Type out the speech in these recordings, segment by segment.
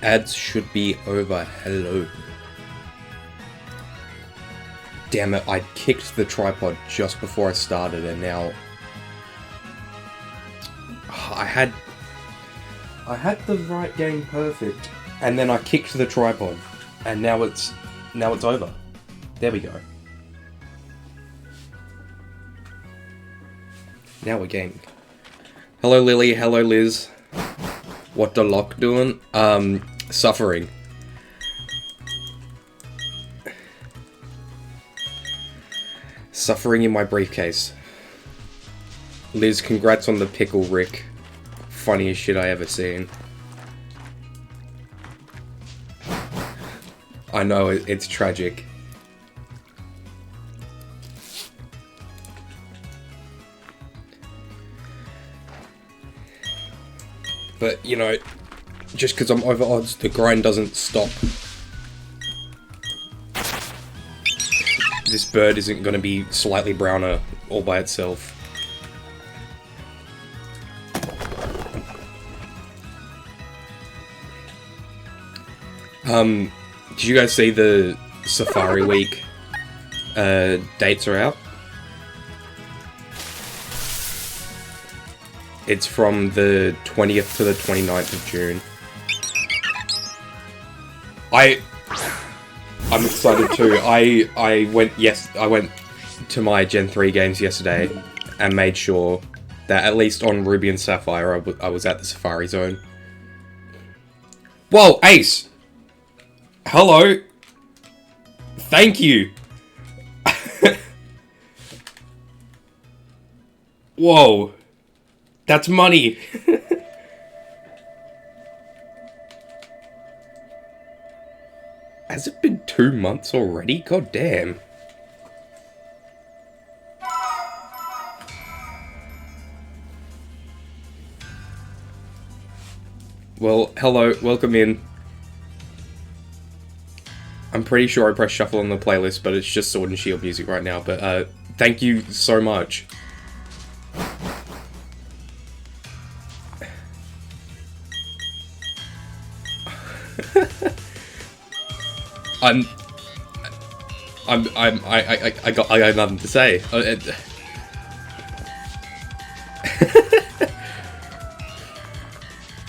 Ads should be over. Hello. Damn it, I kicked the tripod just before I started and now... I had the right game perfect and then I kicked the tripod and now it's over. There we go. Now we're gaming. Hello Lily, hello Liz. What the lock doing? Suffering. Suffering in my briefcase. Liz, congrats on the pickle, Rick. Funniest shit I ever seen. I know, it's tragic. But, you know, just because I'm over odds, the grind doesn't stop. This bird isn't going to be slightly browner all by itself. Did you guys see the Safari Week dates are out? It's from the 20th to the 29th of June. I'm excited too. I went to my Gen 3 games yesterday and made sure that at least on Ruby and Sapphire I was at the Safari Zone. Whoa, Ace! Hello! Thank you! Whoa! That's money! Has it been 2 months already? God damn. Well, hello, welcome in. I'm pretty sure I pressed shuffle on the playlist, but it's just Sword and Shield music right now, but thank you so much. I got nothing to say.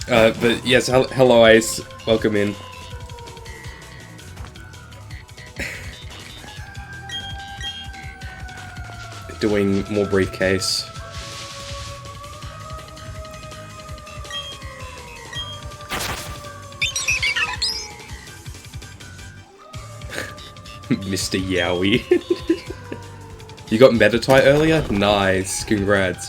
But yes, hello Ace, welcome in. Doing more briefcase. Mr. Yowie. You got Metatite earlier? Nice, congrats.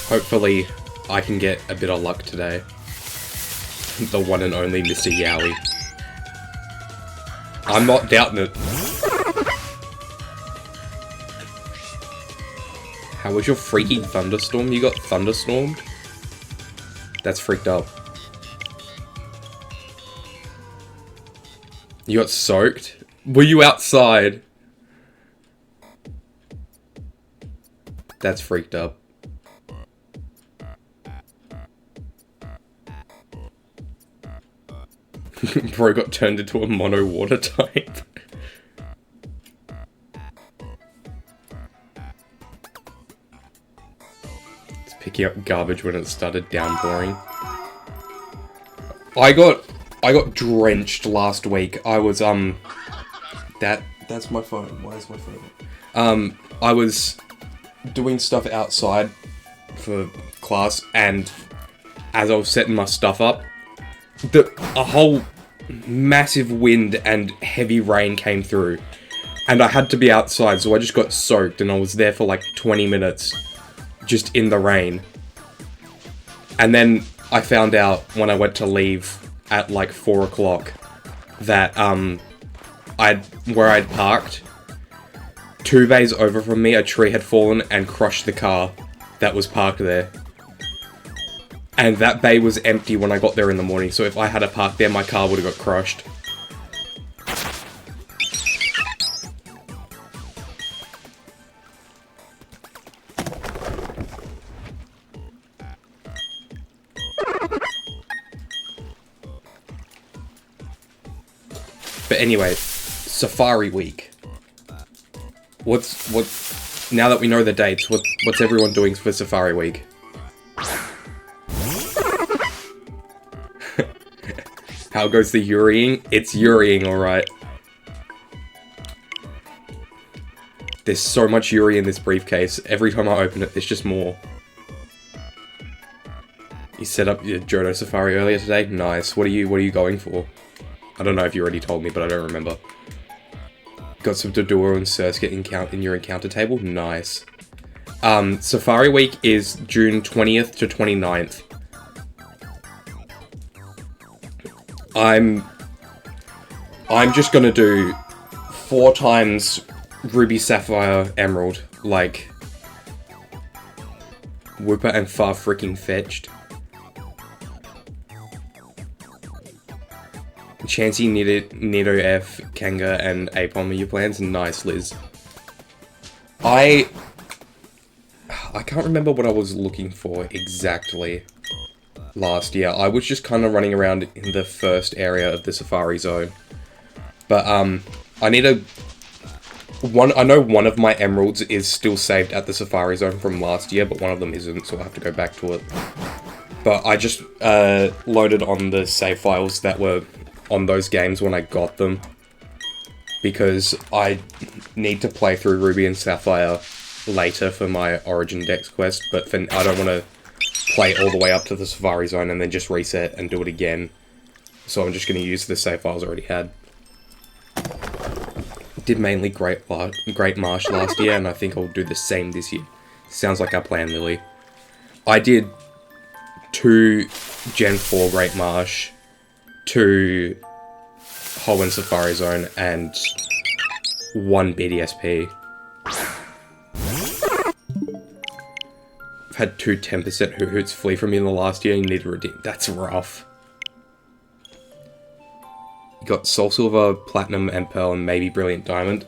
Hopefully, I can get a bit of luck today. The one and only Mr. Yowie. I'm not doubting it. How was your freaking thunderstorm? You got thunderstormed? That's freaked up. You got soaked? Were you outside? That's freaked up. Bro got turned into a mono water type. It's picking up garbage when it started downpouring. I got drenched last week. I was that's my phone. Why is my phone? I was doing stuff outside for class, and as I was setting my stuff up, a whole massive wind and heavy rain came through, and I had to be outside, so I just got soaked, and I was there for like 20 minutes just in the rain. And then I found out when I went to leave at like 4 o'clock that where I'd parked, 2 bays over from me, a tree had fallen and crushed the car that was parked there. And that bay was empty when I got there in the morning, so if I had a park there, my car would have got crushed. But anyway, Safari Week. Now that we know the dates, what's everyone doing for Safari Week? How goes the yuriing? It's yuriing, alright. There's so much yuri in this briefcase. Every time I open it, there's just more. You set up your Johto Safari earlier today? Nice. What are you going for? I don't know if you already told me, but I don't remember. Got some Dodoro and Surskit in your encounter table? Nice. Safari Week is June 20th to 29th. I'm just gonna do 4 times Ruby, Sapphire, Emerald, like Wooper and Far freaking fetched. Chansey, Nido F, Kanga, and Apom are your plans? Nice, Liz. I can't remember what I was looking for exactly last year. I was just kind of running around in the first area of the Safari Zone. But, I need a... I know one of my emeralds is still saved at the Safari Zone from last year, but one of them isn't, so I'll have to go back to it. But I just loaded on the save files that were on those games when I got them, because I need to play through Ruby and Sapphire later for my Origin Dex quest, but I don't want to play all the way up to the Safari Zone and then just reset and do it again. So I'm just going to use the save files I already had. Did mainly Great Marsh last year, and I think I'll do the same this year. Sounds like our plan, Lily. I did 2 Gen 4 Great Marsh, 2 Hoenn Safari Zone, and 1 BDSP. I've had 2 10% Hoots flee from me in the last year, and you need to redeem. That's rough. You got Soul Silver, Platinum, and Pearl, and maybe Brilliant Diamond.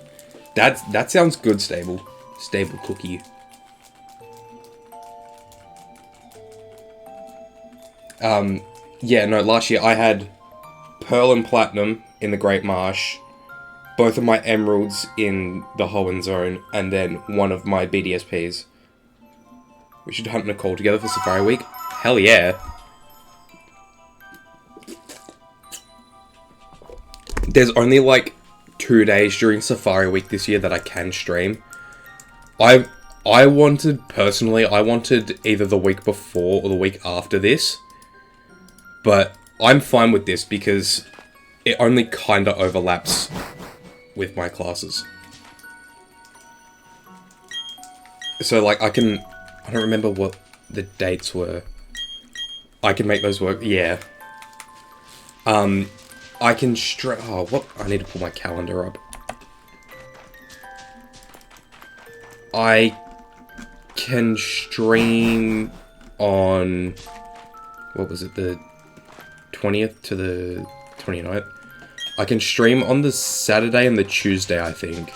That sounds good, Stable. Stable Cookie. Yeah, no, last year I had Pearl and Platinum in the Great Marsh, both of my Emeralds in the Hoenn Zone, and then one of my BDSPs. We should hunt Nicole together for Safari Week. Hell yeah. There's only like 2 days during Safari Week this year that I can stream. I wanted either the week before or the week after this. But I'm fine with this because it only kinda overlaps with my classes. So like I don't remember what the dates were. I can make those work, yeah. I can I need to pull my calendar up. I can stream on, what was it, the 20th to the 29th? I can stream on the Saturday and the Tuesday, I think.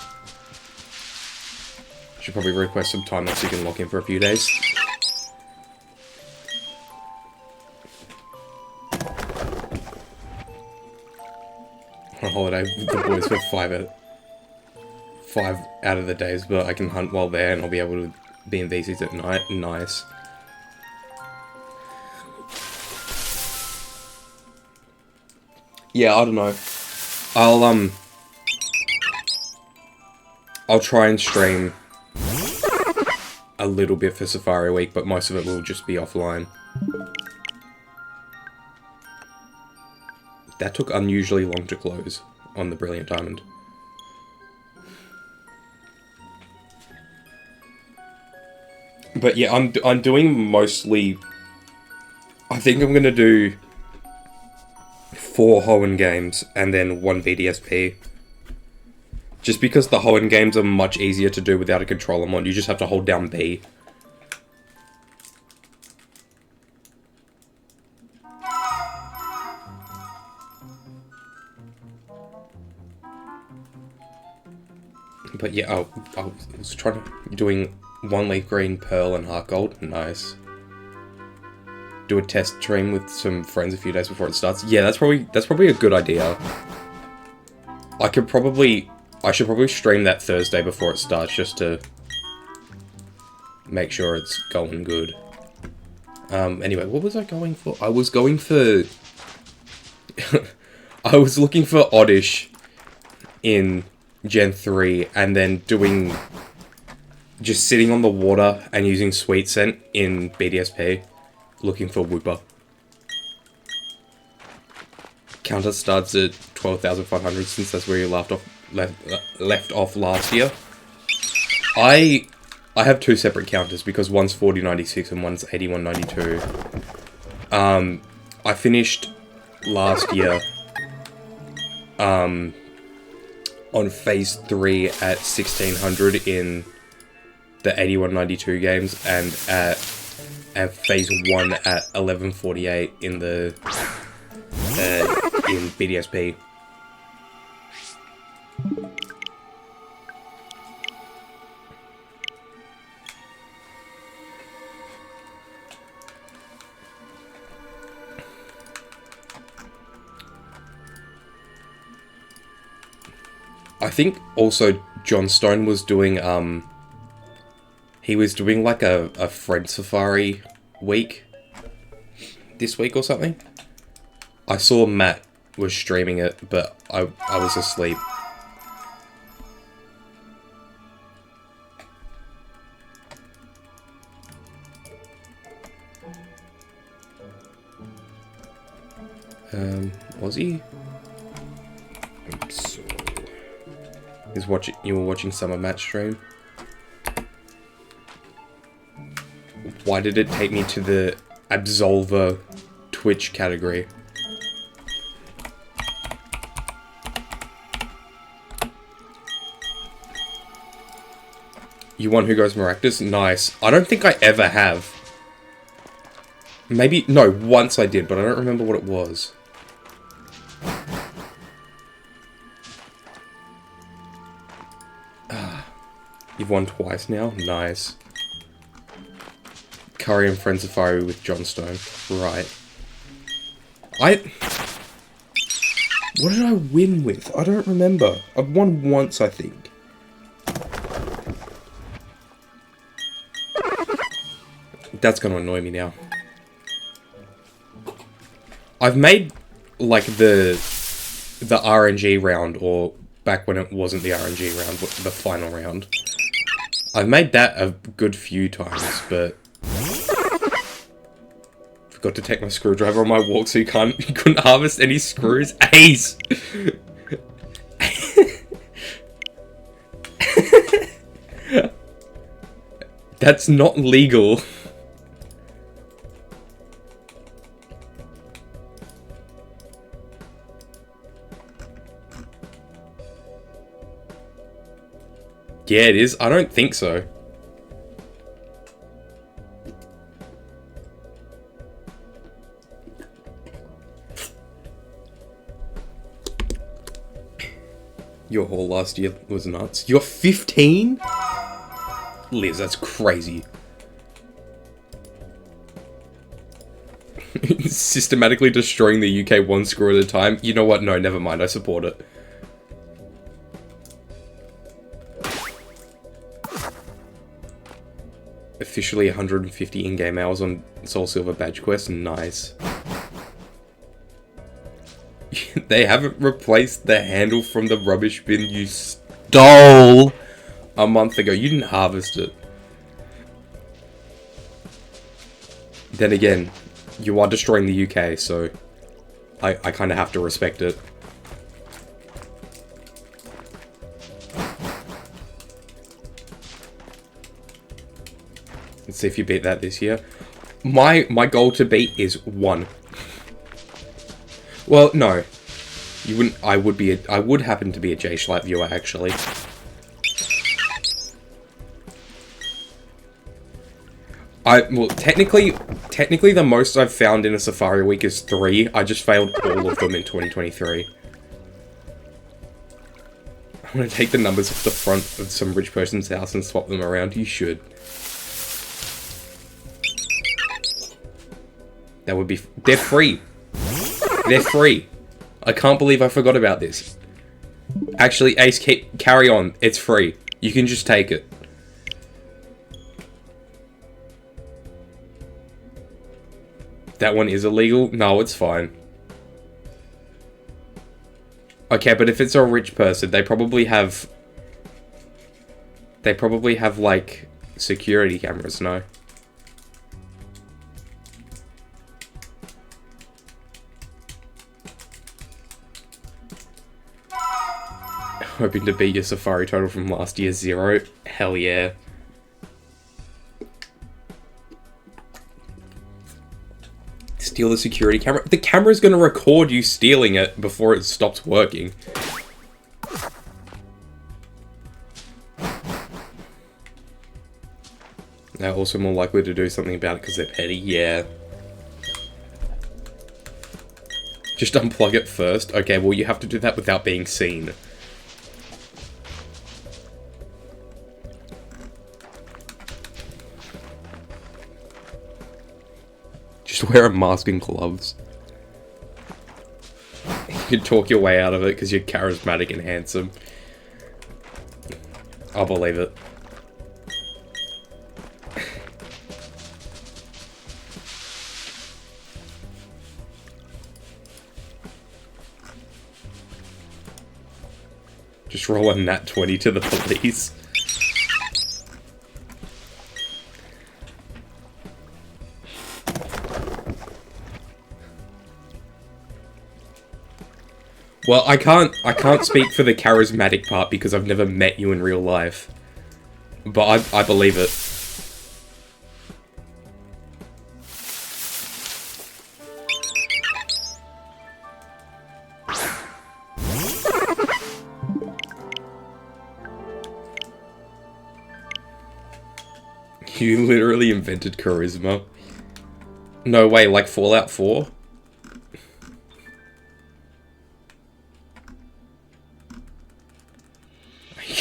Should probably request some time so you can lock in for a few days. On holiday with the boys for 5 out of the days, but I can hunt while there and I'll be able to be in VCs at night. Nice. Yeah, I don't know. I'll try and stream a little bit for Safari Week, but most of it will just be offline. That took unusually long to close on the Brilliant Diamond. But yeah, I'm doing mostly... I think I'm gonna do 4 Hoenn games and then 1 VDSP. Just because the Hoenn games are much easier to do without a controller mod. You just have to hold down B. But yeah, I was doing 1 Leaf Green, Pearl, and Heart Gold. Nice. Do a test stream with some friends a few days before it starts. Yeah, that's probably a good idea. I should probably stream that Thursday before it starts, just to make sure it's going good. Anyway, what was I going for? I was going for... I was looking for Oddish in Gen 3, and then doing... just sitting on the water and using Sweet Scent in BDSP, looking for Whooper. Counter starts at 12,500, since that's where you left off last year. I have two separate counters, because one's 4096 and one's 8192. I finished last year on phase 3 at 1600 in the 8192 games, and at phase 1 at 1148 in the in BDSP. I think also John Stone was doing he was doing like a Fred Safari week this week or something. I saw Matt was streaming it, but I was asleep. Was he? Oops. You were watching Summer Matt stream? Why did it take me to the Absolver Twitch category? You want Who Goes Maractus? Nice. I don't think I ever have. Maybe, no, once I did, but I don't remember what it was. You've won twice now? Nice. Curry and Friends Safari with John Stone. Right. What did I win with? I don't remember. I've won once, I think. That's gonna annoy me now. I've made, like, the RNG round, or back when it wasn't the RNG round, but the final round. I've made that a good few times, but forgot to take my screwdriver on my walk, so you couldn't harvest any screws. Ace! That's not legal. Yeah, it is. I don't think so. Your haul last year was nuts. You're 15? Liz, that's crazy. Systematically destroying the UK one screw at a time. You know what? No, never mind. I support it. Officially 150 in-game hours on Soul Silver Badge Quest. Nice. They haven't replaced the handle from the rubbish bin you stole a month ago. You didn't harvest it. Then again, you are destroying the UK, so I kind of have to respect it. Let's see if you beat that this year. My goal to beat is 1. Well, no. You wouldn't. I would happen to be a J-Schlatt viewer, actually. Well, technically the most I've found in a Safari week is 3. I just failed all of them in 2023. I'm gonna take the numbers off the front of some rich person's house and swap them around. You should. That would be... They're free. They're free. I can't believe I forgot about this. Actually, Ace, carry on. It's free. You can just take it. That one is illegal? No, it's fine. Okay, but if it's a rich person, they probably have... They probably have, like, security cameras, no? Hoping to beat your Safari total from last year, 0. Hell yeah. Steal the security camera? The camera's gonna record you stealing it before it stops working. They're also more likely to do something about it because they're petty, yeah. Just unplug it first? Okay, well you have to do that without being seen. Just wear a mask and gloves. You can talk your way out of it because you're charismatic and handsome. I'll believe it. Just roll a nat 20 to the police. Well, I can't speak for the charismatic part because I've never met you in real life. But I believe it. You literally invented charisma. No way, like Fallout 4?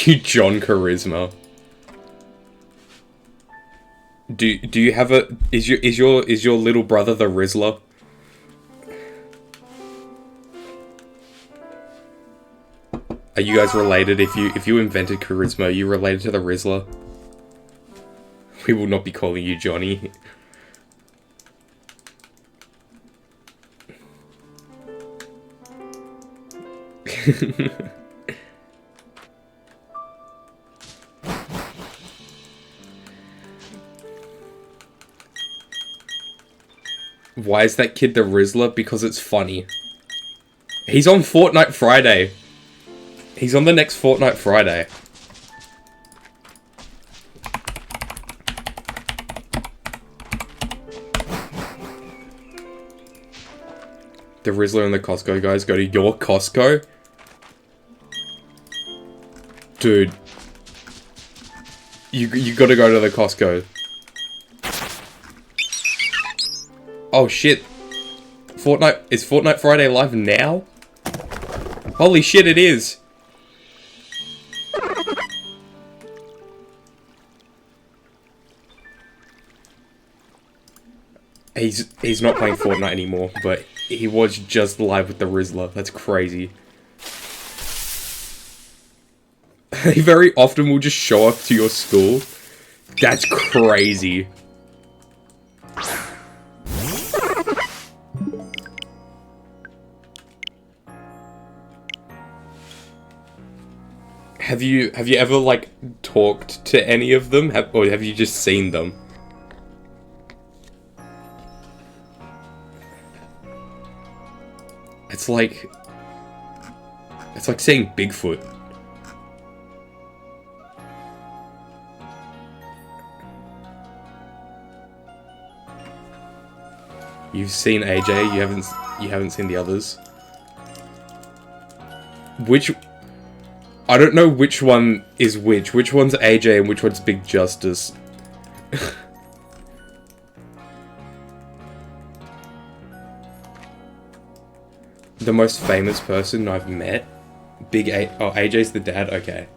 You John Charisma. Do you have a is your little brother the Rizzler? Are you guys related? If you invented charisma, are you related to the Rizzler? We will not be calling you Johnny. Why is that kid the Rizzler? Because it's funny. He's on Fortnite Friday. He's on the next Fortnite Friday. The Rizzler and the Costco guys go to your Costco? Dude. You gotta go to the Costco. Oh shit. Is Fortnite Friday live now? Holy shit, it is! He's not playing Fortnite anymore, but he was just live with the Rizzler. That's crazy. He very often will just show up to your school. That's crazy. Have you ever, like, talked to any of them? Or have you just seen them? It's like seeing Bigfoot. You've seen AJ, you haven't seen the others. I don't know which one is which. Which one's AJ and which one's Big Justice? The most famous person I've met? Oh, AJ's the dad? Okay.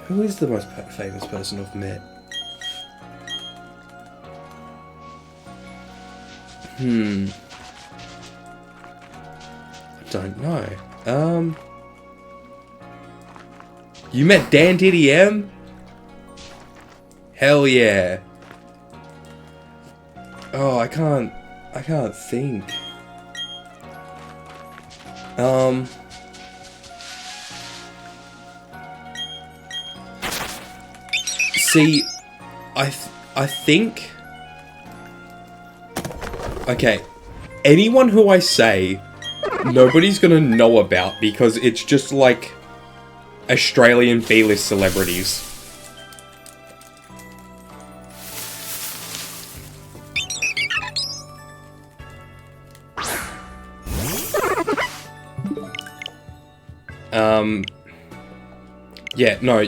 Who is the most famous person I've met? I don't know. You met Dan TDM? Hell yeah. Oh, I can't think. See, I think... Okay, anyone who I say, nobody's gonna know about because it's just like Australian B-list celebrities. Yeah, no,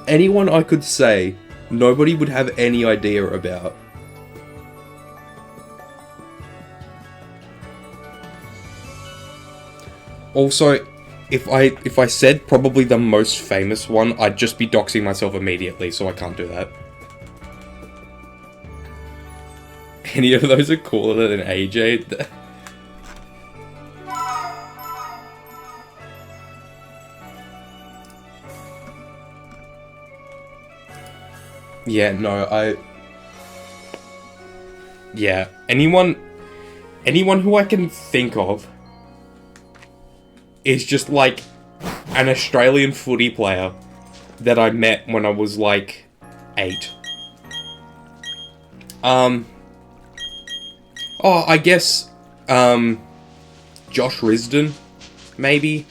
anyone I could say, nobody would have any idea about. Also, if I said probably the most famous one, I'd just be doxing myself immediately, so I can't do that. Any of those are cooler than AJ? Yeah, no, yeah, anyone who I can think of is just like an Australian footy player that I met when I was like 8. Oh, I guess, Josh Risdon, maybe?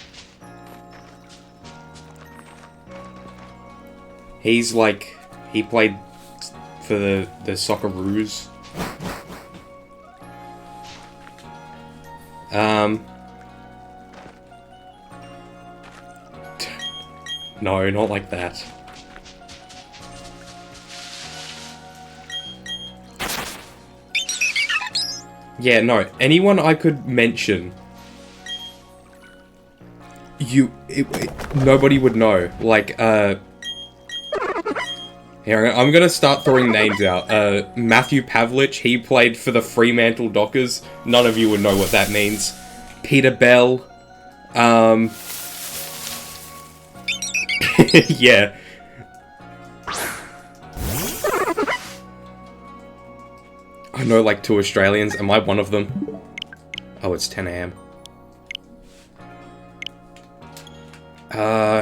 He's like... He played for the Socceroos. No, not like that. Yeah, no, anyone I could mention, nobody would know. Like, here, I'm gonna start throwing names out. Matthew Pavlich, he played for the Fremantle Dockers. None of you would know what that means. Peter Bell. Yeah. I know like 2 Australians. Am I one of them? Oh, it's 10 AM.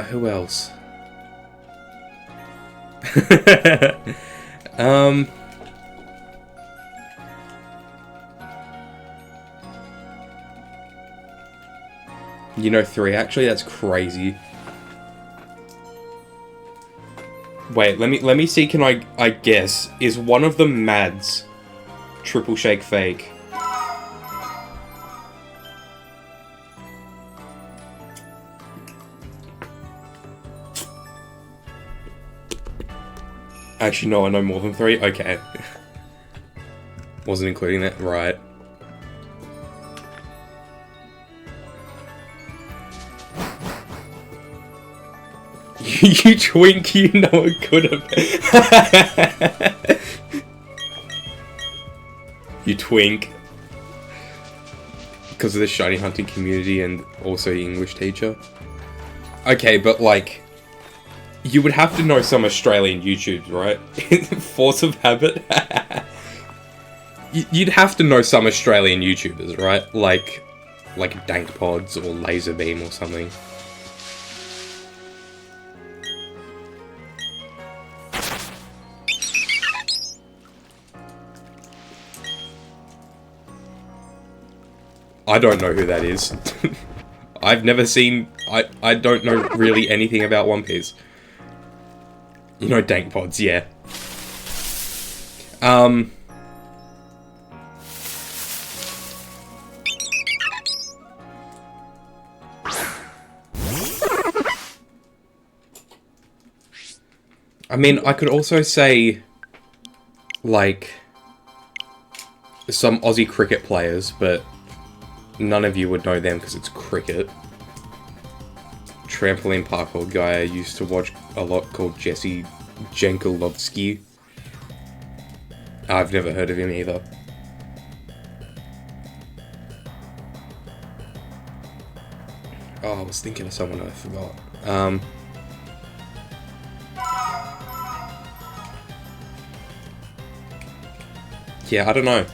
Who else? You know 3, actually? That's crazy. Wait, let me see, can I guess. Is one of them Mads? Triple Shake Fake. Actually, no, I know more than 3. Okay. Wasn't including that. Right. You twink, you know it could have. You twink. Because of the shiny hunting community and also English teacher. Okay, but like... You would have to know some Australian YouTubes, right? Force of habit? You'd have to know some Australian YouTubers, right? Like Dank Pods or Laserbeam or something. I don't know who that is. I've never seen... I don't know really anything about One Piece. You know Dank Pods, yeah. I mean, I could also say, like, some Aussie cricket players, but none of you would know them because it's cricket. Trampoline parkour guy I used to watch a lot called Jesse Jankulovsky. I've never heard of him either. Oh, I was thinking of someone I forgot. Yeah, I don't know.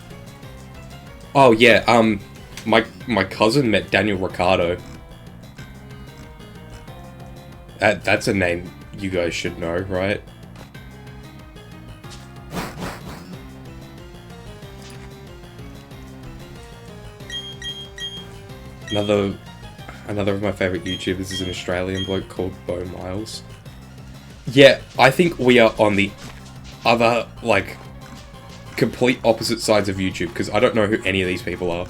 Oh yeah, my cousin met Daniel Ricciardo. That's a name you guys should know, right? Another of my favourite YouTubers is an Australian bloke called Bo Miles. Yeah, I think we are on the other, like, complete opposite sides of YouTube, because I don't know who any of these people are.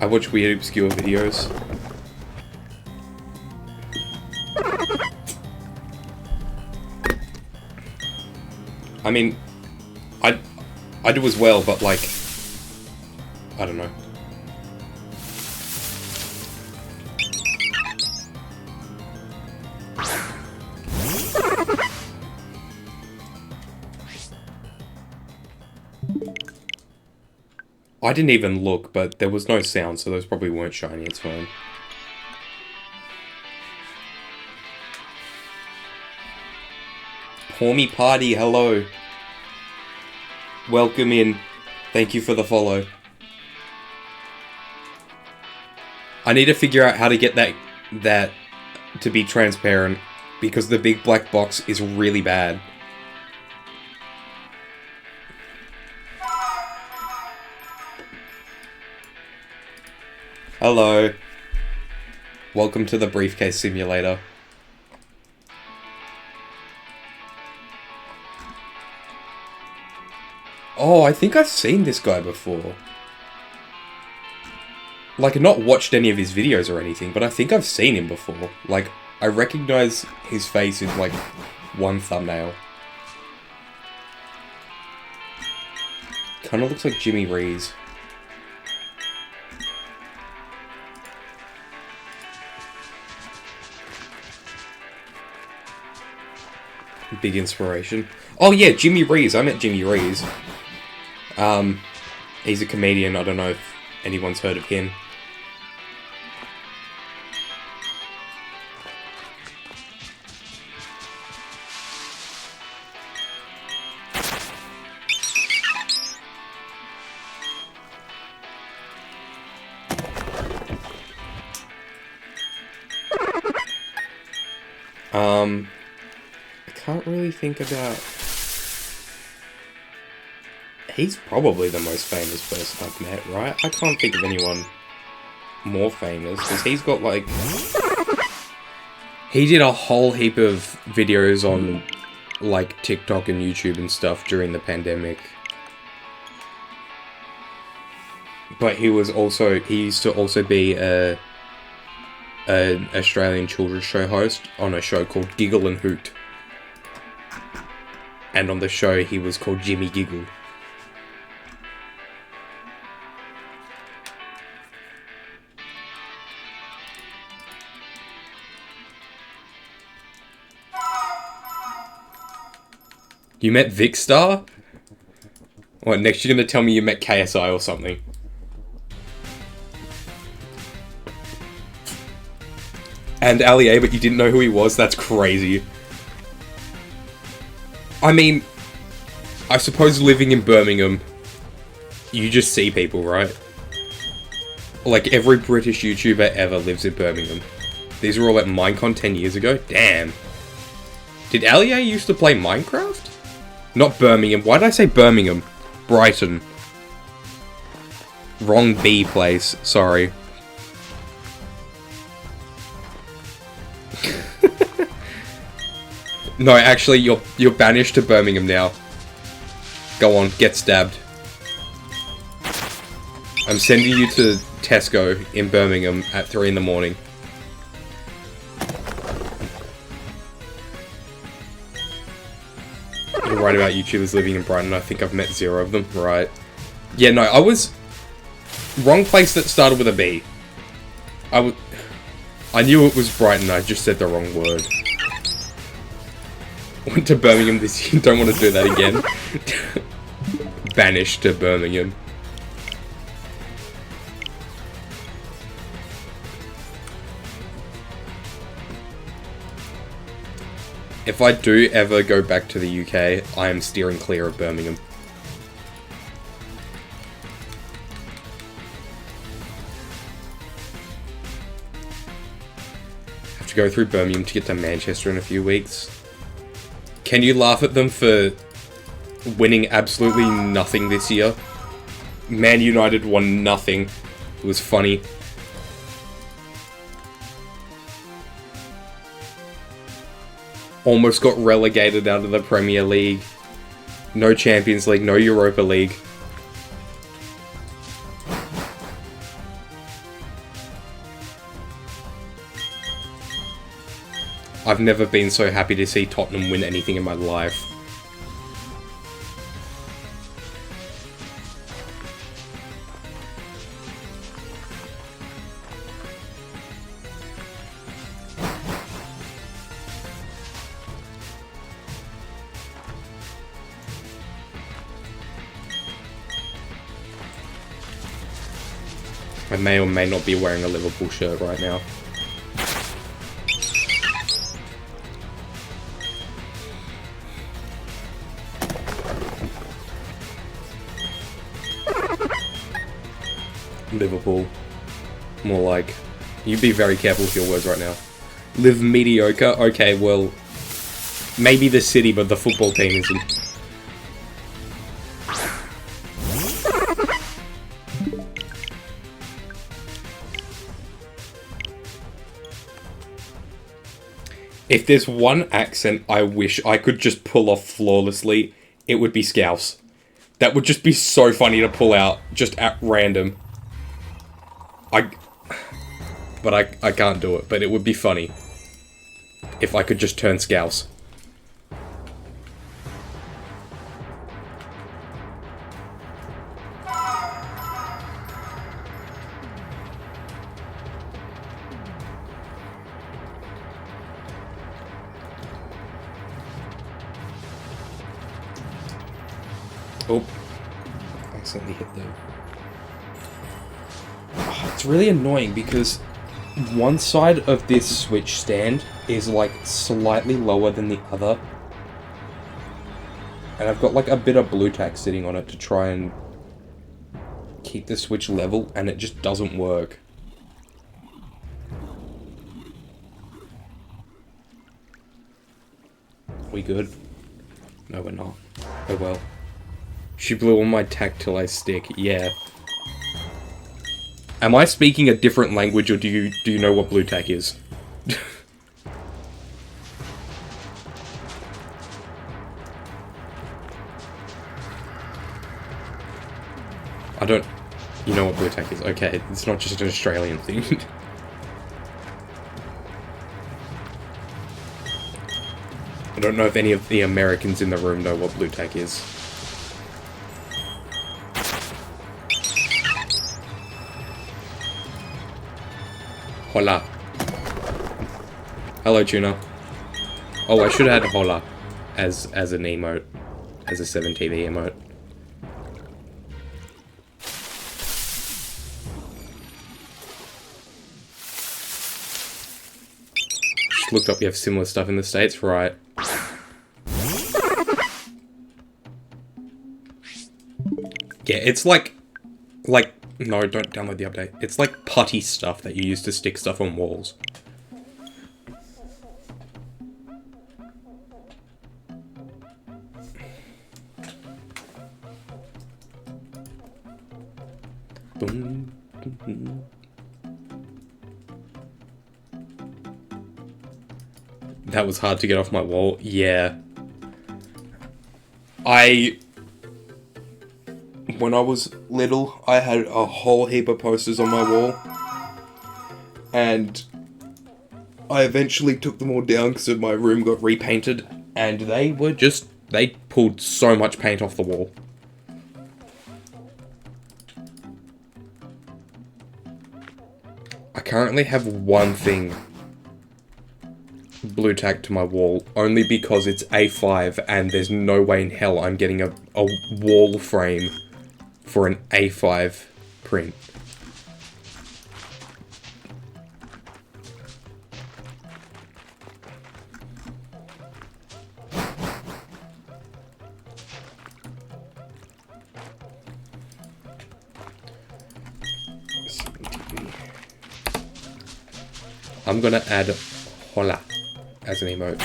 I watch weird obscure videos. I mean, I do as well, but like, I don't know. I didn't even look, but there was no sound, so those probably weren't shiny, it's fine. Hormy Party, hello. Welcome in. Thank you for the follow. I need to figure out how to get that to be transparent, because the big black box is really bad. Hello. Welcome to the briefcase simulator. Oh, I think I've seen this guy before. Like, not watched any of his videos or anything, but I think I've seen him before. Like, I recognize his face in, like, one thumbnail. Kinda looks like Jimmy Rees. Big inspiration. Oh yeah, Jimmy Rees. I met Jimmy Rees. He's a comedian. I don't know if anyone's heard of him. I can't really think about... He's probably the most famous person I've met, right? I can't think of anyone more famous, because he's got, like... He did a whole heap of videos on, like, TikTok and YouTube and stuff during the pandemic. But he used to also be an Australian children's show host on a show called Giggle and Hoot. And on the show, he was called Jimmy Giggle. You met Vicstar? What, next you're gonna tell me you met KSI or something? And Ali A, but you didn't know who he was? That's crazy. I mean, I suppose living in Birmingham, you just see people, right? Like, every British YouTuber ever lives in Birmingham. These were all at Minecon 10 years ago? Damn. Did Ali A used to play Minecraft? Not Birmingham. Why did I say Birmingham? Brighton. Wrong B place. Sorry. No, actually, you're banished to Birmingham now. Go on, get stabbed. I'm sending you to Tesco in Birmingham at 3 in the morning. You're right about YouTubers living in Brighton. I think I've met 0 of them. Right. Yeah, no, Wrong place that started with a B. I knew it was Brighton, I just said the wrong word. Went to Birmingham this year, don't want to do that again. Banished to Birmingham. If I do ever go back to the UK, I am steering clear of Birmingham. Have to go through Birmingham to get to Manchester in a few weeks. Can you laugh at them for winning absolutely nothing this year? Man United won nothing. It was funny. Almost got relegated out of the Premier League. No Champions League, no Europa League. I've never been so happy to see Tottenham win anything in my life. I may or may not be wearing a Liverpool shirt right now. Liverpool. More like, you be very careful with your words right now. Live mediocre? Okay, well, maybe the city, but the football team isn't. If there's one accent I wish I could just pull off flawlessly, it would be Scouse. That would just be so funny to pull out, just at random. But I can't do it, but it would be funny. If I could just turn Scouse. Oh, accidentally hit them. Oh, it's really annoying because one side of this switch stand is like slightly lower than the other. And I've got like a bit of blue tack sitting on it to try and keep the switch level, and it just doesn't work. We good? No, we're not. Oh well. She blew on my tactile stick, yeah. Am I speaking a different language, or do you know what blue tack is? I don't... You know what blue tack is? Okay, it's not just an Australian thing. I don't know if any of the Americans in the room know what blue tack is. Hola. Hello, tuna. Oh, I should have had hola as an emote. As a 7TV emote. Just looked up, you have similar stuff in the States, right? Yeah, it's like... No, don't download the update. It's like putty stuff that you use to stick stuff on walls. That was hard to get off my wall. Yeah. When I was little, I had a whole heap of posters on my wall. And I eventually took them all down because my room got repainted. And they pulled so much paint off the wall. currently have one thing blue tacked to my wall, only because it's A5 and there's no way in hell I'm getting a wall frame for an A5 print. I'm gonna add hola as an emote.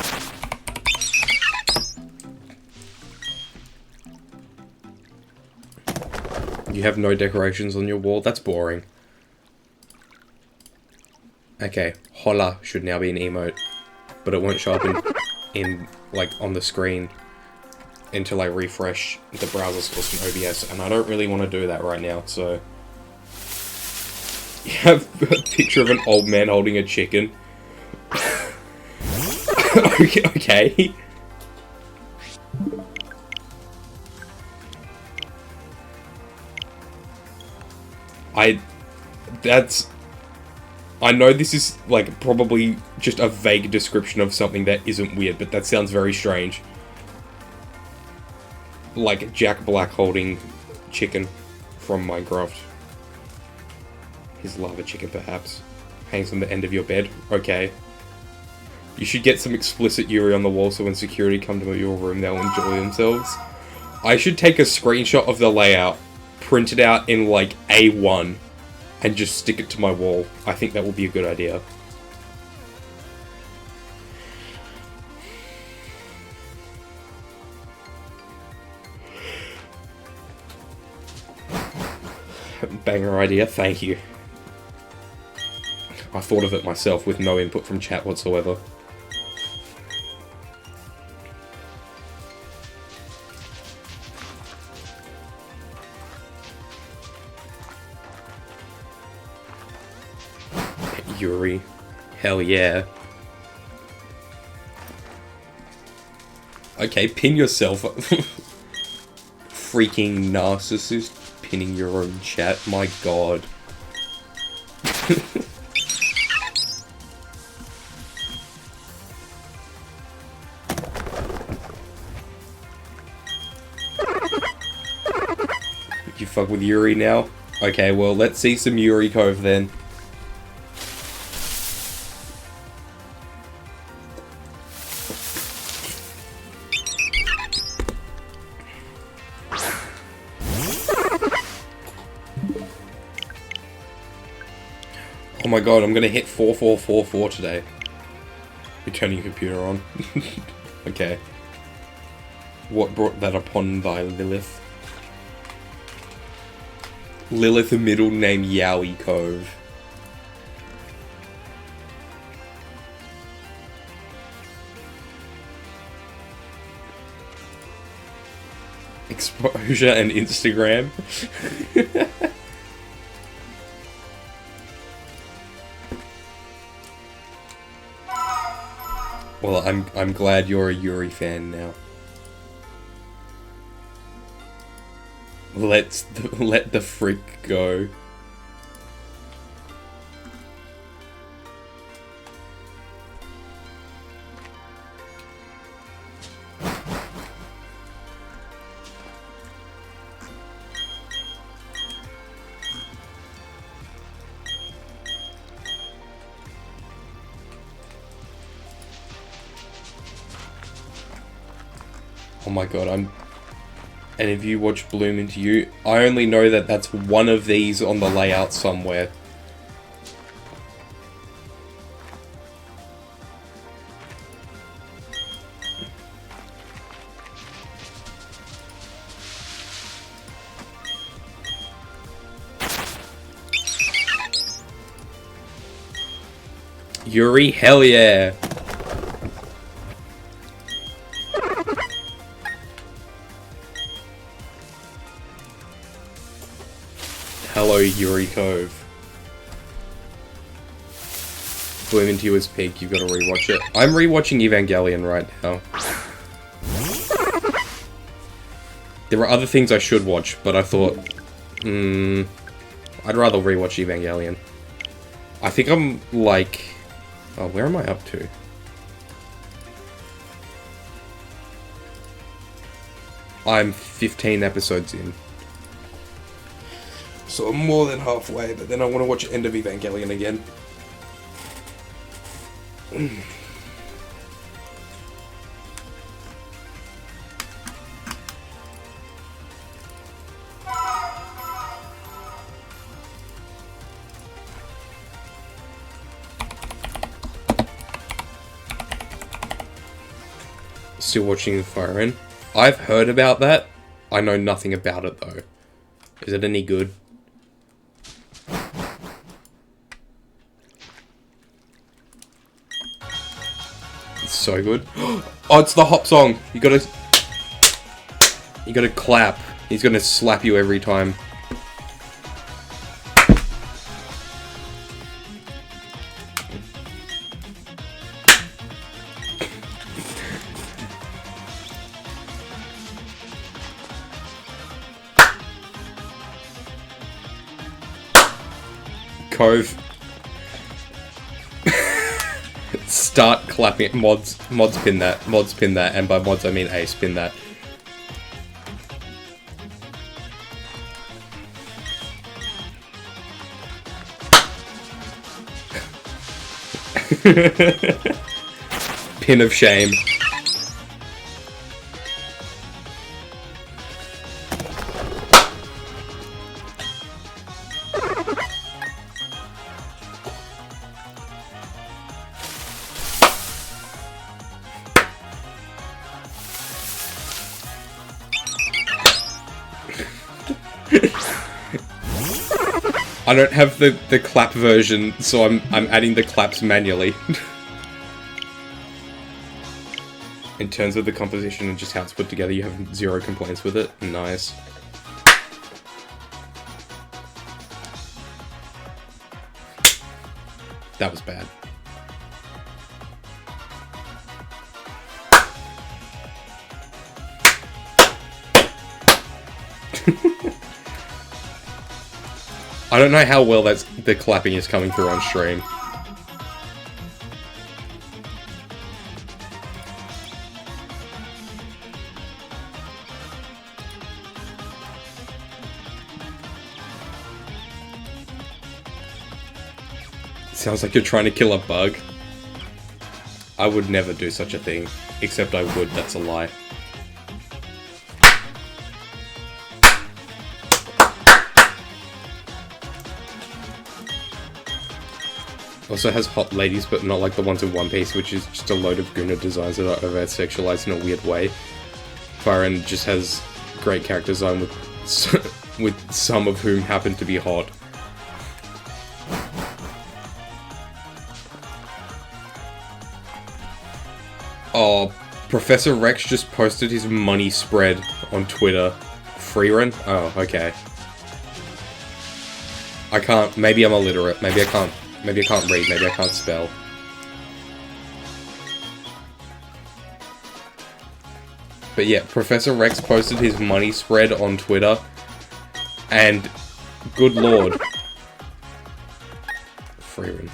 You have no decorations on your wall? That's boring. Okay, hola should now be an emote, but it won't show up in like on the screen until I refresh the browser source in OBS, and I don't really want to do that right now, so... You have a picture of an old man holding a chicken. Okay. I know this is, like, probably just a vague description of something that isn't weird, but that sounds very strange. Like Jack Black holding chicken from Minecraft. His lava chicken, perhaps. Hangs on the end of your bed. Okay. You should get some explicit Yuri on the wall so when security come to your room, they'll enjoy themselves. I should take a screenshot of the layout, print it out in, like, A1, and just stick it to my wall. I think that would be a good idea. Banger idea, thank you. I thought of it myself with no input from chat whatsoever. Yuri. Hell yeah. Okay, pin yourself. Freaking narcissist pinning your own chat. My god. You fuck with Yuri now? Okay, well, let's see some Yuri Cove then. Oh my god, I'm gonna hit 4444 today. You're turning your computer on. Okay. What brought that upon thy Lilith? Lilith, a middle name Yowie Cove. Exposure and Instagram. Well, I'm glad you're a Yuri fan now. Let the frick go. Oh my god, and if you watch Bloom Into You, I only know that that's one of these on the layout somewhere. Yuri, hell yeah! Hello, Yuri Cove. Bloom Into You is peak, you've got to rewatch it. I'm rewatching Evangelion right now. There are other things I should watch, but I thought, I'd rather rewatch Evangelion. I think I'm like... Oh, where am I up to? I'm 15 episodes in. So I'm more than halfway, but then I want to watch End of Evangelion again. Still watching Fire In. I've heard about that. I know nothing about it though. Is it any good? It's so good. Oh, it's the hop song. You gotta clap. He's gonna slap you every time. Cove. Start clapping. Mods pin that. Mods pin that. And by mods I mean Ace pin that. Pin of shame. I don't have the clap version, so I'm adding the claps manually. In terms of the composition and just how it's put together, you have zero complaints with it. Nice. That was bad. I don't know how well the clapping is coming through on stream. Sounds like you're trying to kill a bug. I would never do such a thing. Except I would, that's a lie. Also has hot ladies, but not like the ones in One Piece, which is just a load of Guna designs that are over-sexualized in a weird way. Fire In just has great character design with some of whom happen to be hot. Oh, Professor Rex just posted his money spread on Twitter. Free run? Oh, okay. I can't, maybe I'm illiterate, maybe I can't read, maybe I can't spell. But yeah, Professor Rex posted his money spread on Twitter, and good lord. Free run.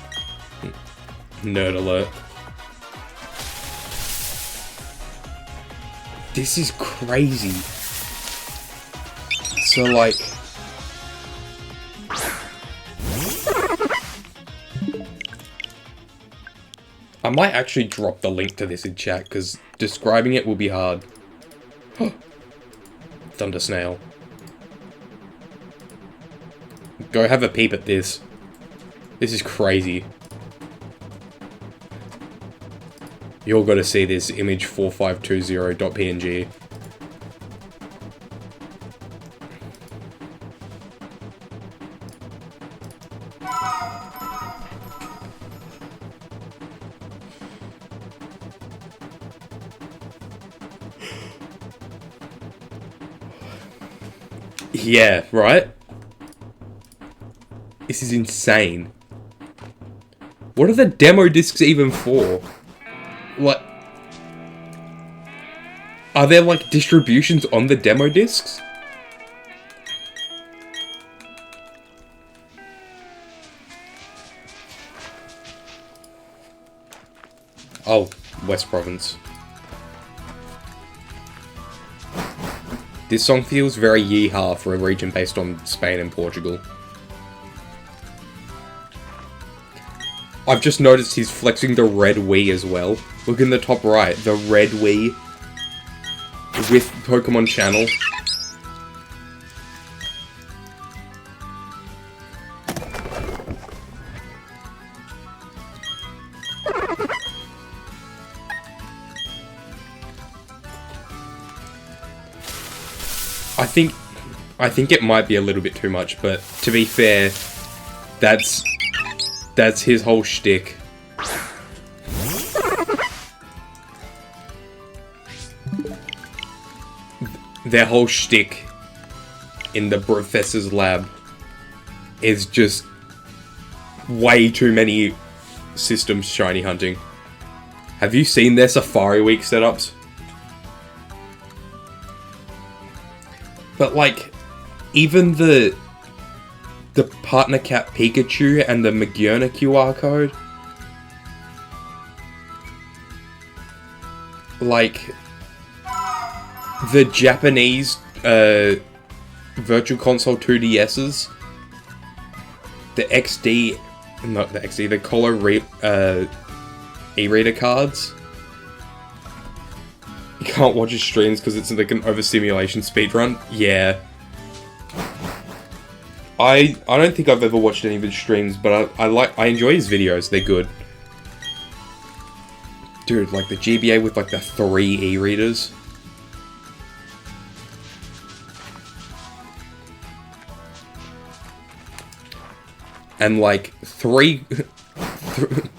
Nerd alert. This is crazy. So like... I might actually drop the link to this in chat, because describing it will be hard. Thunder Snail. Go have a peep at this. This is crazy. You're gonna see this image 4520.png. Yeah, right? This is insane. What are the demo discs even for? What? Are there like distributions on the demo discs? Oh, West Province. This song feels very yeehaw for a region based on Spain and Portugal. I've just noticed he's flexing the red Wii as well. Look in the top right, the red Wii with Pokemon Channel. I think it might be a little bit too much, but to be fair, that's his whole shtick. Their whole shtick in the professor's lab is just way too many systems shiny hunting. Have you seen their Safari Week setups? But like, even the Partner Cat Pikachu and the Magearna QR code, like the Japanese Virtual Console 2DS's, the XD, not the XD, the Color e-reader cards. You can't watch his streams because it's like an overstimulation speedrun. Yeah. I don't think I've ever watched any of his streams, but I enjoy his videos. They're good. Dude, like the GBA with like the 3 e-readers. And like 3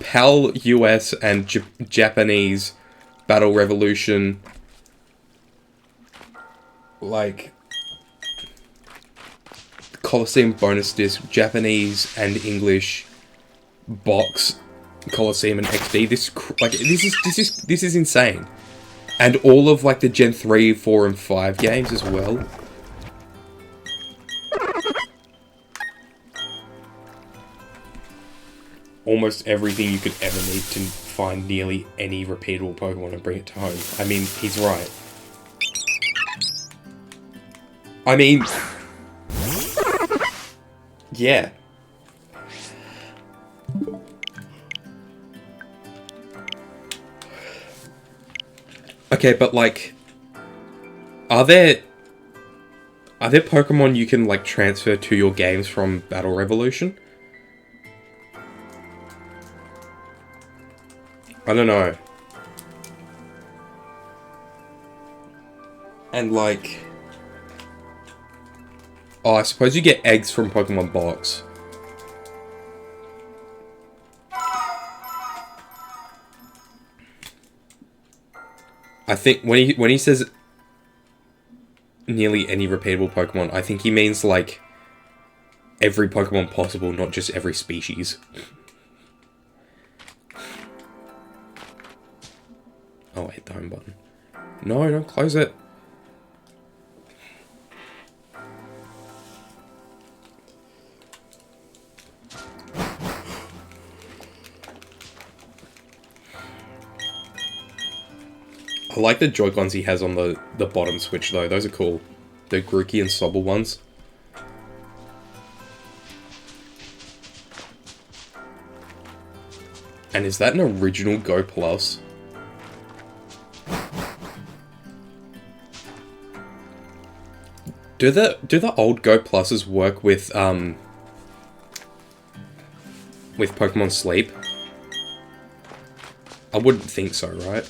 PAL US and Japanese Battle Revolution, like Colosseum bonus disc, Japanese and English box, Colosseum and XD. This is insane, and all of like the Gen 3, 4, and 5 games as well. Almost everything you could ever need to find nearly any repeatable Pokemon and bring it to home. I mean, he's right. I mean, yeah. Okay, but like, are there Pokemon you can like transfer to your games from Battle Revolution? I don't know. And like, oh, I suppose you get eggs from Pokemon Box. I think when he says nearly any repeatable Pokemon, I think he means like every Pokemon possible, not just every species. Oh, hit the home button. No, don't close it. I like the Joy-Cons he has on the bottom switch though. Those are cool. The Grookey and Sobble ones. And is that an original Go Plus? Do the old Go Pluses work with Pokemon Sleep? I wouldn't think so, right?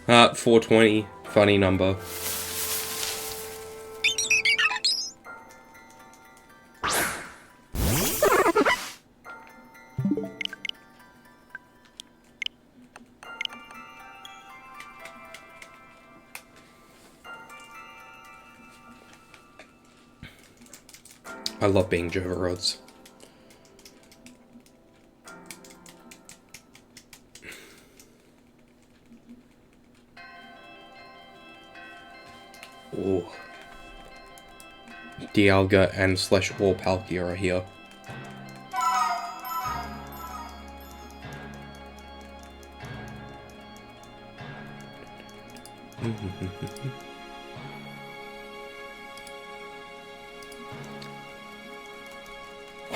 Ah, 420. Funny number. I love being Jova Rods. Ooh. Dialga and slash Orpalkia are here.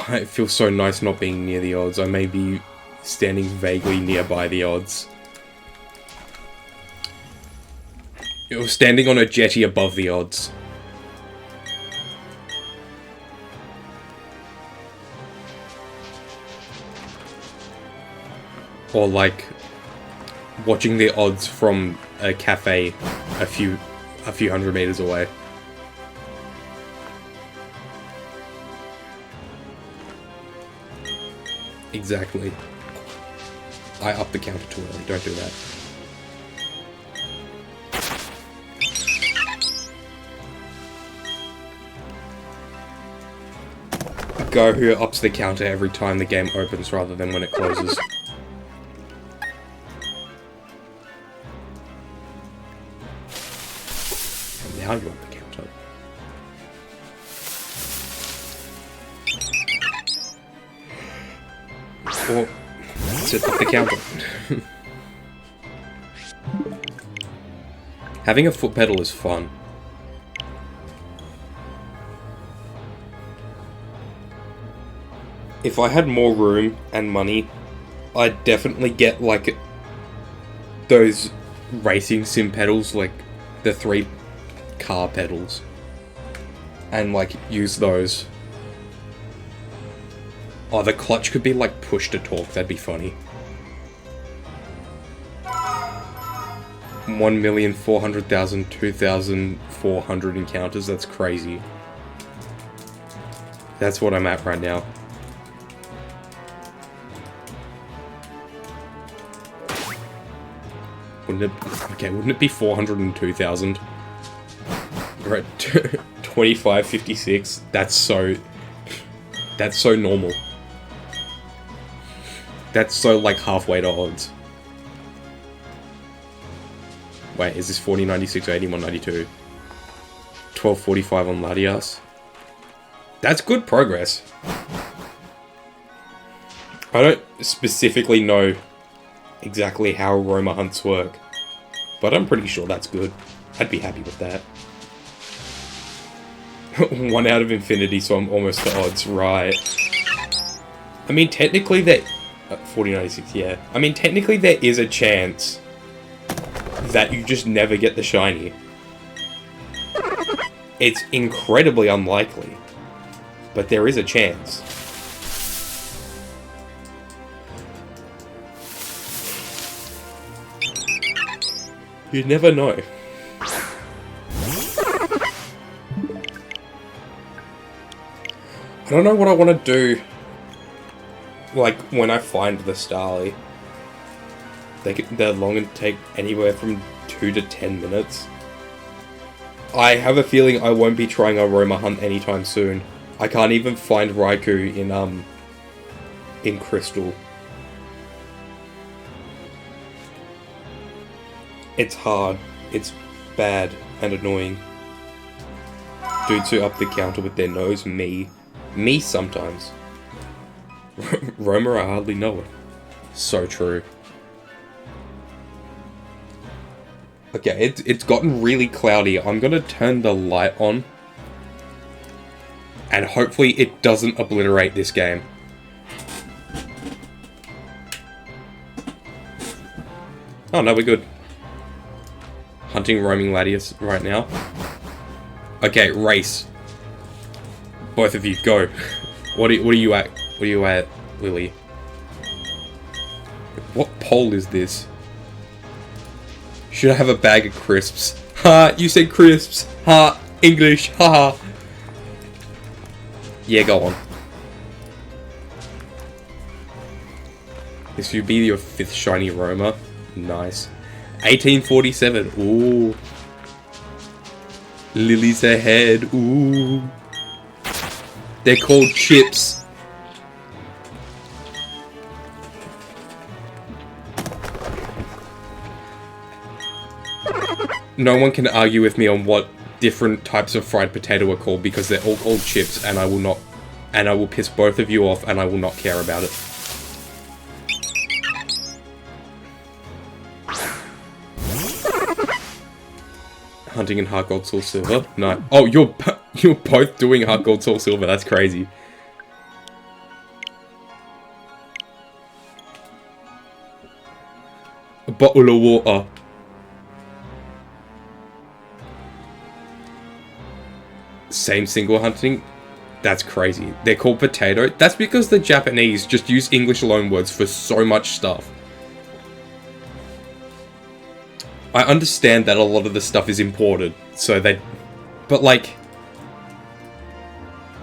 It feels so nice not being near the odds. I may be standing vaguely nearby the odds. You're standing on a jetty above the odds. Or like watching the odds from a cafe a few hundred meters away. Exactly. I upped the counter too early, don't do that. Go who ups the counter every time the game opens rather than when it closes. And now you up the counter. Or set up the counter. Having a foot pedal is fun. If I had more room and money, I'd definitely get like those racing sim pedals, like the 3 car pedals, and like use those. Oh, the clutch could be like push to talk, that'd be funny. 1,400,000, 2,400 encounters, that's crazy. That's what I'm at right now. Wouldn't it be 402,000? We're at 2556. That's so normal. That's so like halfway to odds. Wait, is this 4096 or 8192? 1245 on Latias. That's good progress. I don't specifically know exactly how Roma hunts work, but I'm pretty sure that's good. I'd be happy with that. 1 out of infinity, so I'm almost to odds, right? I mean, technically that... 4096, yeah. I mean, technically there is a chance that you just never get the shiny. It's incredibly unlikely, but there is a chance. You never know. I don't know what I want to do, like, when I find the Starly. They're long and take anywhere from 2 to 10 minutes. I have a feeling I won't be trying a Roma hunt anytime soon. I can't even find Raikou in Crystal. It's hard, it's bad and annoying. Dudes who up the counter with their nose, me sometimes. Roma, I hardly know it. So true. Okay, it's gotten really cloudy. I'm gonna turn the light on. And hopefully it doesn't obliterate this game. Oh no, we're good. Hunting roaming Latias right now. Okay, race. Both of you, go. What are you at? What are you at, Lily? What pole is this? Should I have a bag of crisps? Ha! You said crisps! Ha! English! Ha ha! Yeah, go on. This would be your 5th shiny Roma. Nice. 1847. Ooh. Lilies ahead. Ooh. They're called chips. No one can argue with me on what different types of fried potato are called because they're all called chips, and I will piss both of you off, and I will not care about it. Hunting in Heart Gold Soul Silver? No. Oh, you're both doing Heart Gold Soul Silver. That's crazy. A bottle of water. Same single hunting? That's crazy. They're called potato? That's because the Japanese just use English loanwords for so much stuff. I understand that a lot of the stuff is imported, so they... But, like...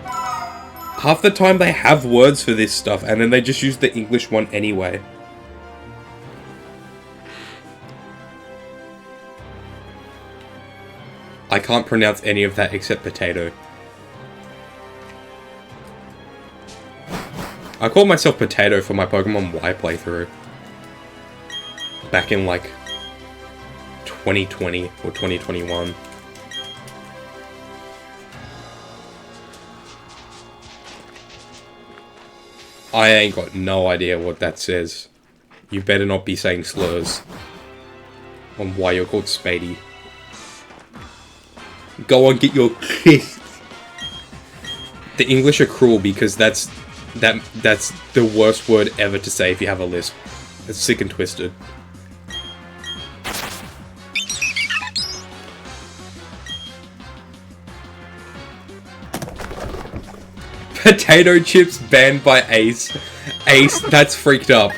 half the time they have words for this stuff, and then they just use the English one anyway. I can't pronounce any of that except potato. I called myself Potato for my Pokemon Y playthrough. Back in, like... 2020 or 2021. I ain't got no idea what that says. You better not be saying slurs on why you're called Spady. Go on, get your kiss. The English are cruel because that's the worst word ever to say if you have a lisp. It's sick and twisted. Potato chips banned by Ace. Ace, that's freaked up.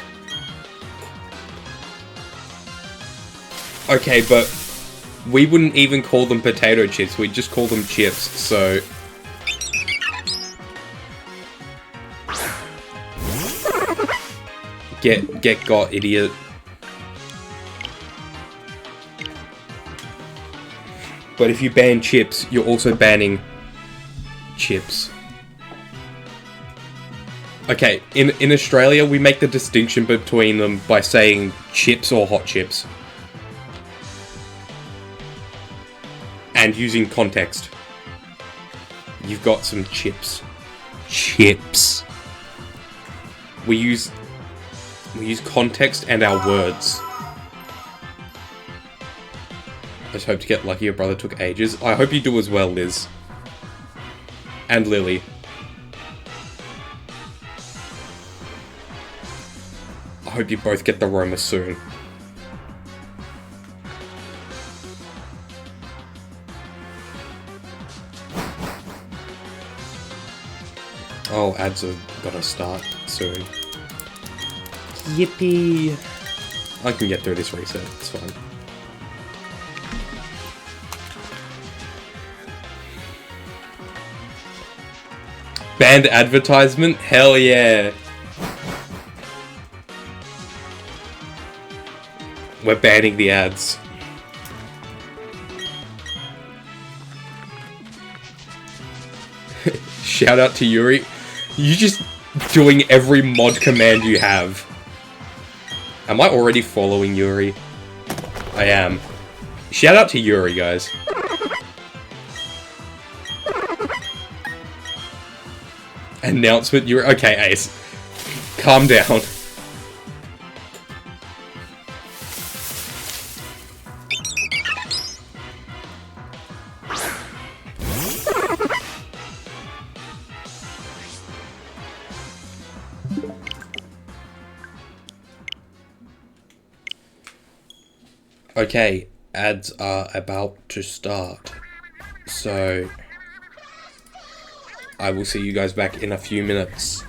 Okay, but we wouldn't even call them potato chips. We'd just call them chips, so... Get got, idiot. But if you ban chips, you're also banning chips. Okay, in Australia, we make the distinction between them by saying chips or hot chips. And using context. You've got some chips. Chips. We use context and our words. I just hope to get lucky. Your brother took ages. I hope you do as well, Liz. And Lily. I hope you both get the Roma soon. Oh, ads are gonna start soon. Yippee! I can get through this reset, it's fine. Banned advertisement? Hell yeah! We're banning the ads. Shout out to Yuri. You just doing every mod command you have. Am I already following Yuri? I am. Shout out to Yuri, guys. Announcement, Yuri. Okay, Ace. Calm down. Okay, ads are about to start, so I will see you guys back in a few minutes.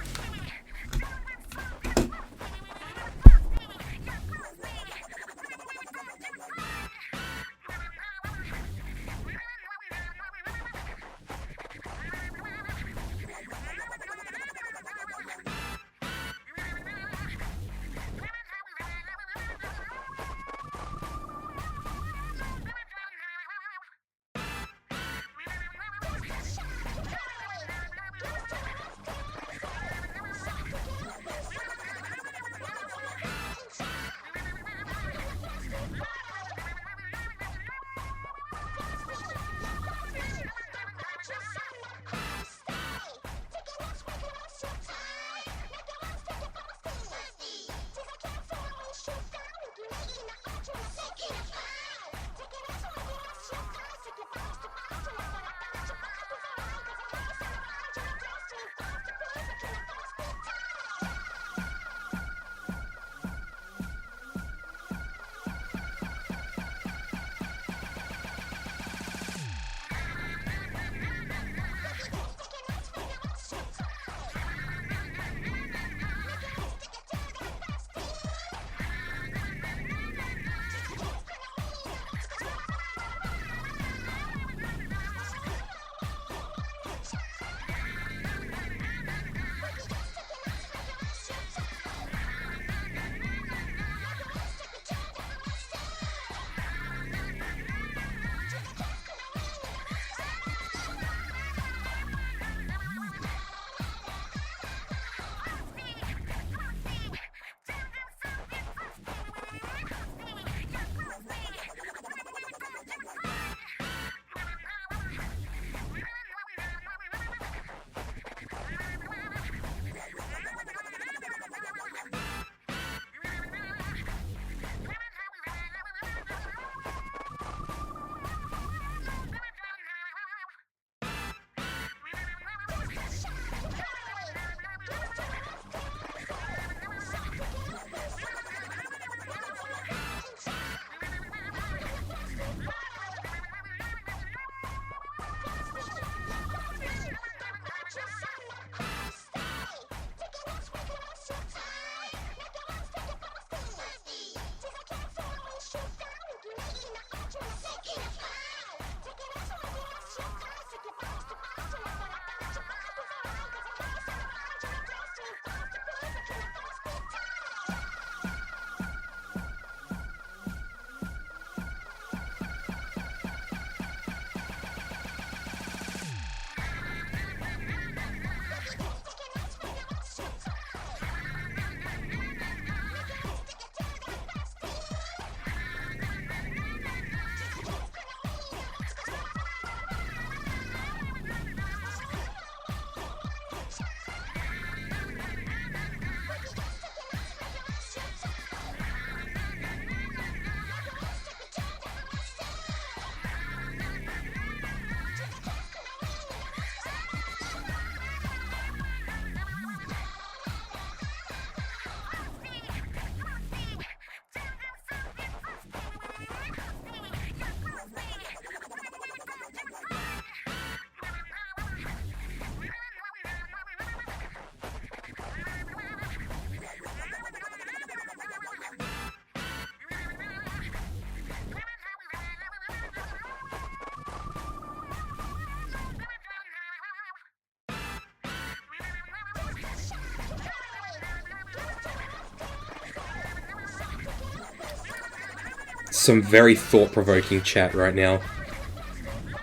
some very thought-provoking chat right now.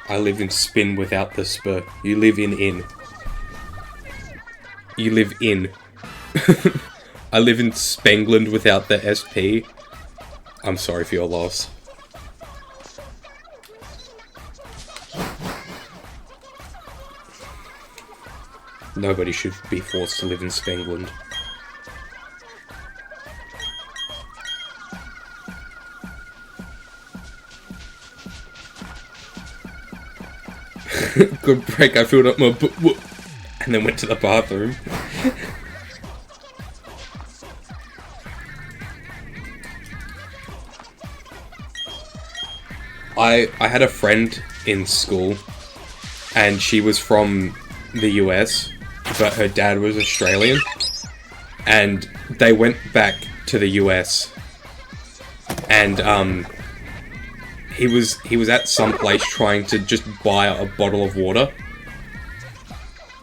I live in spin without the spur. You live in. You live in. I live in Spengland without the SP. I'm sorry for your loss. Nobody should be forced to live in Spengland. Good break, I filled up my and then went to the bathroom. I had a friend in school, and she was from the US, but her dad was Australian, and they went back to the US, and he was at some place trying to just buy a bottle of water,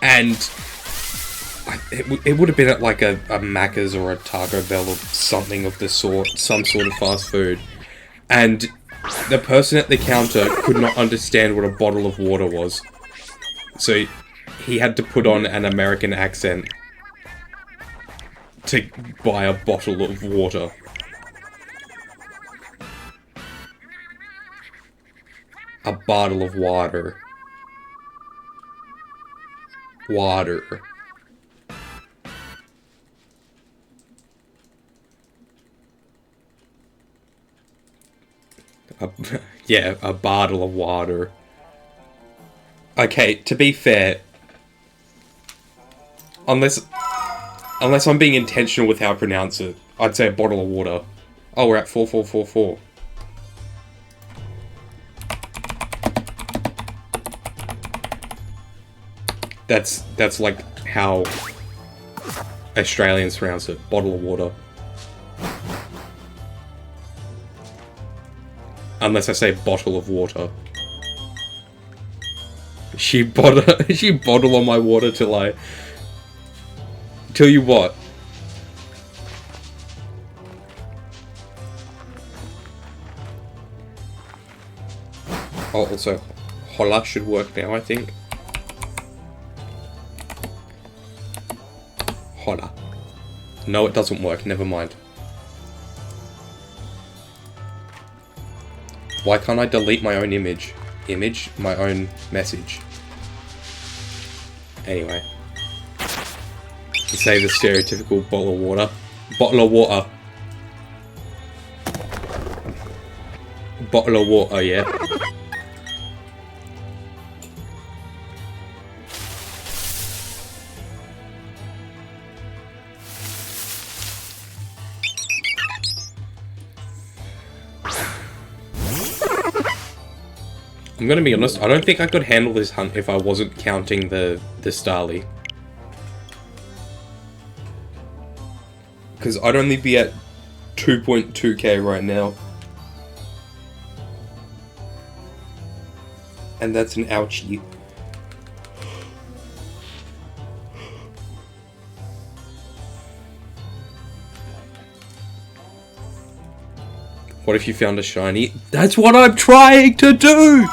and it would have been at like a Macca's or a Taco Bell or something of the sort, some sort of fast food, and the person at the counter could not understand what a bottle of water was, so he had to put on an American accent to buy a bottle of water. A bottle of water. Water. Yeah, a bottle of water. Okay, to be fair, unless I'm being intentional with how I pronounce it, I'd say a bottle of water. Oh, we're at 4444. That's like how Australians pronounce it. Bottle of water. Unless I say bottle of water. She bottle on my water till you what? Oh, also, holla should work now, I think. Holla. No, it doesn't work, never mind. Why can't I delete my own image? My own message. Anyway. You say the stereotypical bottle of water. Bottle of water. Bottle of water, yeah. I'm gonna be honest, I don't think I could handle this hunt if I wasn't counting the Starly. Because I'd only be at 2.2k right now. And that's an ouchie. What if you found a shiny? That's what I'm trying to do!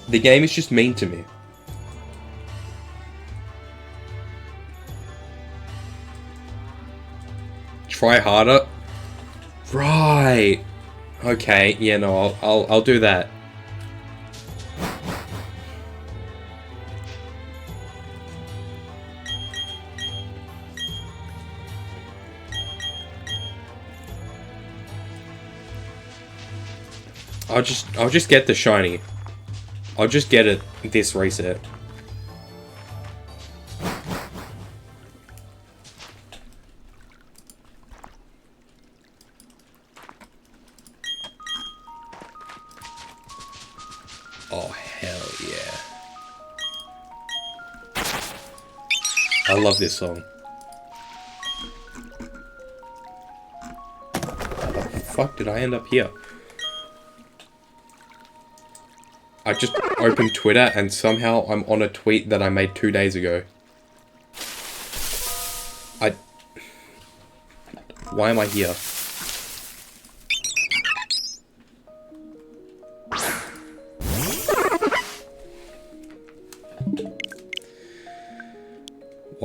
The game is just mean to me. Try harder? Right. Okay, yeah, no, I'll do that. I'll just get the shiny. I'll just get it this reset. Oh, hell yeah. I love this song. How the fuck did I end up here? I just opened Twitter and somehow I'm on a tweet that I made 2 days ago. Why am I here?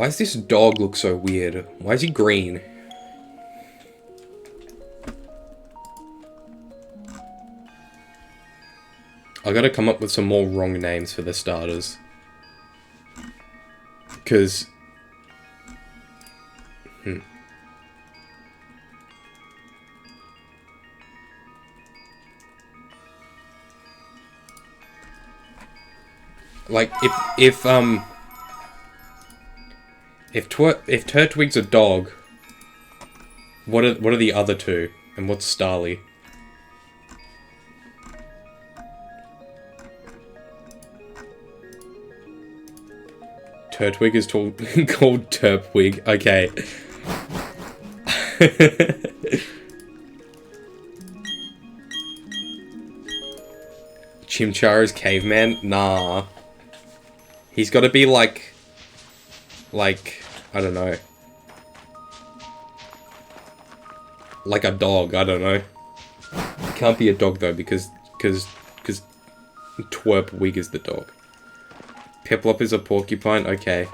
Why does this dog look so weird? Why is he green? I gotta come up with some more wrong names for the starters. Because... Like, if Turtwig's a dog, what are the other two? And what's Starly? Turtwig is called Turpwig. Okay. Chimchar is caveman? Nah. He's got to be like, I don't know. Like a dog, I don't know. It can't be a dog though, because Twerpwig is the dog. Piplup is a porcupine, okay.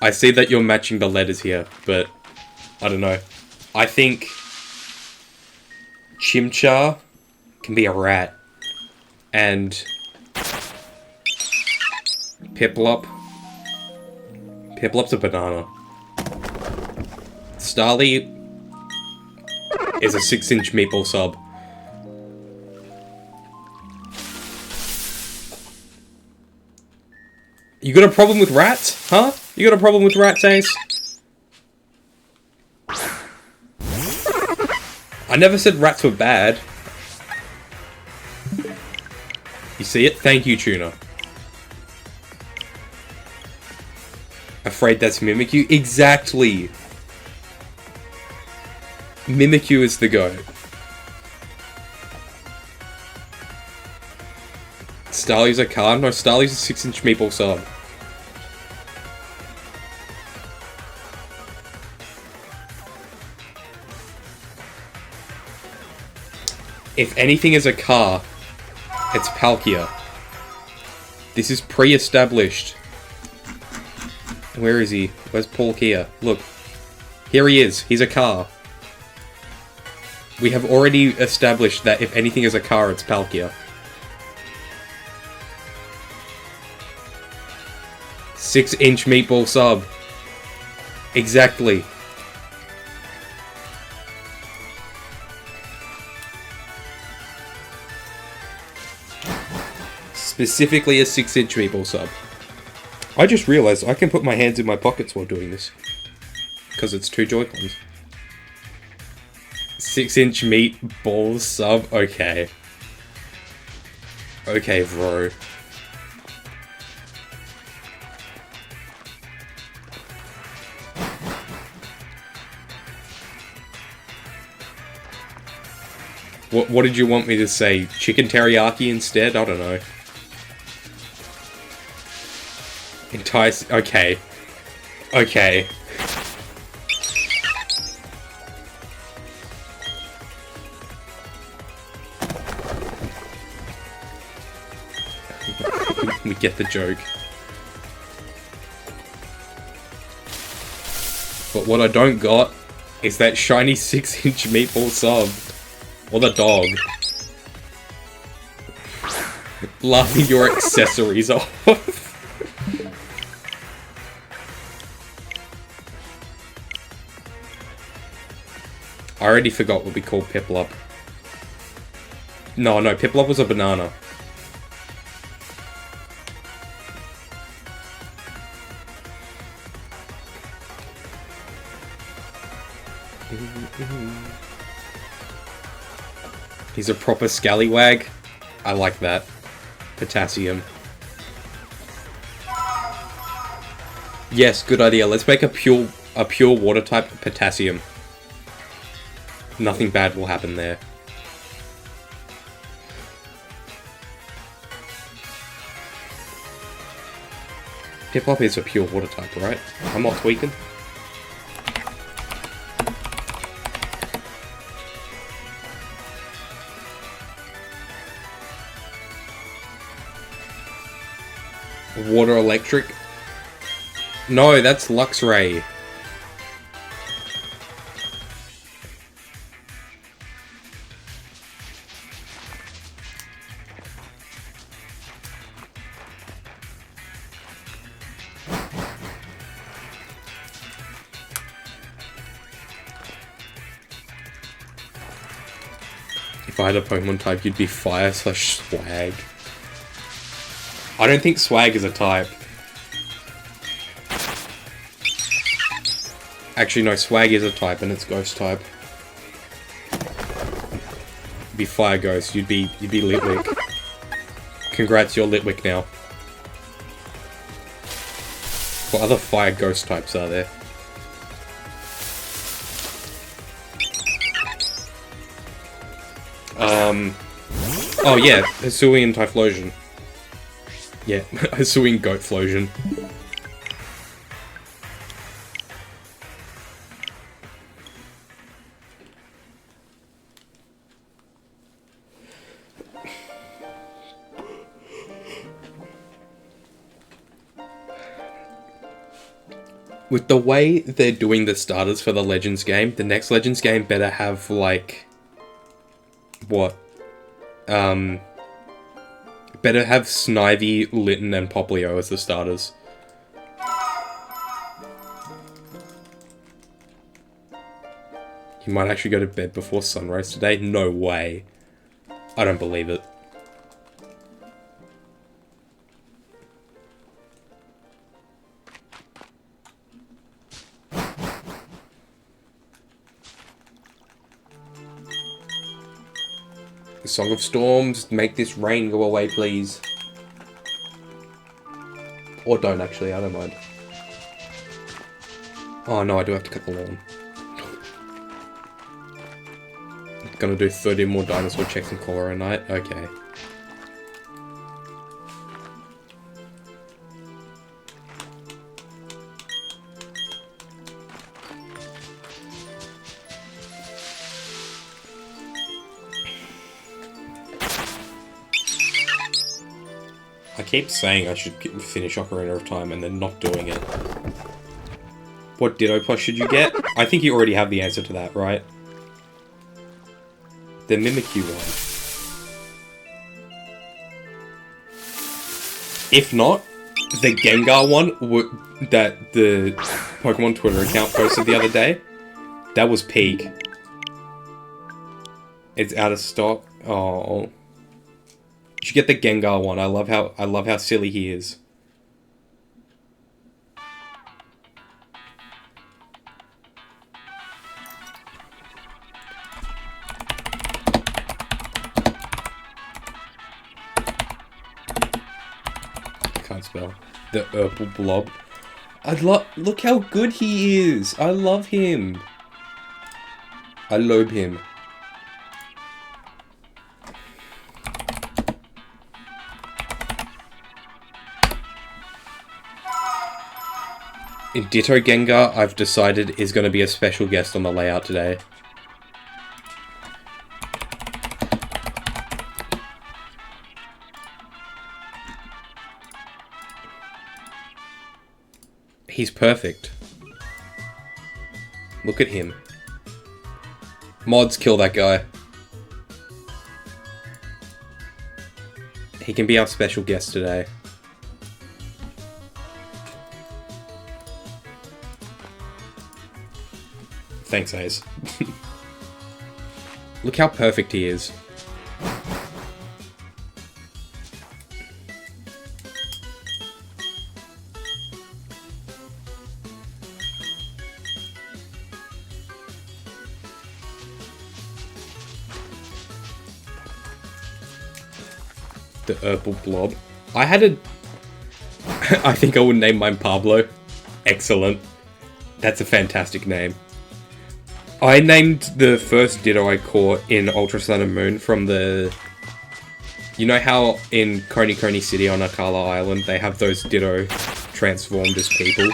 I see that you're matching the letters here, but I don't know. I think Chimchar can be a rat, and Piplup's a banana. Starly is a 6-inch meatball sub. You got a problem with rats? Huh? You got a problem with rats, Ace? I never said rats were bad. You see it? Thank you, Tuna. Afraid that's Mimikyu? Exactly! Mimikyu is the GOAT. Starly's a car? No, Starly's a 6-inch meatball sub. If anything is a car, it's Palkia. This is pre-established. Where is he? Where's Palkia? Look. Here he is. He's a car. We have already established that if anything is a car, it's Palkia. 6-inch meatball sub. Exactly. Specifically a 6-inch meatball sub. I just realized I can put my hands in my pockets while doing this. Because it's 2 Joy-Cons. 6-inch meatball sub? Okay. Okay, bro. What did you want me to say? Chicken teriyaki instead? I don't know. Entice... Okay. Okay. We get the joke. But what I don't got is that shiny 6-inch meatball sub. Or the dog. Laughing your accessories off. I already forgot what we called Piplup. No, Piplup was a banana. He's a proper scallywag. I like that. Potassium. Yes, good idea. Let's make a pure water type potassium. Nothing bad will happen there. Piplup is a pure water type, right? I'm not tweaking. Water electric? No, that's Luxray. If I had a Pokemon type, you'd be Fire/Swag. I don't think Swag is a type. Actually, no, Swag is a type, and it's Ghost type. You'd be Fire Ghost. You'd be Litwick. Congrats, you're Litwick now. What other Fire Ghost types are there? Oh yeah, Hisuian Typhlosion. Yeah, Hisuian Goatflosion. With the way they're doing the starters for the Legends game, the next Legends game better have, like... What? Better have Snivy, Litten, and Poplio as the starters. You might actually go to bed before sunrise today? No way. I don't believe it. Song of Storms, make this rain go away, please. Or don't, actually, I don't mind. Oh no, I do have to cut the lawn. Gonna do 30 more dinosaur checks in Colorado night? Okay. I keep saying I should finish Ocarina of Time and then not doing it. What Ditto Plus should you get? I think you already have the answer to that, right? The Mimikyu one. If not, the Gengar one that the Pokemon Twitter account posted the other day, that was peak. It's out of stock. Oh. You should get the Gengar one. I love how silly he is. Can't spell. The Purple Blob. Look how good he is. I love him. I lobe him. Ditto Gengar, I've decided, is going to be a special guest on the layout today. He's perfect. Look at him. Mods, kill that guy. He can be our special guest today. Thanks, Ace. Look how perfect he is. The Purple Blob. I had a... I think I would name mine Pablo. Excellent. That's a fantastic name. I named the first Ditto I caught in Ultra Sun and Moon from the... You know how in Coney Coney City on Akala Island, they have those Ditto transformed as people?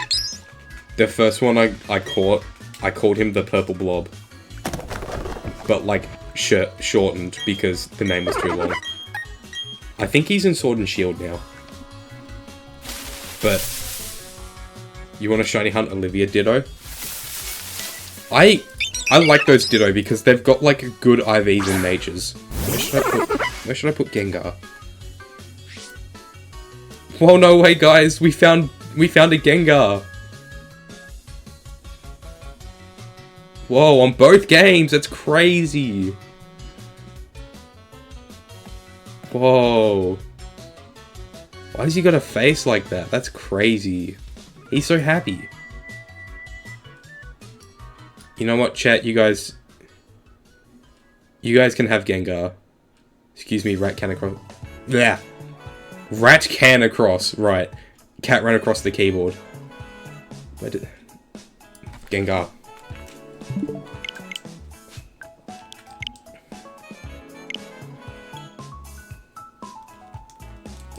The first one I caught, I called him the Purple Blob. But, like, shortened because the name was too long. I think he's in Sword and Shield now. But You want to shiny hunt Olivia Ditto? I like those Ditto because they've got like good IVs and natures. Where should I put Gengar? Whoa, no way, guys! We found a Gengar. Whoa, on both games, that's crazy. Whoa. Why has he got a face like that? That's crazy. He's so happy. You know what, chat? You guys can have Gengar. Excuse me, rat can across. Yeah. Rat can across. Right. Cat ran across the keyboard. Where did... Gengar.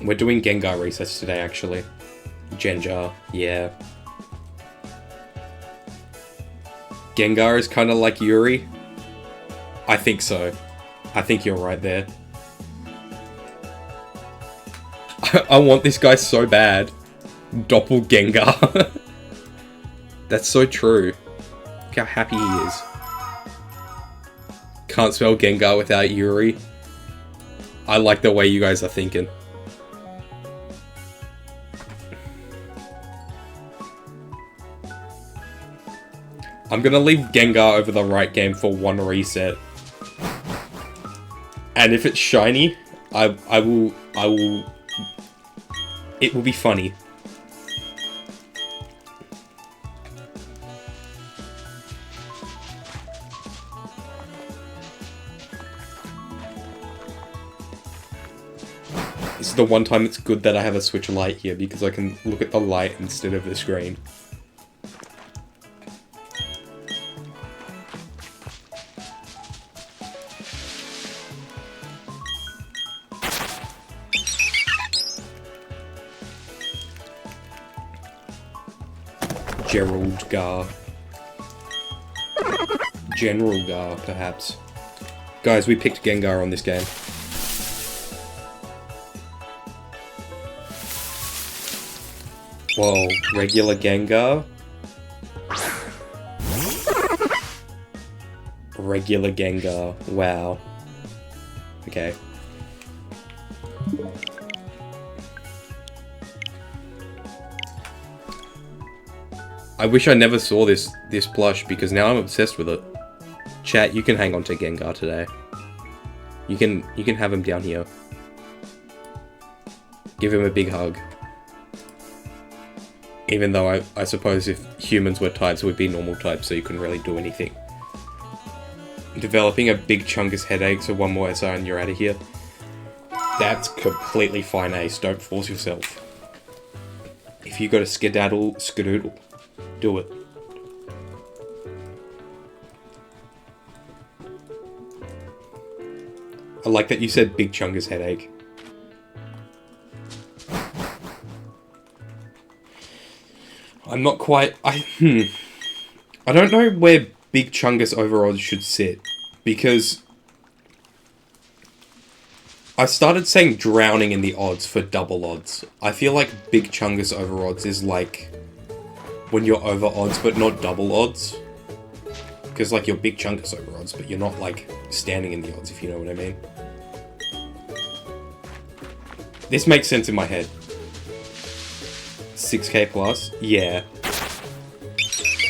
We're doing Gengar research today, actually. Gengar, yeah. Gengar is kind of like Yuri. I think so. I think you're right there. I want this guy so bad. Doppelgengar. That's so true. Look how happy he is. Can't spell Gengar without Yuri. I like the way you guys are thinking. I'm gonna leave Gengar over the right game for one reset. And if it's shiny, I will... It will be funny. This is the one time it's good that I have a Switch Lite here because I can look at the light instead of the screen. General Gar, perhaps. Guys, we picked Gengar on this game. Whoa, regular Gengar? Regular Gengar, wow. Okay. I wish I never saw this plush because now I'm obsessed with it. Chat, you can hang on to Gengar today. You can have him down here. Give him a big hug. Even though I suppose if humans were types, it would be normal types, so you couldn't really do anything. Developing a big chungus headache, so one more SR and you're out of here. That's completely fine, Ace. Don't force yourself. If you got a skedaddle, do it. I like that you said big chungus headache. I'm not quite... I don't know where big chungus overodds should sit. Because... I started saying drowning in the odds for double odds. I feel like big chungus overodds is like... when you're over odds but not double odds. Because like you're big chungus over odds, but you're not like standing in the odds, if you know what I mean. This makes sense in my head. 6k plus? Yeah.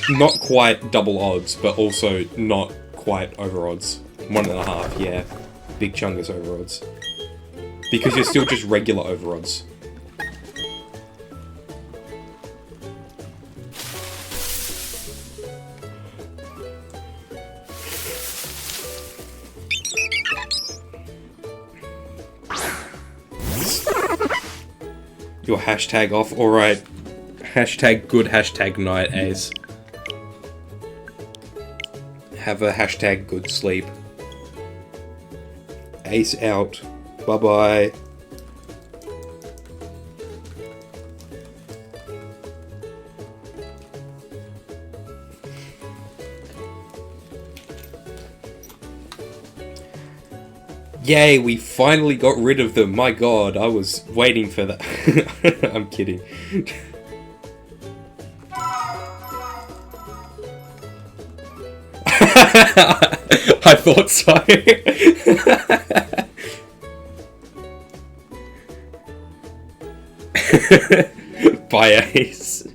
Not quite double odds, but also not quite over odds. 1.5, yeah. Big chungus over odds. Because you're still just regular over odds. Your hashtag off, alright. Hashtag good, hashtag night, Ace. Have a hashtag good sleep. Ace out. Bye-bye. Yay, we finally got rid of them. My god, I was waiting for that. I'm kidding. I thought so. Bye, Ace.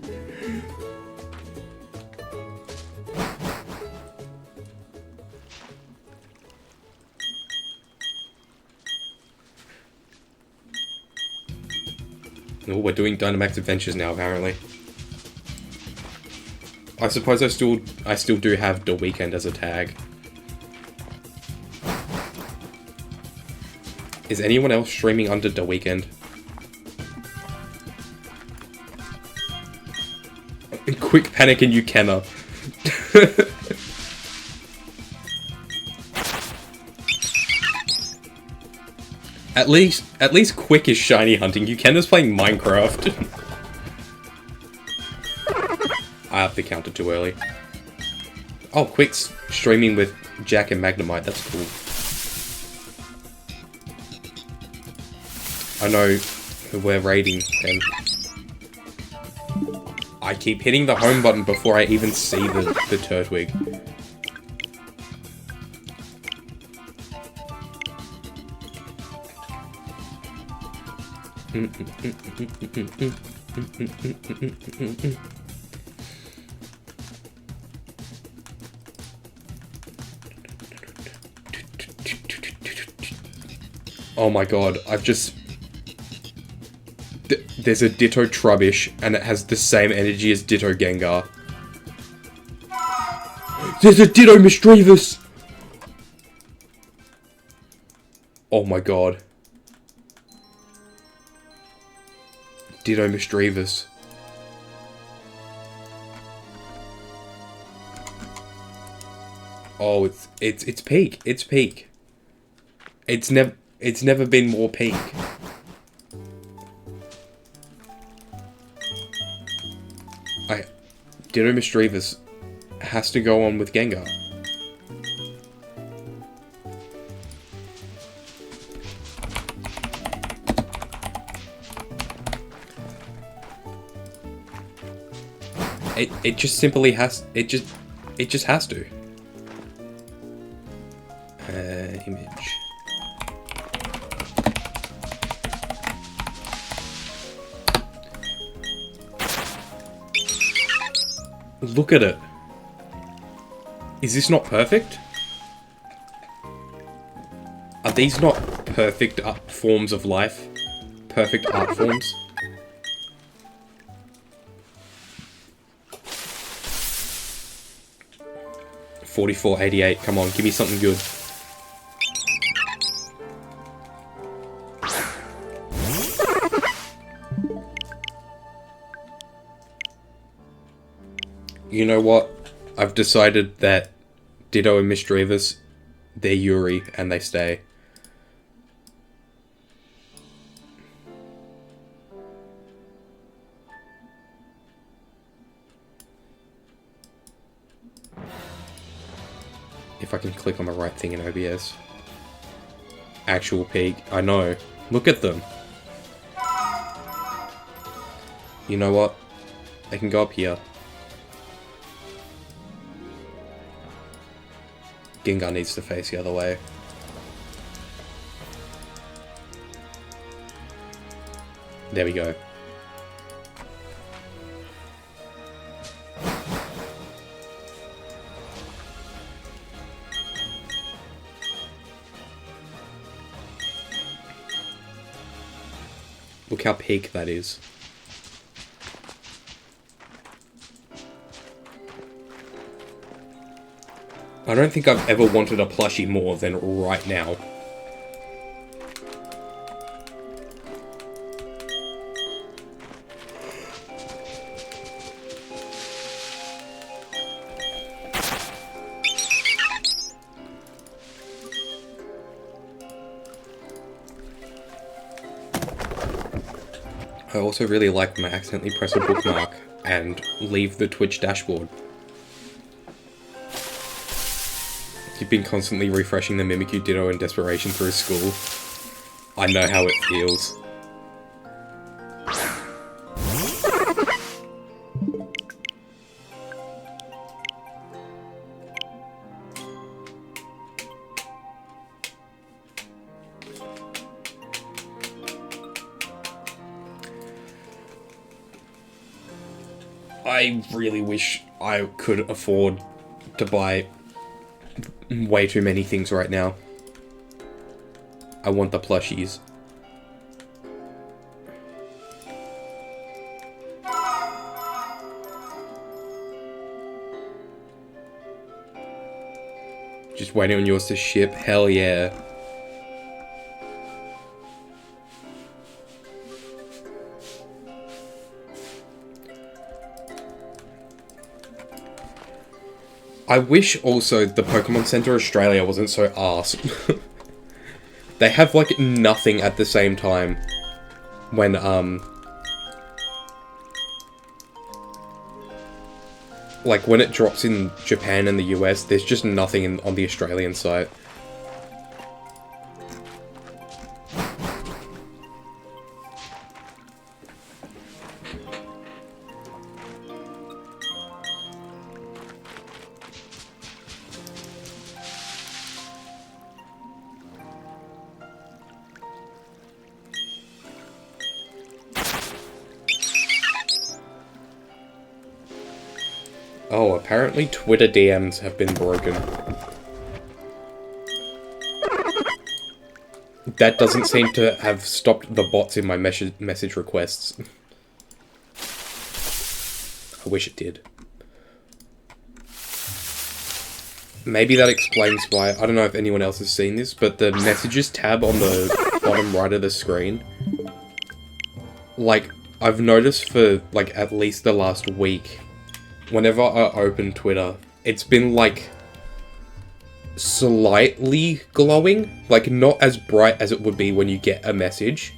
Oh, we're doing Dynamax Adventures now, apparently. I suppose I still do have the weekend as a tag. Is anyone else streaming under the weekend? Quick Panic and Ukena. At least Quick is shiny hunting. Ukena's playing Minecraft. I have to count it too early. Oh, Quick's streaming with Jack and Magnemite. That's cool. I know who we're raiding, and I keep hitting the home button before I even see the Turtwig. Oh my god, there's a Ditto Trubbish, and it has the same energy as Ditto Gengar. There's a Ditto Misdreavus! Oh my god. Ditto Misdreavus. Oh, it's peak. It's peak. It's never been more peak. Ditto Misdreavus has to go on with Gengar. It just simply has. It just has to. Image. Look at it. Is this not perfect? Are these not perfect forms of life? Perfect art forms? $44.88. Come on, give me something good. You know what? I've decided that Ditto and Misdreavus, they're Yuri, and they stay. If I can click on the right thing in OBS. Actual peak. I know. Look at them. You know what? They can go up here. Gengar needs to face the other way. There we go. Look how peak that is. I don't think I've ever wanted a plushie more than right now. I also really like when I accidentally press a bookmark and leave the Twitch dashboard. You've been constantly refreshing the Mimikyu, Ditto, and Desperation through school. I know how it feels. I really wish I could afford to buy way too many things right now. I want the plushies. Just waiting on yours to ship. Hell yeah. I wish also the Pokemon Center Australia wasn't so arse. They have like nothing at the same time when like when it drops in Japan and the US, there's just nothing on the Australian site. Oh, apparently Twitter DMs have been broken. That doesn't seem to have stopped the bots in my message requests. I wish it did. Maybe that explains why. I don't know if anyone else has seen this, but the messages tab on the bottom right of the screen, like, I've noticed for, like, at least the last week, whenever I open Twitter, it's been, like, slightly glowing. Like, not as bright as it would be when you get a message,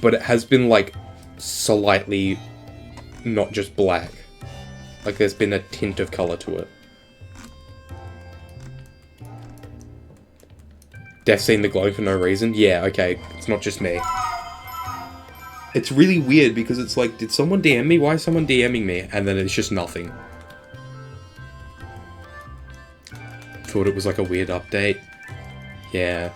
but it has been, like, slightly not just black. Like, there's been a tint of colour to it. Death seen the glowing for no reason? Yeah, okay, it's not just me. It's really weird because it's like, did someone DM me? Why is someone DMing me? And then it's just nothing. Thought it was like a weird update. Yeah.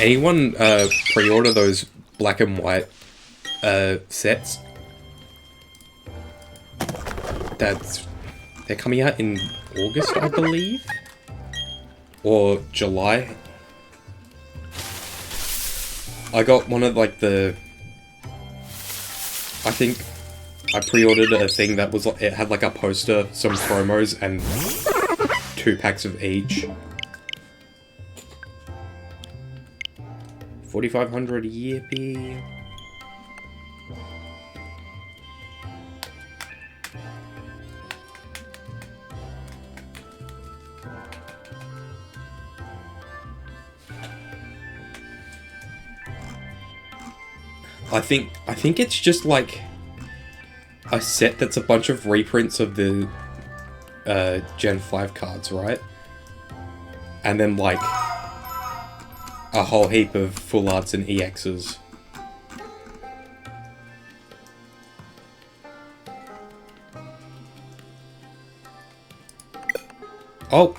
Anyone pre-order those black and white sets? They're coming out in August, I believe? Or July? I got one of like I think I pre-ordered a thing that was, it had like a poster, some promos, and 2 packs of each. 4,500, yippee. I think it's just like a set that's a bunch of reprints of the Gen 5 cards, right? And then like a whole heap of full arts and EXs. Oh,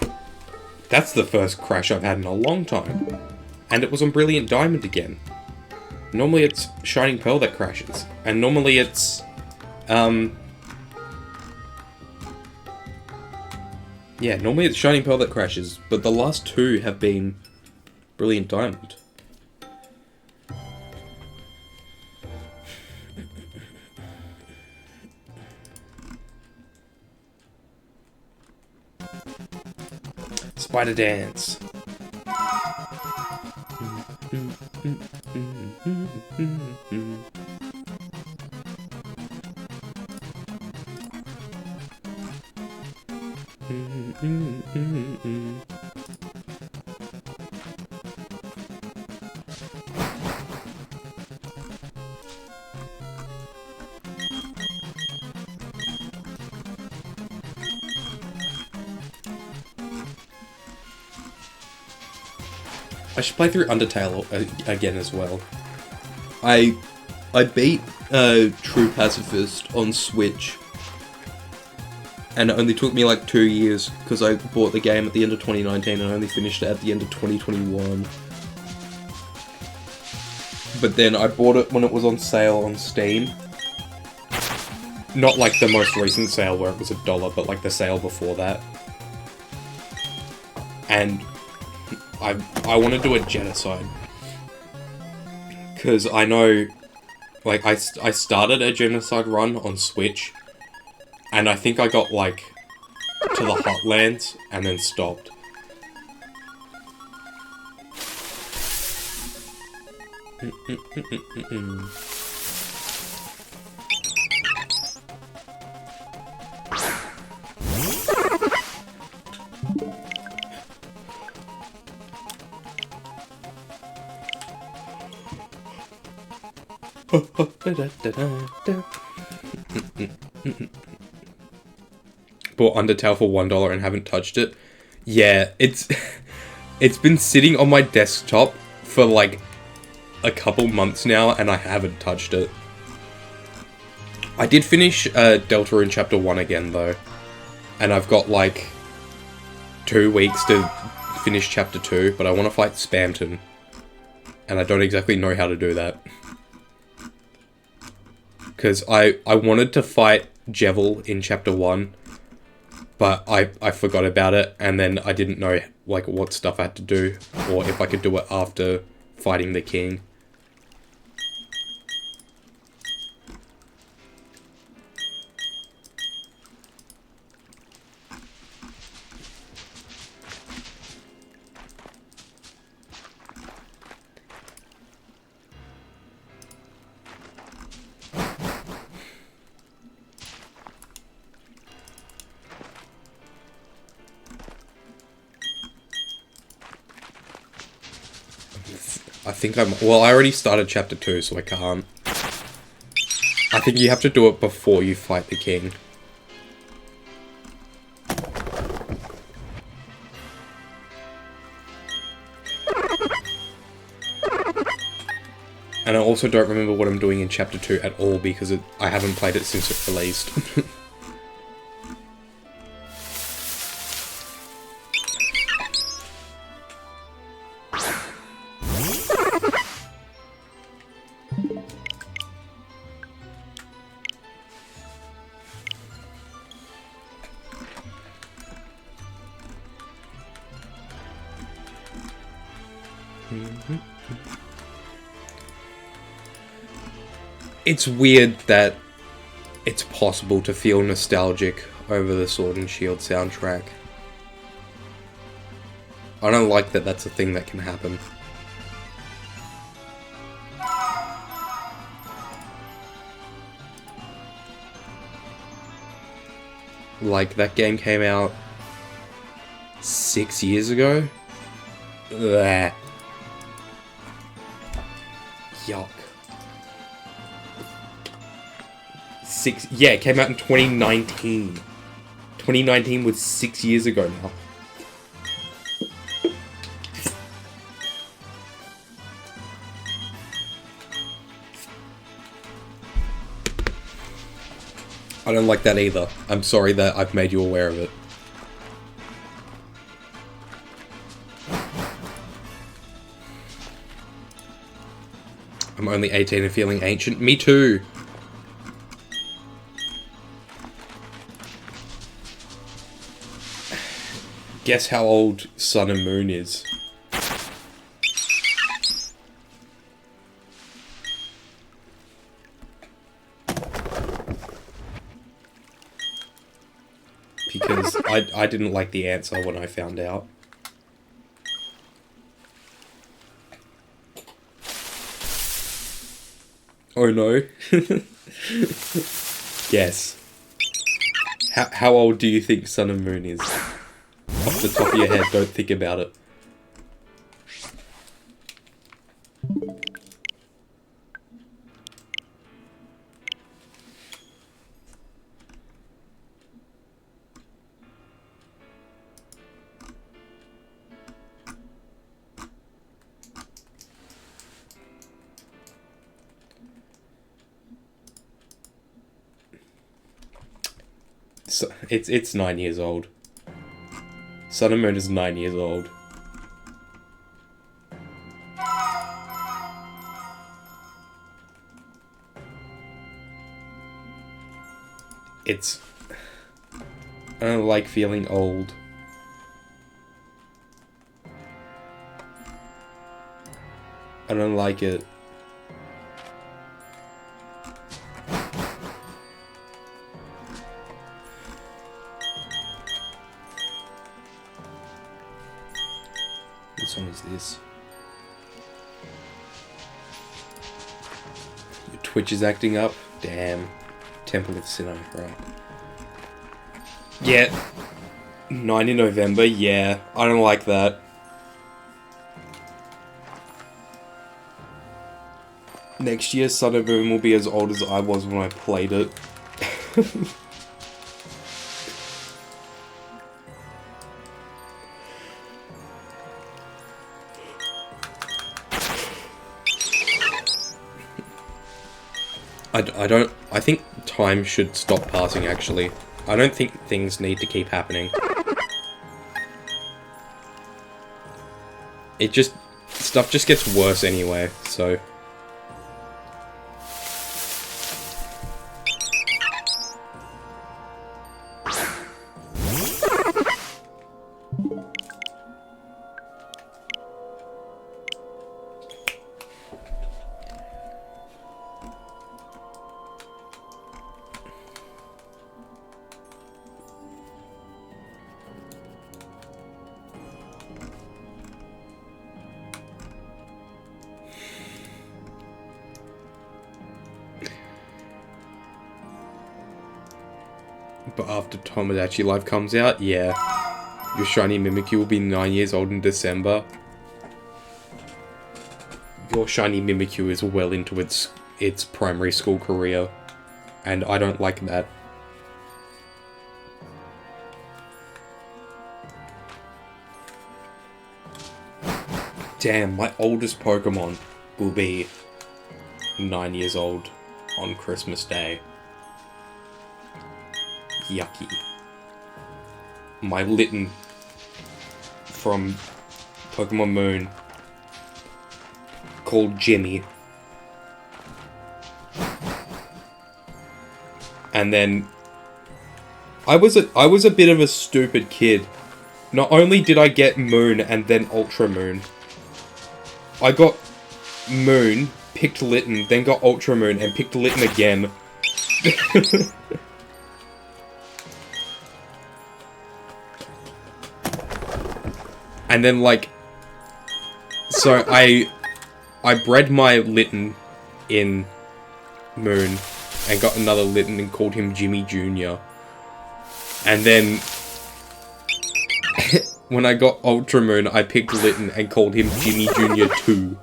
that's the first crash I've had in a long time. And it was on Brilliant Diamond again. Normally it's Shining Pearl that crashes. And normally it's, yeah, normally it's Shining Pearl that crashes, but the last 2 have been Brilliant Diamond. Spider Dance. I should play through Undertale again as well. I beat True Pacifist on Switch, and it only took me like 2 years because I bought the game at the end of 2019 and I only finished it at the end of 2021. But then I bought it when it was on sale on Steam. Not like the most recent sale where it was $1, but like the sale before that. And I want to do a genocide. Because I know, like, I started a genocide run on Switch, and I think I got, like, to the Hotlands, and then stopped. Bought Undertale for $1 and haven't touched it. Yeah, it's been sitting on my desktop for like a couple months now and I haven't touched it. I did finish Delta in Chapter 1 again though, and I've got like 2 weeks to finish Chapter 2, but I want to fight Spamton, and I don't exactly know how to do that. Because I wanted to fight Jevil in Chapter 1, but I forgot about it, and then I didn't know like what stuff I had to do, or if I could do it after fighting the king. I think well, I already started Chapter 2, so I can't. I think you have to do it before you fight the king. And I also don't remember what I'm doing in Chapter 2 at all, because I haven't played it since it released. It's weird that it's possible to feel nostalgic over the Sword and Shield soundtrack. I don't like that that's a thing that can happen. Like, that game came out 6 years ago? Ugh. Yuck. Yeah, it came out in 2019. 2019 was 6 years ago now. I don't like that either. I'm sorry that I've made you aware of it. I'm only 18 and feeling ancient. Me too. Guess how old Sun and Moon is. Because I didn't like the answer when I found out. Oh no. Guess. How old do you think Sun and Moon is? Off the top of your head, don't think about it. So, it's 9 years old. Sun and Moon is 9 years old. It's... I don't like feeling old. I don't like it. What song is this? Your Twitch is acting up? Damn. Temple of Sinnoh, right. Yeah. 9 in November, yeah. I don't like that. Next year, Sun and Moon will be as old as I was when I played it. I think time should stop passing, actually. I don't think things need to keep happening. Stuff just gets worse anyway, so... But after Tomodachi Life comes out, yeah. Your shiny Mimikyu will be 9 years old in December. Your shiny Mimikyu is well into its primary school career. And I don't like that. Damn, my oldest Pokemon will be 9 years old on Christmas Day. Yucky. My Litten from Pokemon Moon called Jimmy. And then I was a bit of a stupid kid. Not only did I get Moon and then Ultra Moon, I got Moon, picked Litten, then got Ultra Moon and picked Litten again. And then, like, so I bred my Litten in Moon and got another Litten and called him Jimmy Jr. And then, when I got Ultra Moon, I picked Litten and called him Jimmy Jr. 2.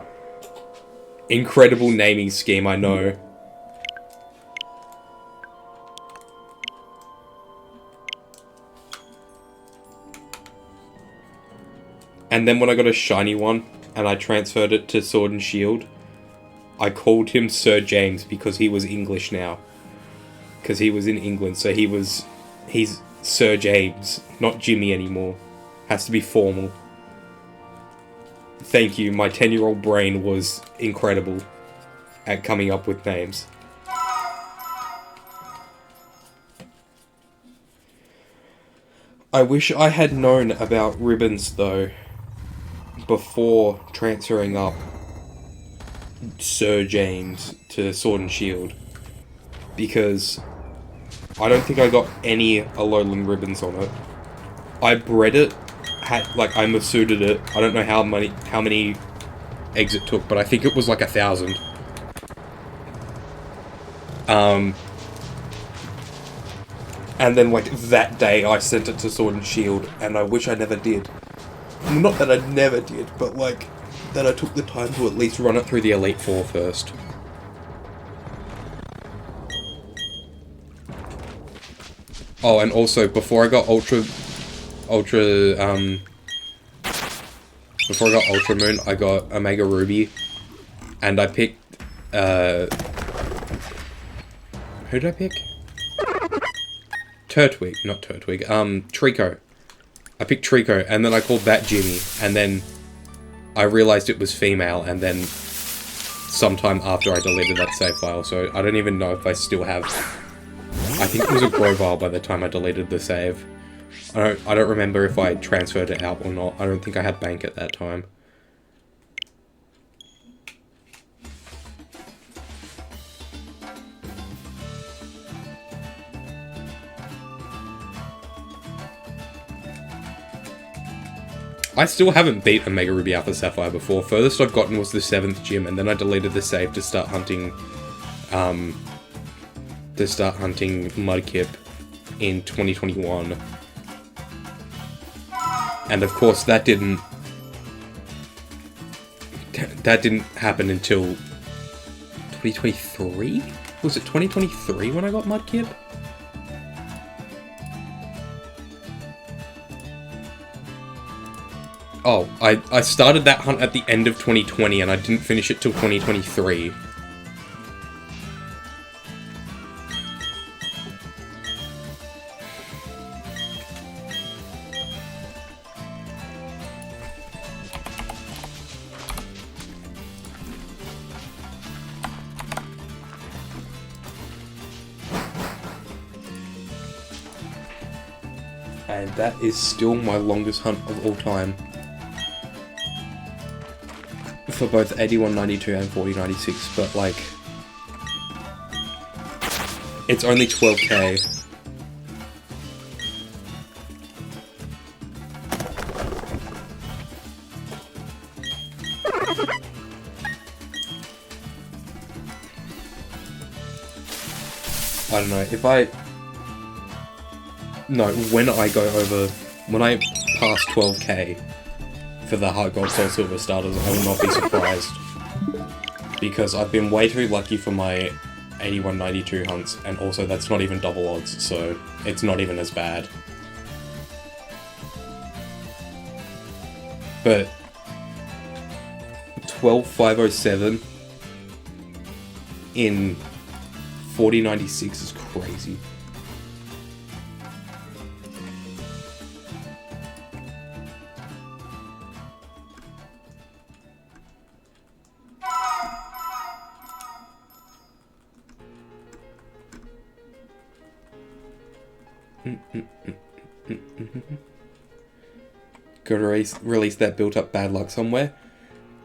Incredible naming scheme, I know. And then when I got a shiny one, and I transferred it to Sword and Shield, I called him Sir James because he was English now. Because he was in England, so he's Sir James, not Jimmy anymore. Has to be formal. Thank you, my 10-year-old brain was incredible at coming up with names. I wish I had known about ribbons, though, before transferring up Sir James to Sword and Shield. Because I don't think I got any Alolan ribbons on it. I bred it, I Masu'd it. I don't know how many eggs it took, but I think it was like 1,000. And then, like, that day I sent it to Sword and Shield, and I wish I never did. Not that I never did, but, like, that I took the time to at least run it through the Elite Four first. Oh, and also, before I got Ultra Moon, I got Omega Ruby, and I picked, who did I pick? Turtwig, not Turtwig, Trico. I picked Trico, and then I called that Jimmy, and then I realized it was female, and then sometime after I deleted that save file, so I don't even know if I still have... I think it was a Grovile by the time I deleted the save. I don't remember if I transferred it out or not. I don't think I had bank at that time. I still haven't beat Omega Ruby Alpha Sapphire before. Furthest I've gotten was the 7th gym, and then I deleted the save to start hunting, Mudkip in 2021. And of course, that didn't happen until 2023? Was it 2023 when I got Mudkip? Oh, I started that hunt at the end of 2020 and I didn't finish it till 2023. And that is still my longest hunt of all time. For both 8192 and 4096, but like... it's only 12k. I don't know, if I... No, when I go over... When I pass 12k for the Heart Gold Soul Silver starters, I will not be surprised. Because I've been way too lucky for my 8192 hunts, and also that's not even double odds, so it's not even as bad. But 12507 in 4096 is crazy. Gotta release that built-up bad luck somewhere.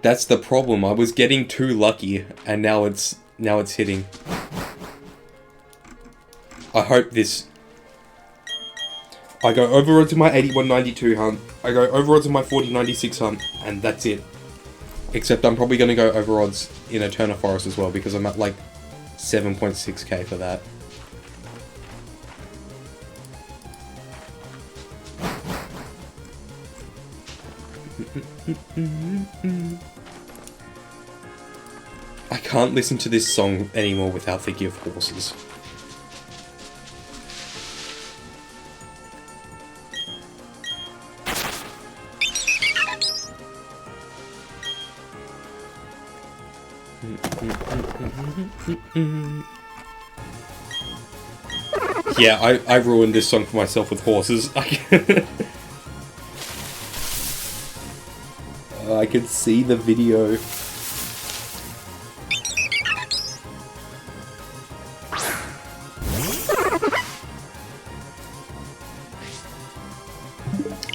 That's the problem. I was getting too lucky, and now it's hitting. I hope this... I go over onto my 8192 hunt, I go over onto my 4096 hunt, and that's it. Except I'm probably going to go over odds in Eterna Forest as well, because I'm at like 7.6k for that. I can't listen to this song anymore without thinking of horses. Yeah, I ruined this song for myself with horses. I could see the video.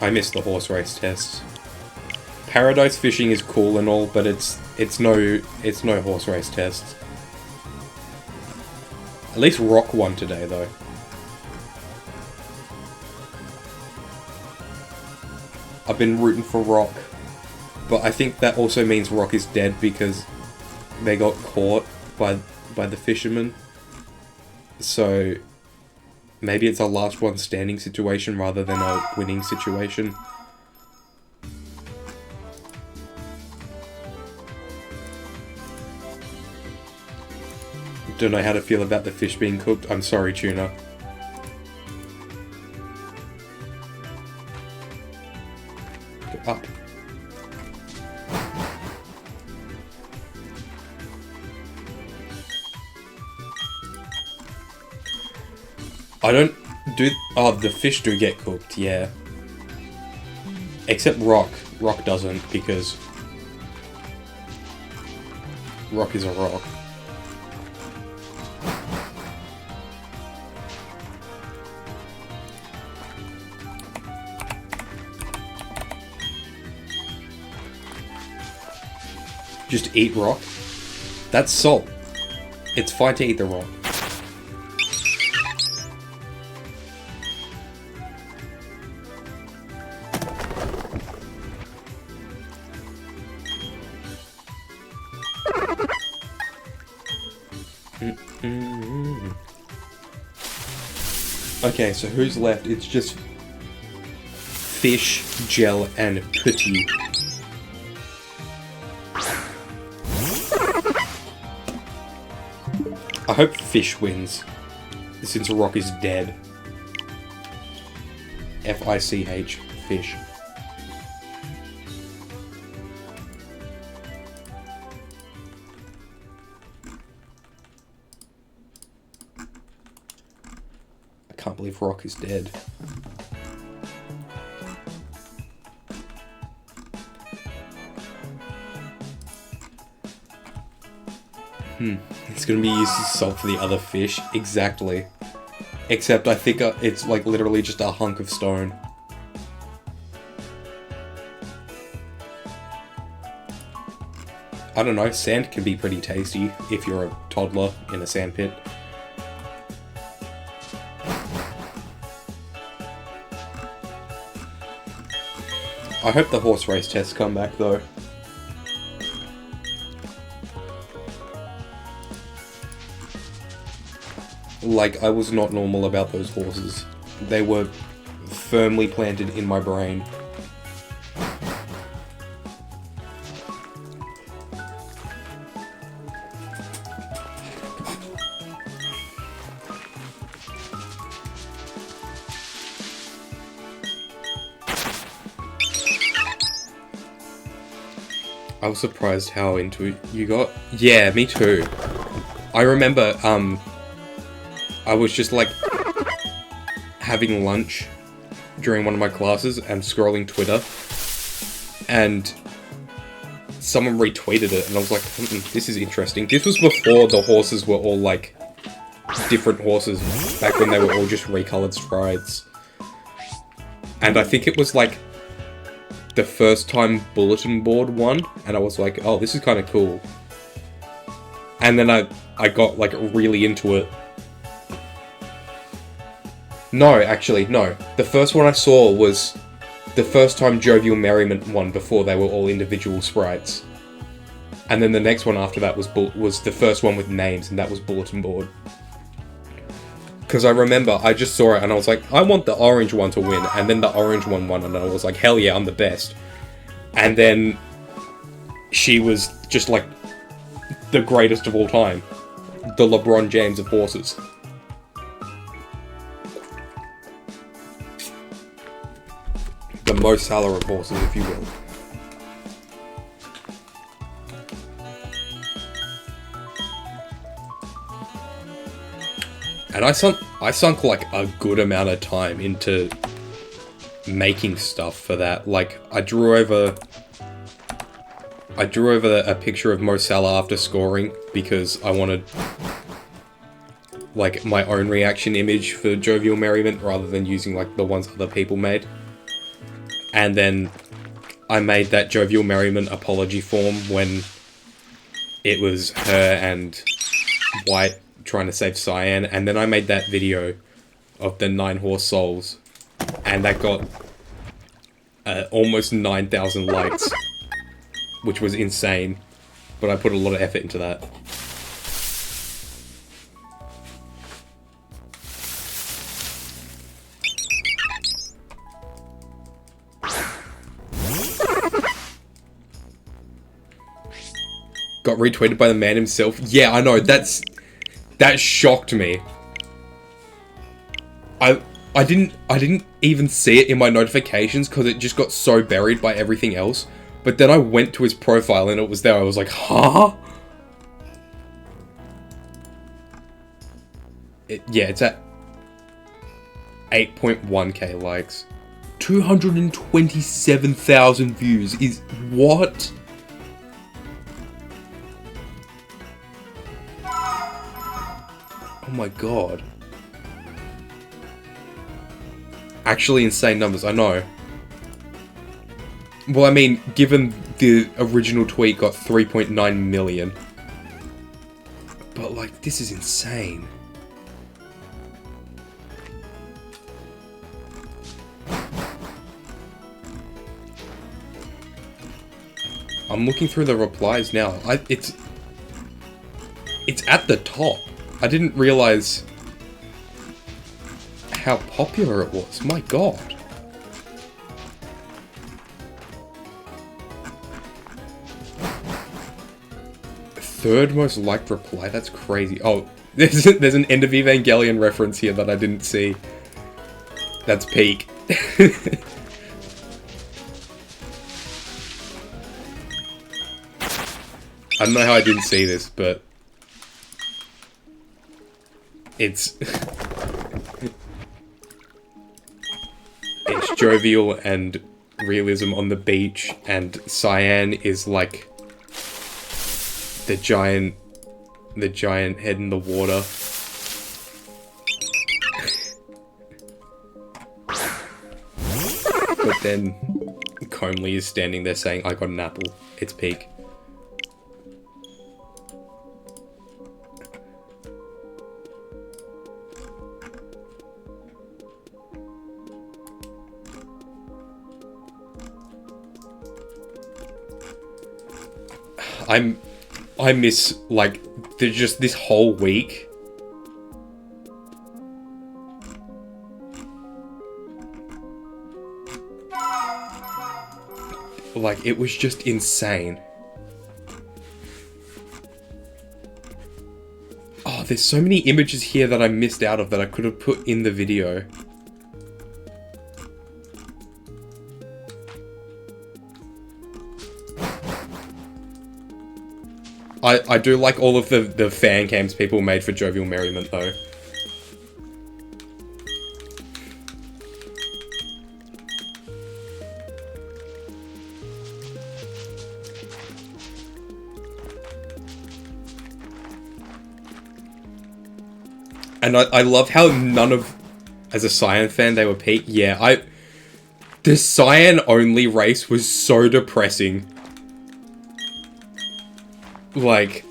I missed the horse race test. Paradise fishing is cool and all, but it's no horse race test. At least Rock won today though. I've been rooting for Rock. But I think that also means Rock is dead because they got caught by the fishermen. So maybe it's a last one standing situation rather than a winning situation. Don't know how to feel about the fish being cooked. I'm sorry, Tuna. Go up. Oh, the fish do get cooked, yeah. Except rock. Rock doesn't, because rock is a rock. Just eat rock. That's salt. It's fine to eat the rock. Okay, so who's left? It's just fish, gel, and putty. I hope fish wins, since rock is dead. F-I-C-H, fish. I can't believe rock is dead. It's gonna be used as salt for the other fish. Exactly. Except I think it's like literally just a hunk of stone. I don't know, sand can be pretty tasty if you're a toddler in a sandpit. I hope the horse race tests come back though. Like, I was not normal about those horses. They were firmly planted in my brain. I was surprised how into it you got. Yeah, me too. I remember, I was just like having lunch during one of my classes and scrolling Twitter, and someone retweeted it, and I was like, this is interesting. This was before the horses were all like different horses, back when they were all just recolored sprites. And I think it was like the first time bulletin board won, and I was like, oh, this is kind of cool. And then I got like really into it. No, actually, no. The first one I saw was the first time Jovial Merriment won before they were all individual sprites. And then the next one after that was the first one with names, and that was bulletin board. Because I remember, I just saw it and I was like, I want the orange one to win. And then the orange one won, and I was like, hell yeah, I'm the best. And then she was just like the greatest of all time. The LeBron James of horses. The Mo Salah of horses, if you will. And I sunk like a good amount of time into making stuff for that. Like, I drew over a picture of Mo Salah after scoring because I wanted like my own reaction image for Jovial Merriment rather than using like the ones other people made. And then I made that Jovial Merriment apology form when it was her and White trying to save Cyan, and then I made that video of the 9 horse souls, and that got almost 9,000 likes, which was insane, but I put a lot of effort into that. Got retweeted by the man himself. Yeah, I know, that shocked me. I didn't even see it in my notifications because it just got so buried by everything else. But then I went to his profile and it was there. I was like, huh? Yeah, it's at... 8.1k likes. 227,000 views is what? Oh my god. Actually insane numbers, I know. Well, I mean, given the original tweet got 3.9 million. But, like, this is insane. I'm looking through the replies now. It's at the top. I didn't realize how popular it was. My god. Third most liked reply? That's crazy. Oh, there's an End of Evangelion reference here that I didn't see. That's peak. I don't know how I didn't see this, but it's it's jovial and realism on the beach, and Cyan is like the giant head in the water. But then Comely is standing there saying, "I got an apple." It's peak. I miss, like, just this whole week. Like, it was just insane. Oh, there's so many images here that I missed out of that I could have put in the video. I do like all of the fan cams people made for Jovial Merriment, though. And I love how none of... As a Cyan fan, they were peak. Yeah, the Cyan only race was so depressing. Like...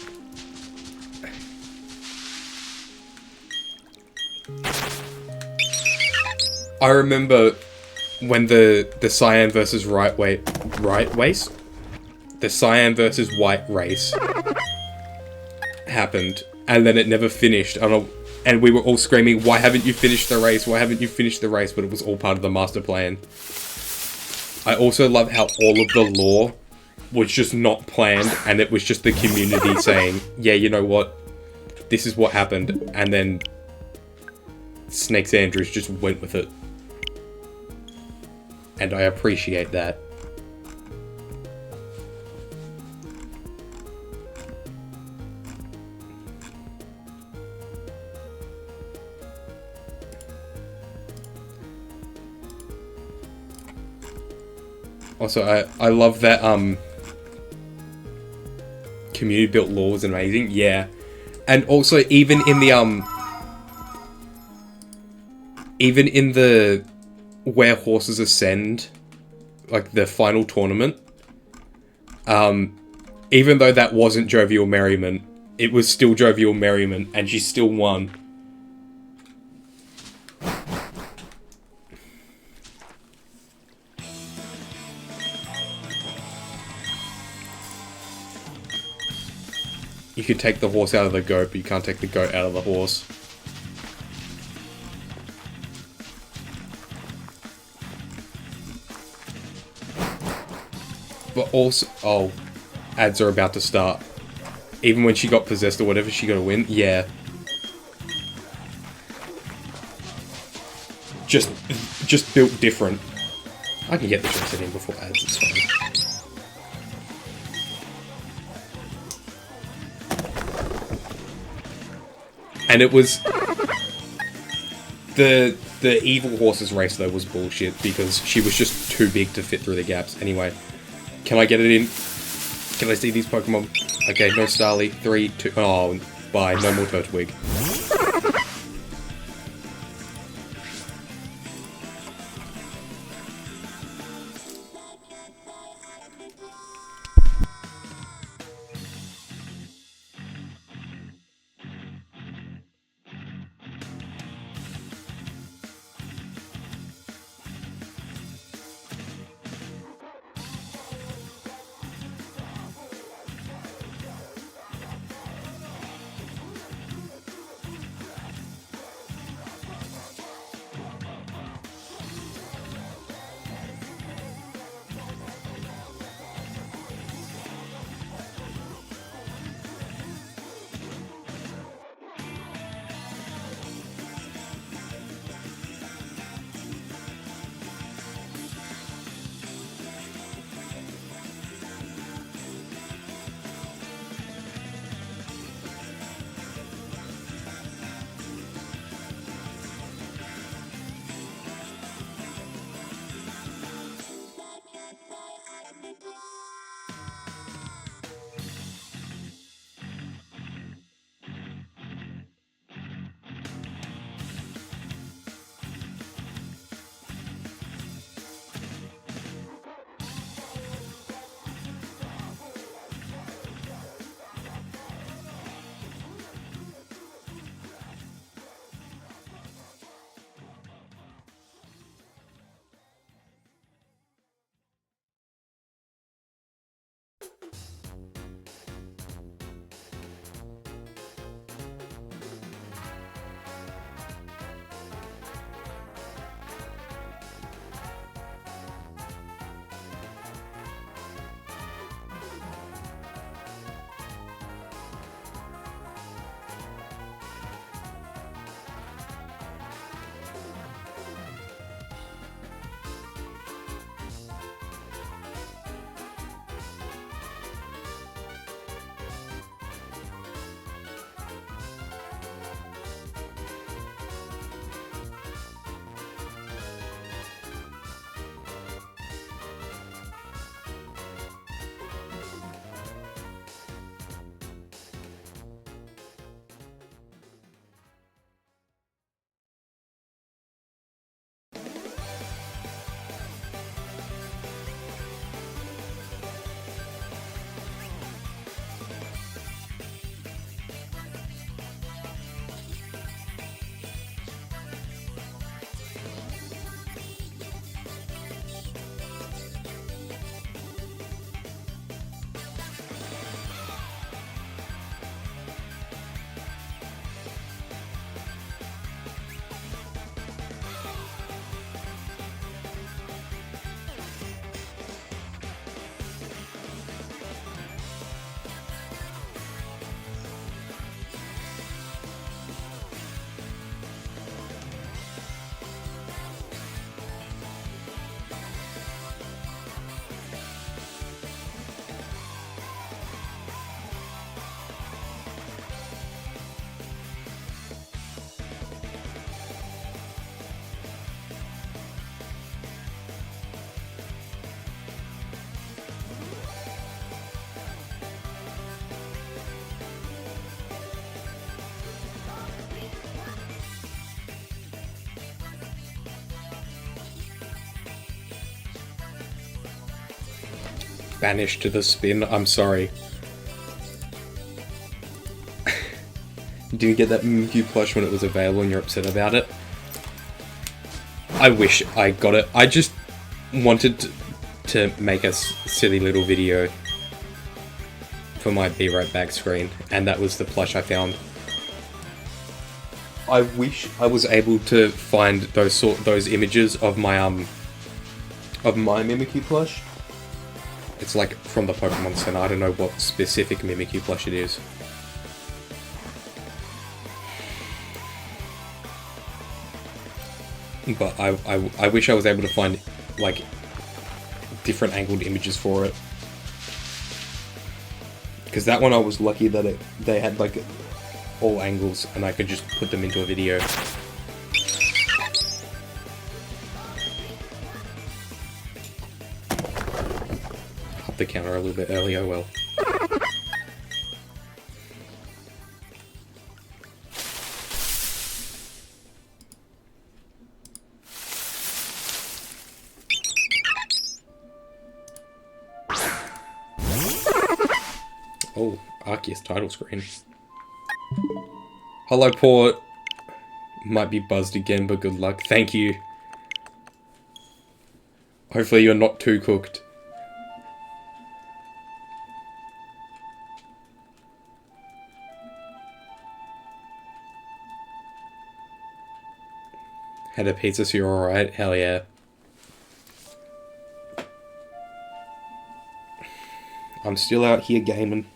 I remember when the Cyan versus the Cyan versus White race happened, and then it never finished, and we were all screaming, "Why haven't you finished the race? Why haven't you finished the race?" But it was all part of the master plan. I also love how all of the lore was just not planned, and it was just the community saying, "Yeah, you know what? This is what happened," and then Snakes Andrews just went with it. And I appreciate that. Also, I love that, community built lore was amazing, yeah. And also, even in the Where Horses Ascend, like the final tournament, even though that wasn't Jovial Merriment, it was still Jovial Merriment, and she still won. You could take the horse out of the goat, but you can't take the goat out of the horse. But also... Oh. Ads are about to start. Even when she got possessed or whatever, she got to win. Yeah. Just built different. I can get the reset in before ads, it's fine. And it was... The evil horses race, though, was bullshit, because she was just too big to fit through the gaps. Anyway, can I get it in? Can I see these Pokemon? Okay, no Starly. 3, 2... Oh, bye. No more Turtwig. Banished to the spin. I'm sorry. Didn't get that Mimikyu plush when it was available and you're upset about it. I wish I got it. I just wanted to make a silly little video for my Be Right Back screen, and that was the plush I found. I wish I was able to find those images of my Mimikyu plush. It's like from the Pokemon Center. I don't know what specific Mimikyu plush it is. But I wish I was able to find, like, different angled images for it. Because that one I was lucky that they had, like, all angles and I could just put them into a video. up the counter a little bit early, oh well. Oh, Arceus title screen. Hello, Port. Might be buzzed again, but good luck. Thank you. Hopefully you're not too cooked. Had a pizza, so you're alright? Hell yeah. I'm still out here gaming.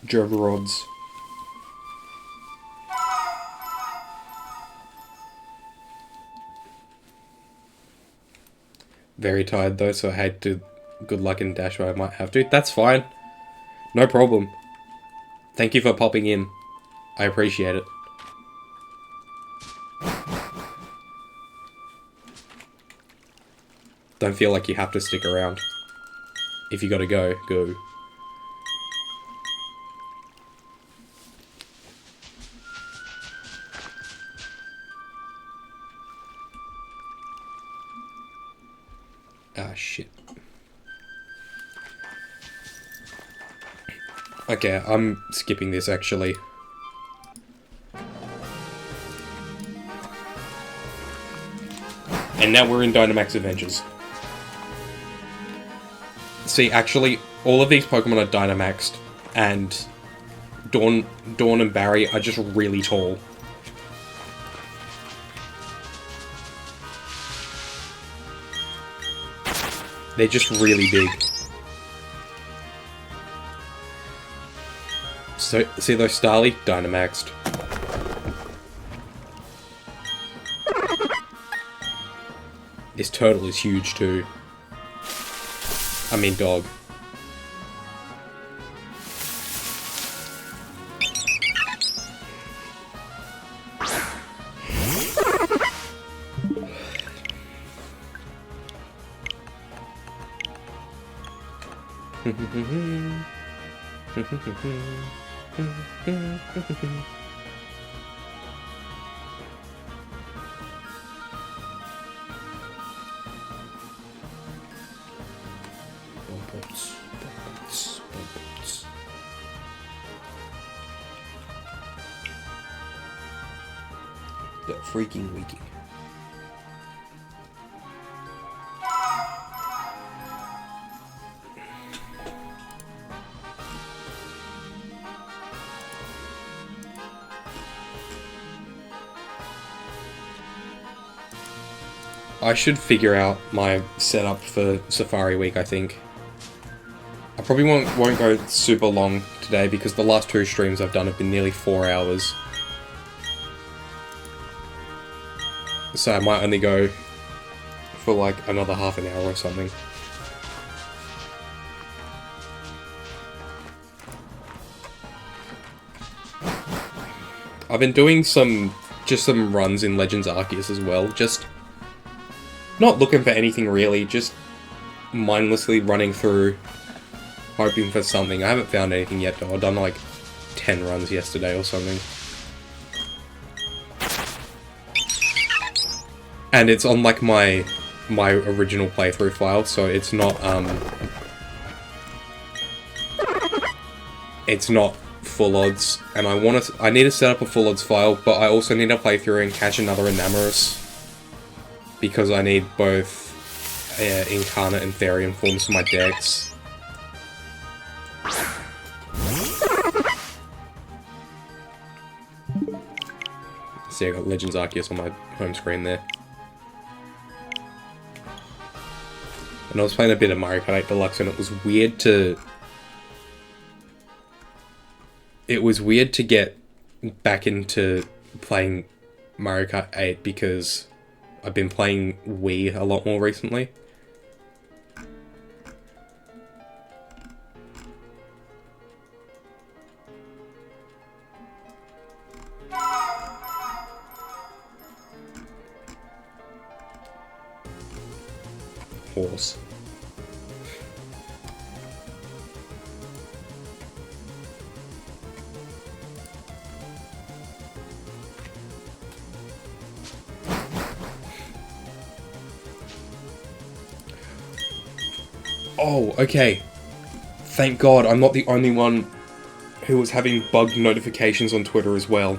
Jova rods. Very tired though, so I hate to good luck in dash, but I might have to. That's fine. No problem. Thank you for popping in. I appreciate it. Don't feel like you have to stick around. If you gotta go, go. Ah, shit. Okay, I'm skipping this actually. And now we're in Dynamax Adventures. See, actually, all of these Pokemon are Dynamaxed, and Dawn and Barry are just really tall. They're just really big. So, see those Starly? Dynamaxed. This turtle is huge too. I mean dog. The freaking wiki. I should figure out my setup for Safari Week, I think. I probably won't go super long today because the last 2 streams I've done have been nearly 4 hours. So I might only go for like another half an hour or something. I've been doing some runs in Legends Arceus as well, just not looking for anything really, just mindlessly running through, hoping for something. I haven't found anything yet though. I've done like 10 runs yesterday or something. And it's on like my original playthrough file, so it's not full odds. And I need to set up a full odds file, but I also need to play through and catch another Enamorus, because I need both Incarnate and Therian forms for my decks. See, I got Legends Arceus on my home screen there. And I was playing a bit of Mario Kart 8 Deluxe, and it was weird to... It was weird to get back into playing Mario Kart 8 because I've been playing Wii a lot more recently. Horse. Oh, okay. Thank God I'm not the only one who was having bugged notifications on Twitter as well.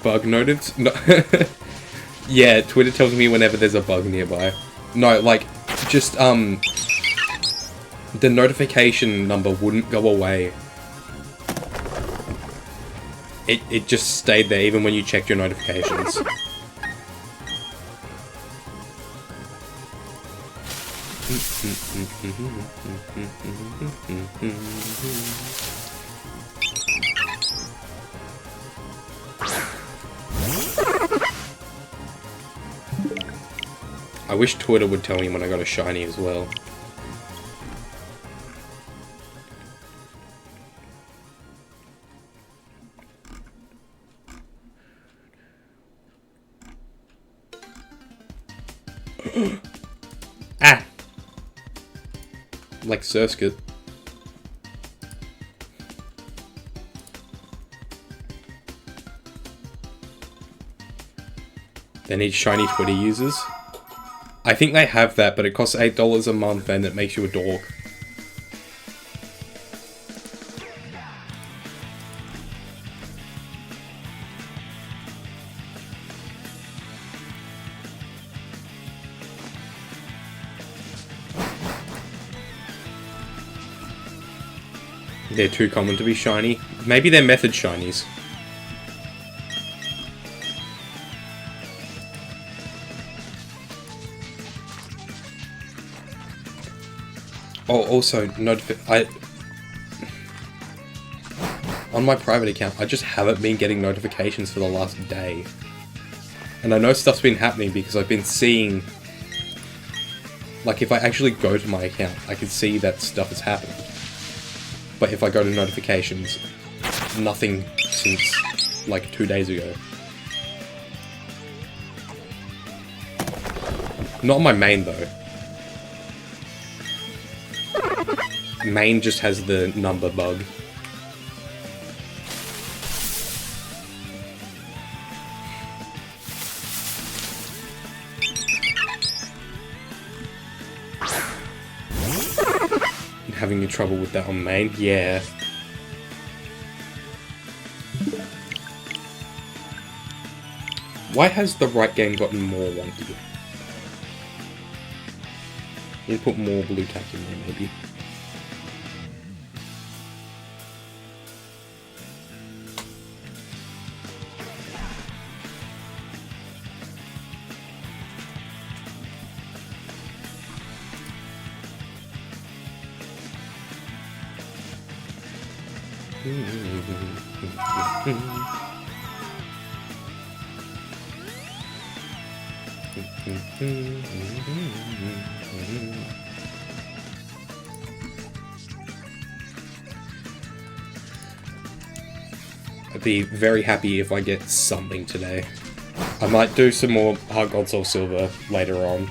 Bug notice? No. Yeah, Twitter tells me whenever there's a bug nearby. No, like, just, the notification number wouldn't go away. It just stayed there even when you checked your notifications. I wish Twitter would tell me when I got a shiny as well. Ah! Like Surskit. They need shiny Twitter users. I think they have that, but it costs $8 a month and it makes you a dork. They're too common to be shiny. Maybe they're method shinies. Oh, also, on my private account, I just haven't been getting notifications for the last day. And I know stuff's been happening because I've been seeing... Like, if I actually go to my account, I can see that stuff has happened. But if I go to notifications, nothing since, like, 2 days ago. Not on my main, though. Main just has the number bug. Having trouble with that on main? Yeah. Why has the right game gotten more wonky? You put more blue tack in there, maybe. I'd be very happy if I get something today. I might do some more Heart Gold Soul Silver later on.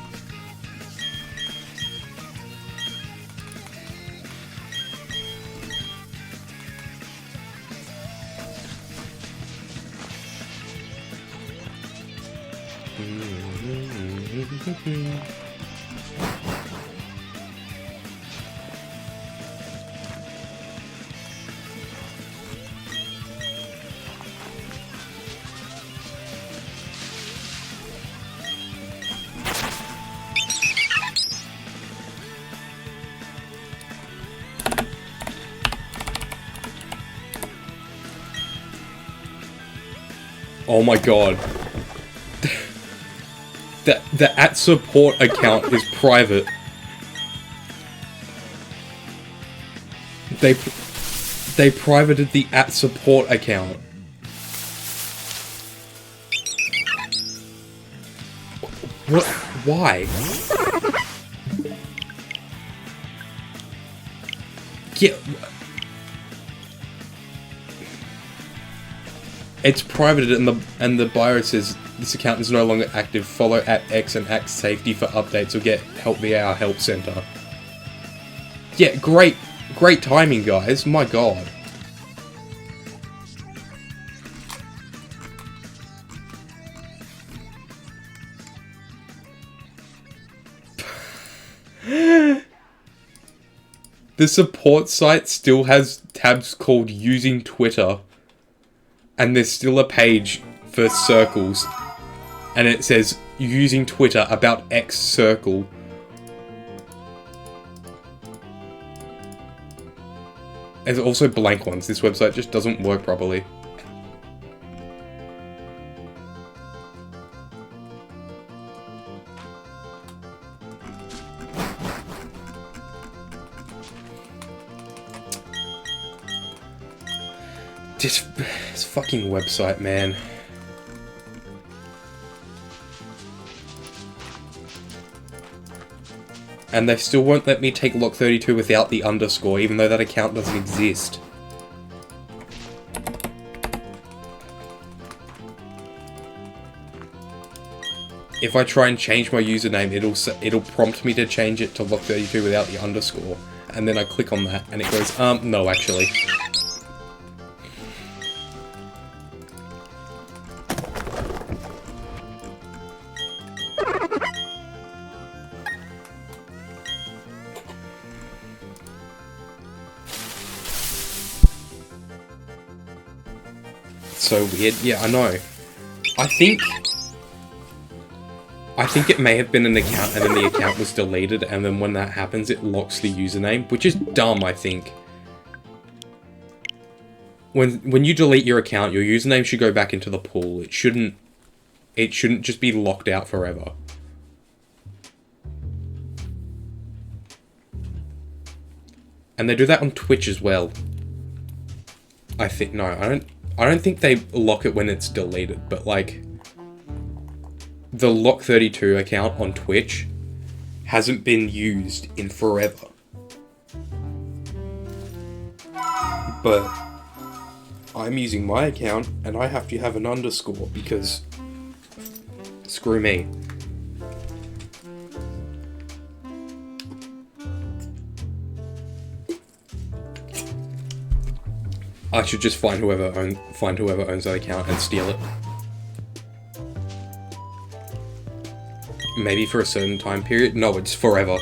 Oh my god. The @support account is private. They privated the @support account. What? Why? Yeah. It's privated and the bio says This account is no longer active. Follow at X and Act Safety for updates or get help via our help center. Yeah, great timing, guys. My god. The support site still has tabs called Using Twitter. And there's still a page for circles. And it says Using Twitter about X circle. There's also blank ones. This website just doesn't work properly. This fucking website, man. And they still won't let me take Lock32 without the underscore, even though that account doesn't exist. If I try and change my username, it'll prompt me to change it to Lock32 without the underscore. And then I click on that, and it goes, no, actually. So weird. Yeah, I know. I think it may have been an account and then the account was deleted, and then when that happens it locks the username, which is dumb, I think. When you delete your account, your username should go back into the pool. It shouldn't just be locked out forever. And they do that on Twitch as well. I think I don't think they lock it when it's deleted, but like the Lock32 account on Twitch hasn't been used in forever. But I'm using my account and I have to have an underscore because screw me. I should just find whoever owns that account and steal it. Maybe for a certain time period? No, it's forever.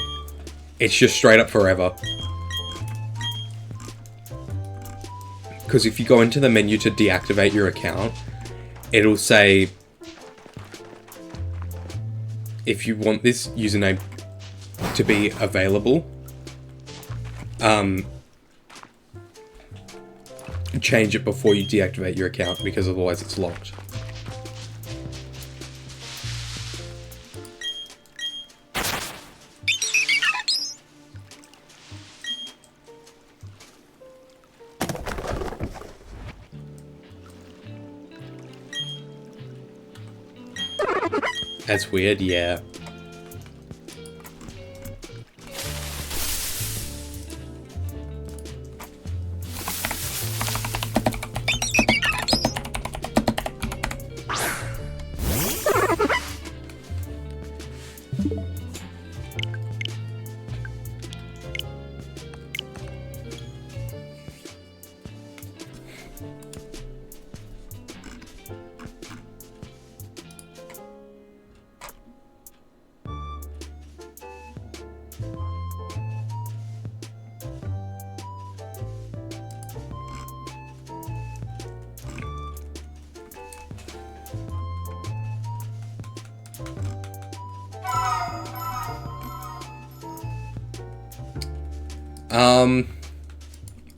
It's just straight up forever. Because if you go into the menu to deactivate your account, it'll say if you want this username to be available, change it before you deactivate your account, because otherwise it's locked. That's weird, yeah.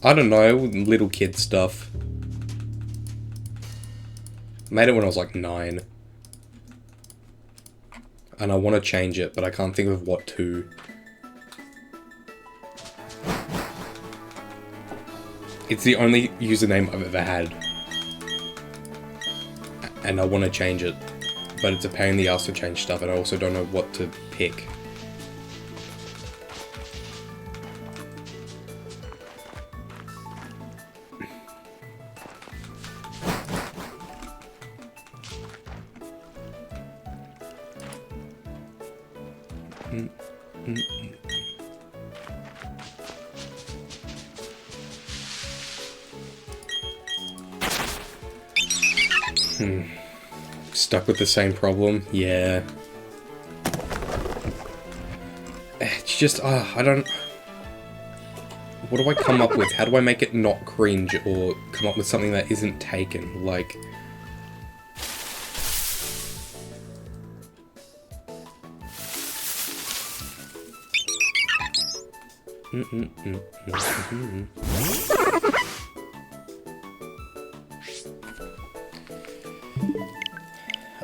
I don't know, little kid stuff. Made it when I was like 9. And I want to change it, but I can't think of what to. It's the only username I've ever had. And I want to change it. But it's a pain in the ass to change stuff, and I also don't know what to pick. Stuck with the same problem? Yeah. It's just, I don't... What do I come up with? How do I make it not cringe or come up with something that isn't taken? Like...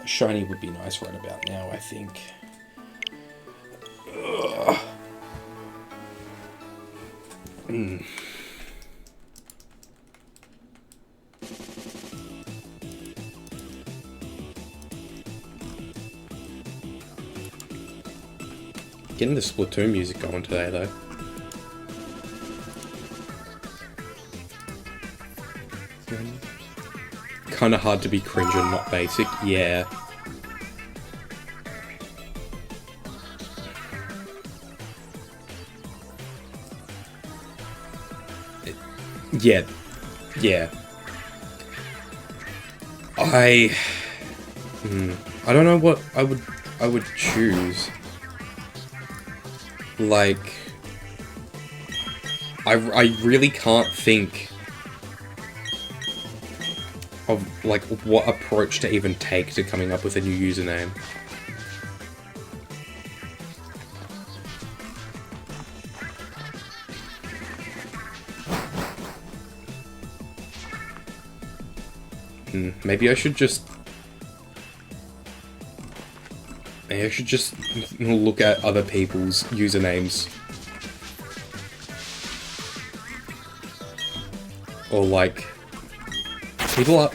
Shiny would be nice right about now, I think. Getting the Splatoon music going today, though. Kinda hard to be cringe and not basic, yeah. Yeah. Yeah. I don't know what I would choose. Like, I really can't think of, like, what approach to even take to coming up with a new username. Maybe I should just look at other people's usernames. Or like,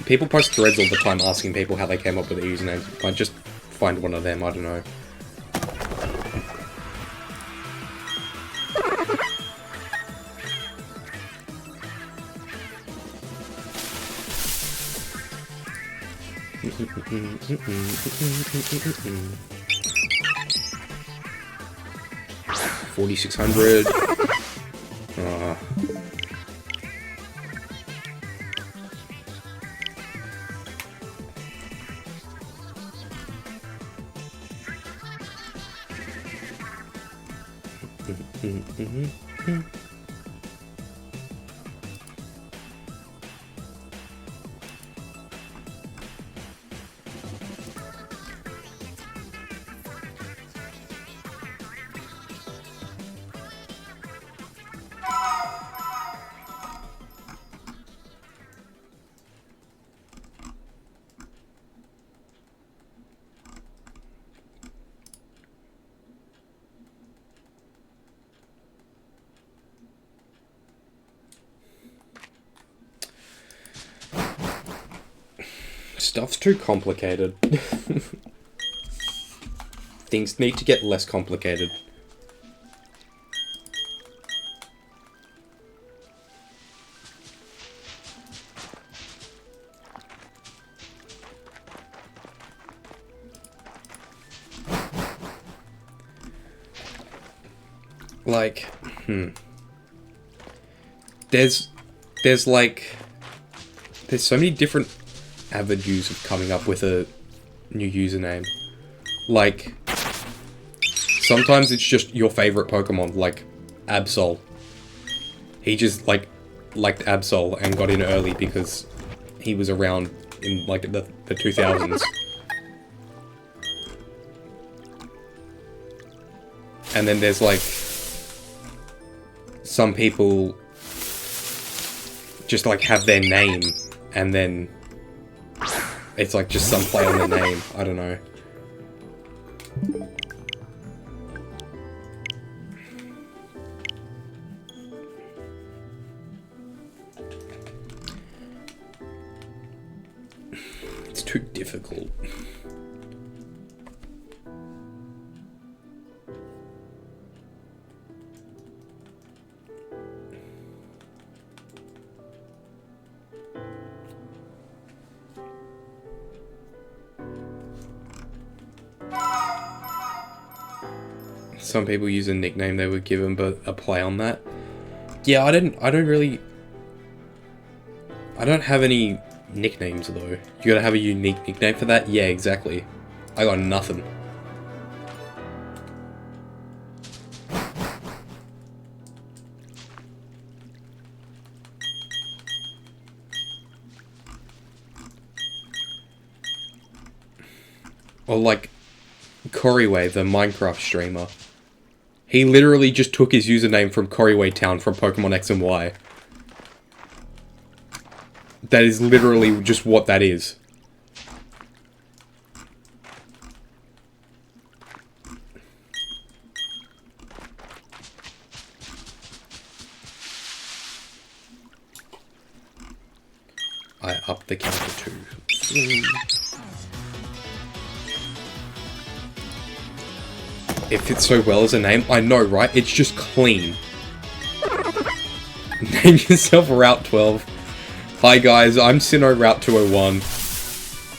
people post threads all the time asking people how they came up with their usernames. I'd just find one of them, I don't know. $4,600. Stuff's too complicated. Things need to get less complicated. Like, there's so many different avenues of coming up with a new username. Like, sometimes it's just your favorite Pokemon, like Absol. He just liked Absol and got in early because he was around in like the 2000s. And then there's like some people just like have their name and then it's like just some play on their name. I don't know. It's too difficult. some people use a nickname they would give them, but a play on that. Yeah, I don't have any nicknames though. You gotta have a unique nickname for that? Yeah, exactly. I got nothing. Or like Coriway, the Minecraft streamer. He literally just took his username from Coriway Town from Pokemon X and Y. That is literally just what that is. I upped the counter too. It fits so well as a name. I know, right? It's just clean. Name yourself Route 12. Hi guys, I'm Sinnoh Route 201.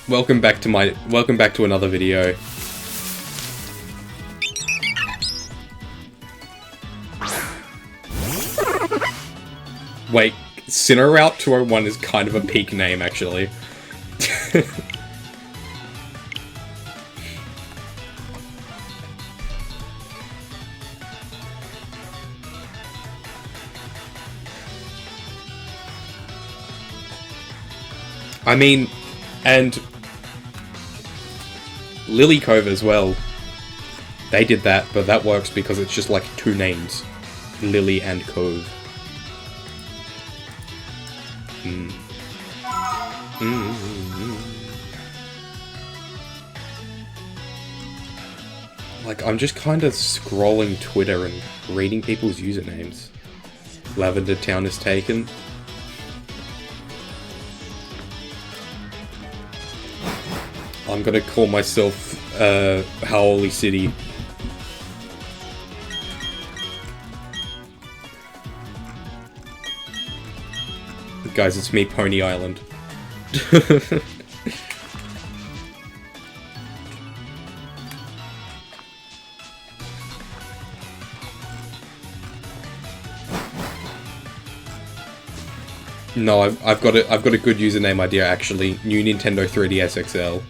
Welcome back to another video. Wait, Sinnoh Route 201 is kind of a peak name actually. I mean, and Lily Cove as well. They did that, but that works because it's just like two names. Lily and Cove. Like, I'm just kind of scrolling Twitter and reading people's usernames. Lavender Town is taken. I'm gonna call myself, Howley City. Guys, it's me, Pony Island. No, I've got a good username idea actually. New Nintendo 3DS XL.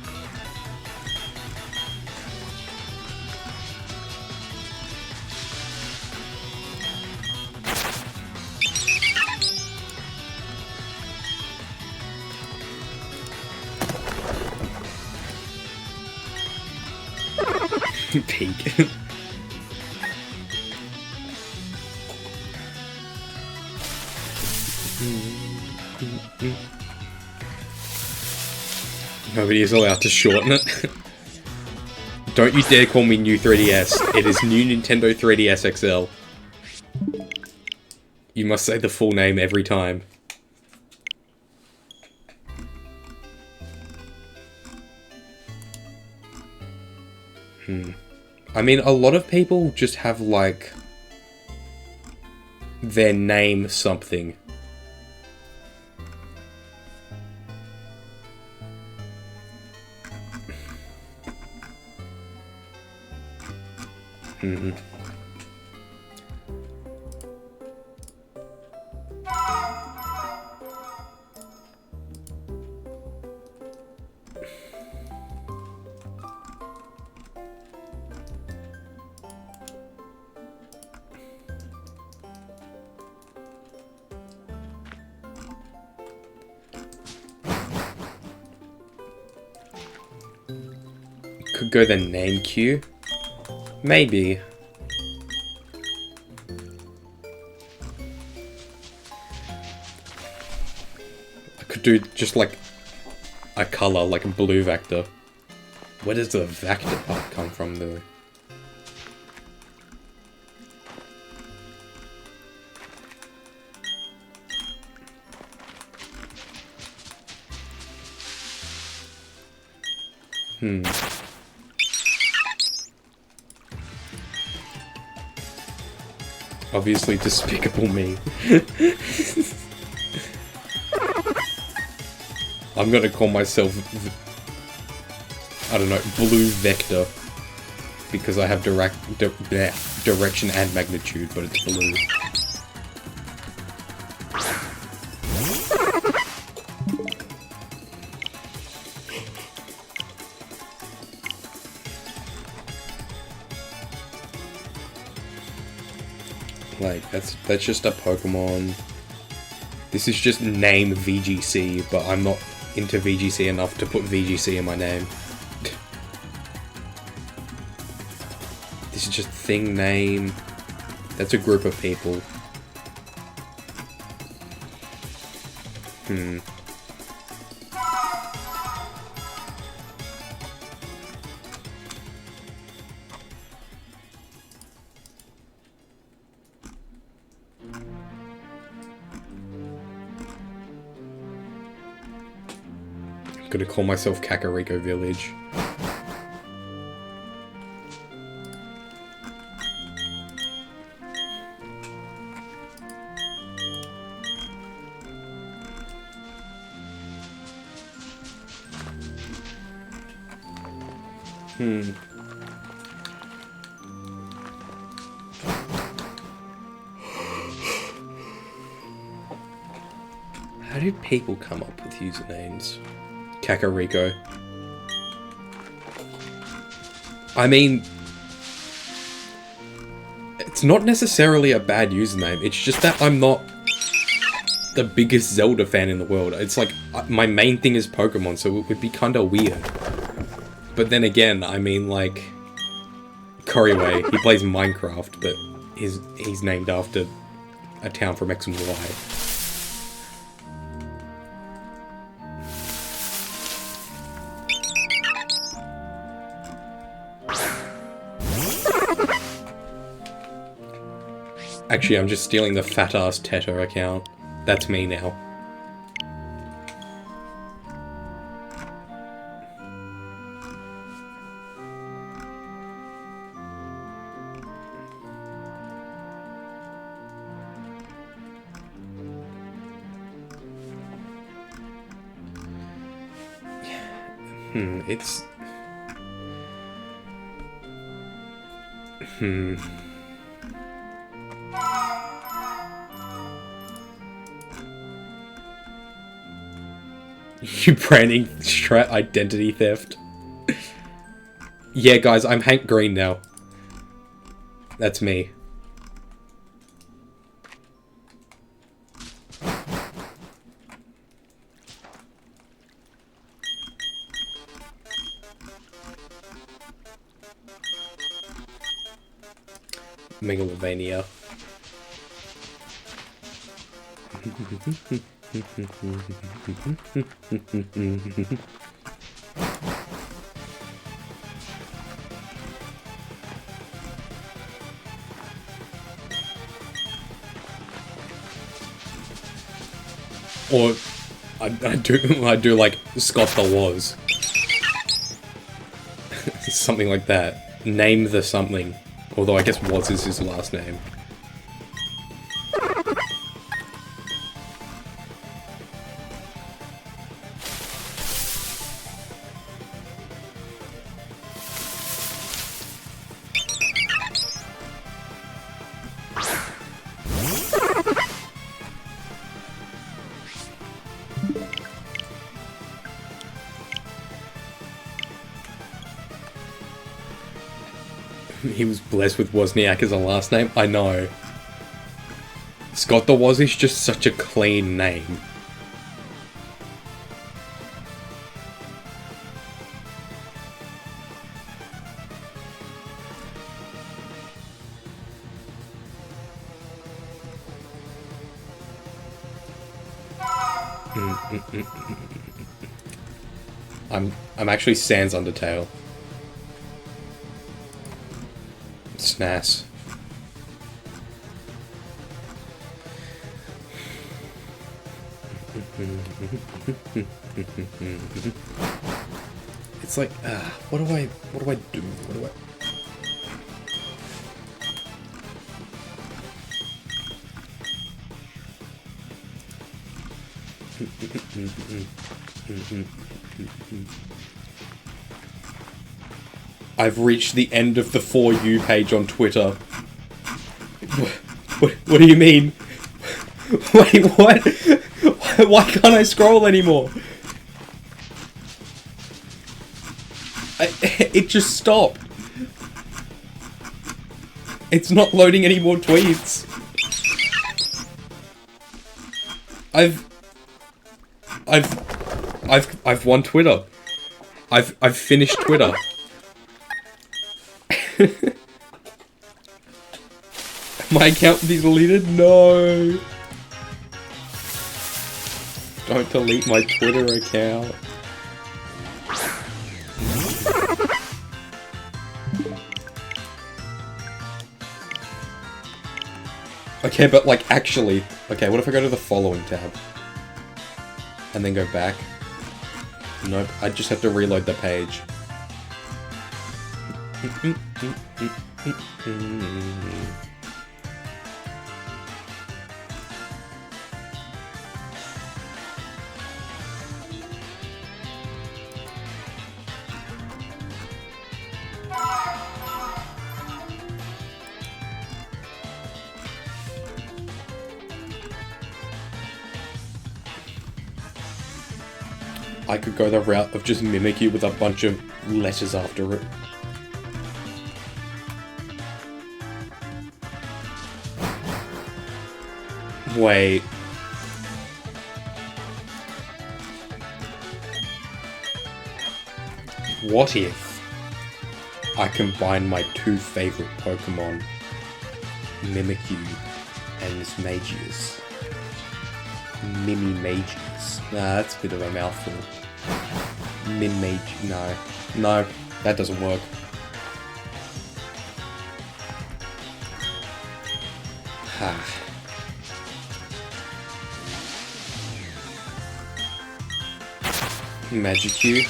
Peak. Nobody is allowed to shorten it. Don't you dare call me New 3DS. It is New Nintendo 3DS XL. You must say the full name every time. I mean, a lot of people just have, like, their name something. Could go the name queue? Maybe. I could do just like a color, like a blue vector. Where does the vector part come from though? Obviously Despicable Me. I'm gonna call myself, I don't know, Blue Vector. Because I have direction and magnitude, but it's blue. Like, that's just a Pokemon. This is just name VGC, but I'm not into VGC enough to put VGC in my name. This is just thing name. That's a group of people. I'm gonna call myself Kakariko Village. How do people come up with usernames? Kakariko. I mean, it's not necessarily a bad username, it's just that I'm not the biggest Zelda fan in the world. It's like, my main thing is Pokemon, so it would be kinda weird. But then again, I mean, like, Koriway, he plays Minecraft, but he's named after a town from X and Y. Actually, I'm just stealing the fat-ass Teta account. That's me now. It's... You branding strat identity theft. Yeah, guys, I'm Hank Green now. That's me. Megalovania. Or I do like Scott the Was. Something like that. Name the something. Although I guess Was is his last name. He was blessed with Wozniak as a last name. I know. Scott the Was is just such a clean name. I'm actually Sans Undertale. SNAS. It's like, what do I do? What do I... I've reached the end of the For You page on Twitter. What do you mean? Wait, what? Why can't I scroll anymore? It just stopped. It's not loading any more tweets. I've won Twitter. I've finished Twitter. My account will be deleted? No. Don't delete my Twitter account. Okay, but like actually... Okay, what if I go to the following tab? And then go back? Nope, I just have to reload the page. I could go the route of just mimic you with a bunch of letters after it. Wait. What if I combine my two favorite Pokemon, Mimikyu and Mismagius? Mimimagius. Nah, that's a bit of a mouthful. Mimage. No. No, that doesn't work. Ha. Magikyu.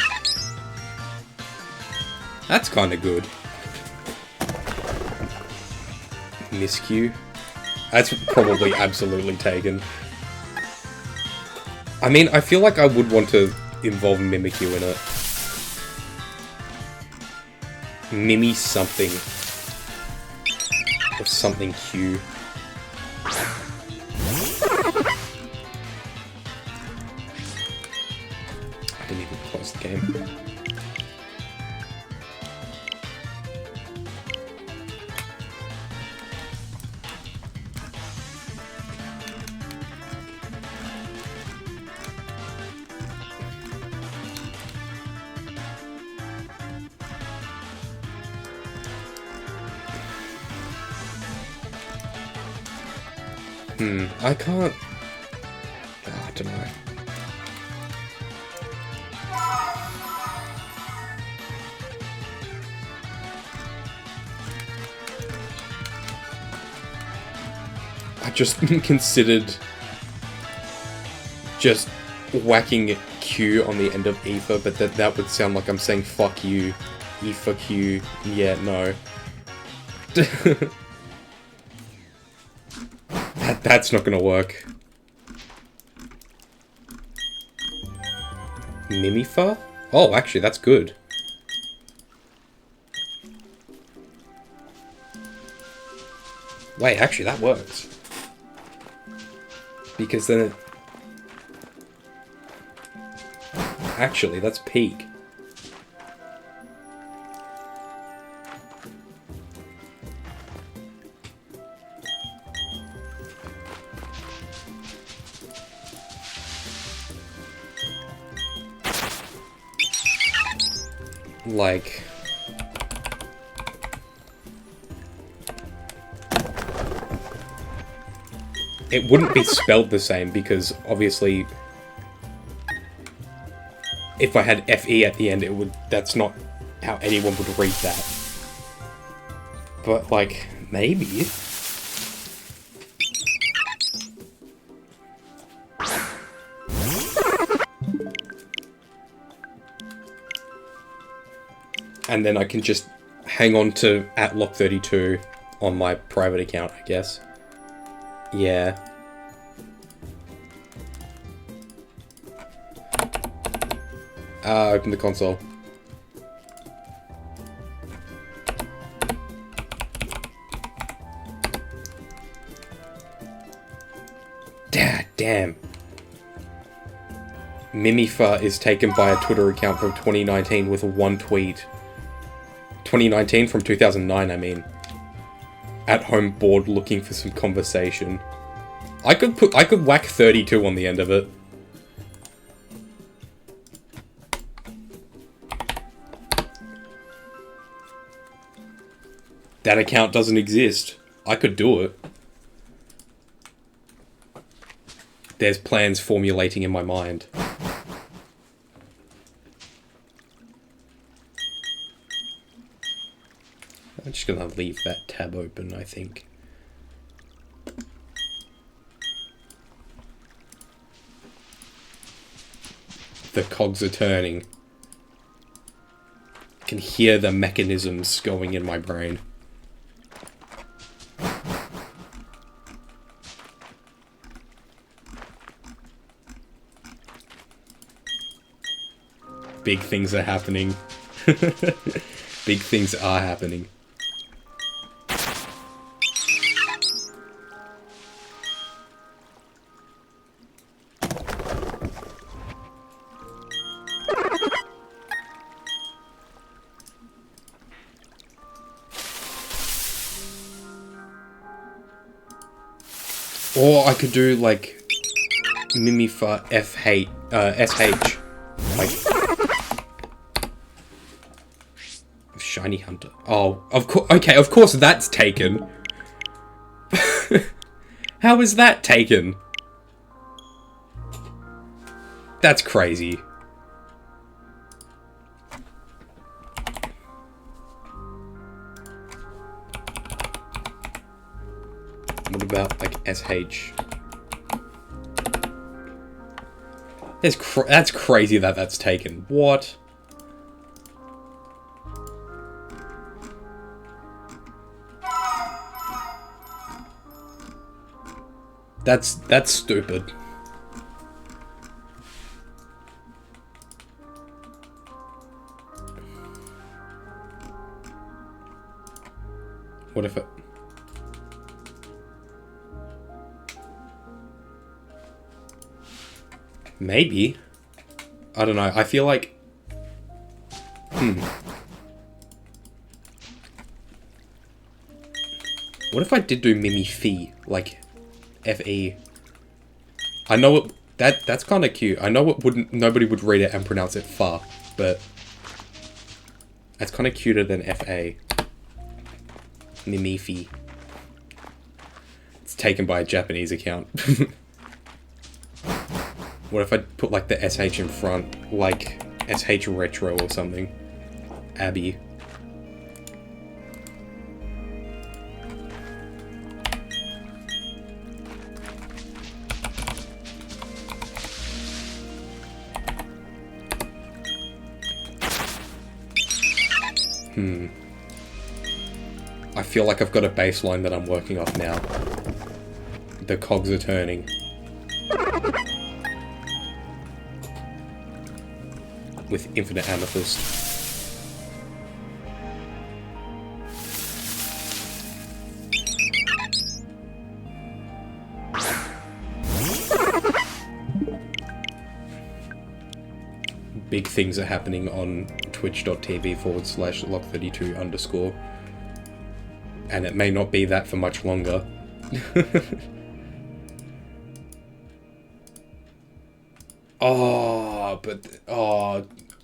That's kinda good. Miscue. That's probably absolutely taken. I mean, I feel like I would want to involve Mimikyu in it. Mimi something. Or something Q. I didn't even close the game. I can't... Oh, I don't know. I just considered just whacking Q on the end of Ether, but that would sound like I'm saying fuck you. E for Q. Yeah, no. That's not gonna work. Mimifa? Oh, actually, that's good. Wait, actually, that works. Because then it... Actually, that's peak. Like... It wouldn't be spelled the same because, obviously, if I had FE at the end, it would... That's not how anyone would read that. But, like, maybe... And then I can just hang on to @lock32 on my private account, I guess. Yeah. Open the console. Damn. Mimifa is taken by a Twitter account from 2019 with one tweet. 2019 from 2009, I mean. At home bored looking for some conversation. I could whack 32 on the end of it. That account doesn't exist. I could do it. There's plans formulating in my mind. I'm just gonna leave that tab open, I think. The cogs are turning. I can hear the mechanisms going in my brain. Big things are happening. Big things are happening. Or I could do like Mimifa SH. Like Shiny Hunter. Oh, of course. Okay, of course that's taken. How is that taken? That's crazy. What about like SH? That's crazy that that's taken. What? That's stupid. What if it... Maybe. I don't know. I feel like... What if I did do Mimi Fee? Like... F-E. I know it... That's kind of cute. I know it wouldn't... Nobody would read it and pronounce it Fa. But... That's kind of cuter than F-A. Mimi Fee. It's taken by a Japanese account. What if I put like the SH in front, like SH Retro or something? Abby. I feel like I've got a baseline that I'm working off now. The cogs are turning. With infinite amethyst. Big things are happening on twitch.tv/lock32_. And it may not be that for much longer.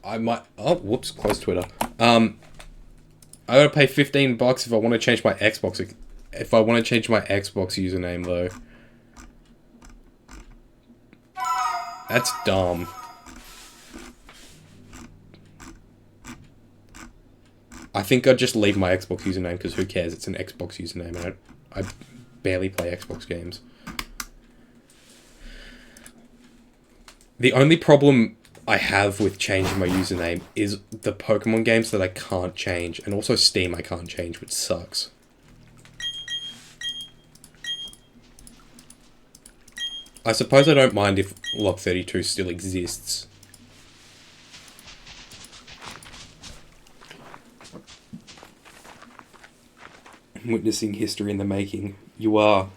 I might... Oh, whoops, close Twitter. I gotta pay $15 if I want to change my Xbox... If I want to change my Xbox username, though. That's dumb. I think I'd just leave my Xbox username, because who cares? It's an Xbox username, and I barely play Xbox games. The only problem I have with changing my username is the Pokemon games that I can't change, and also Steam I can't change, which sucks. I suppose I don't mind if Lock32 still exists. Witnessing history in the making. You are.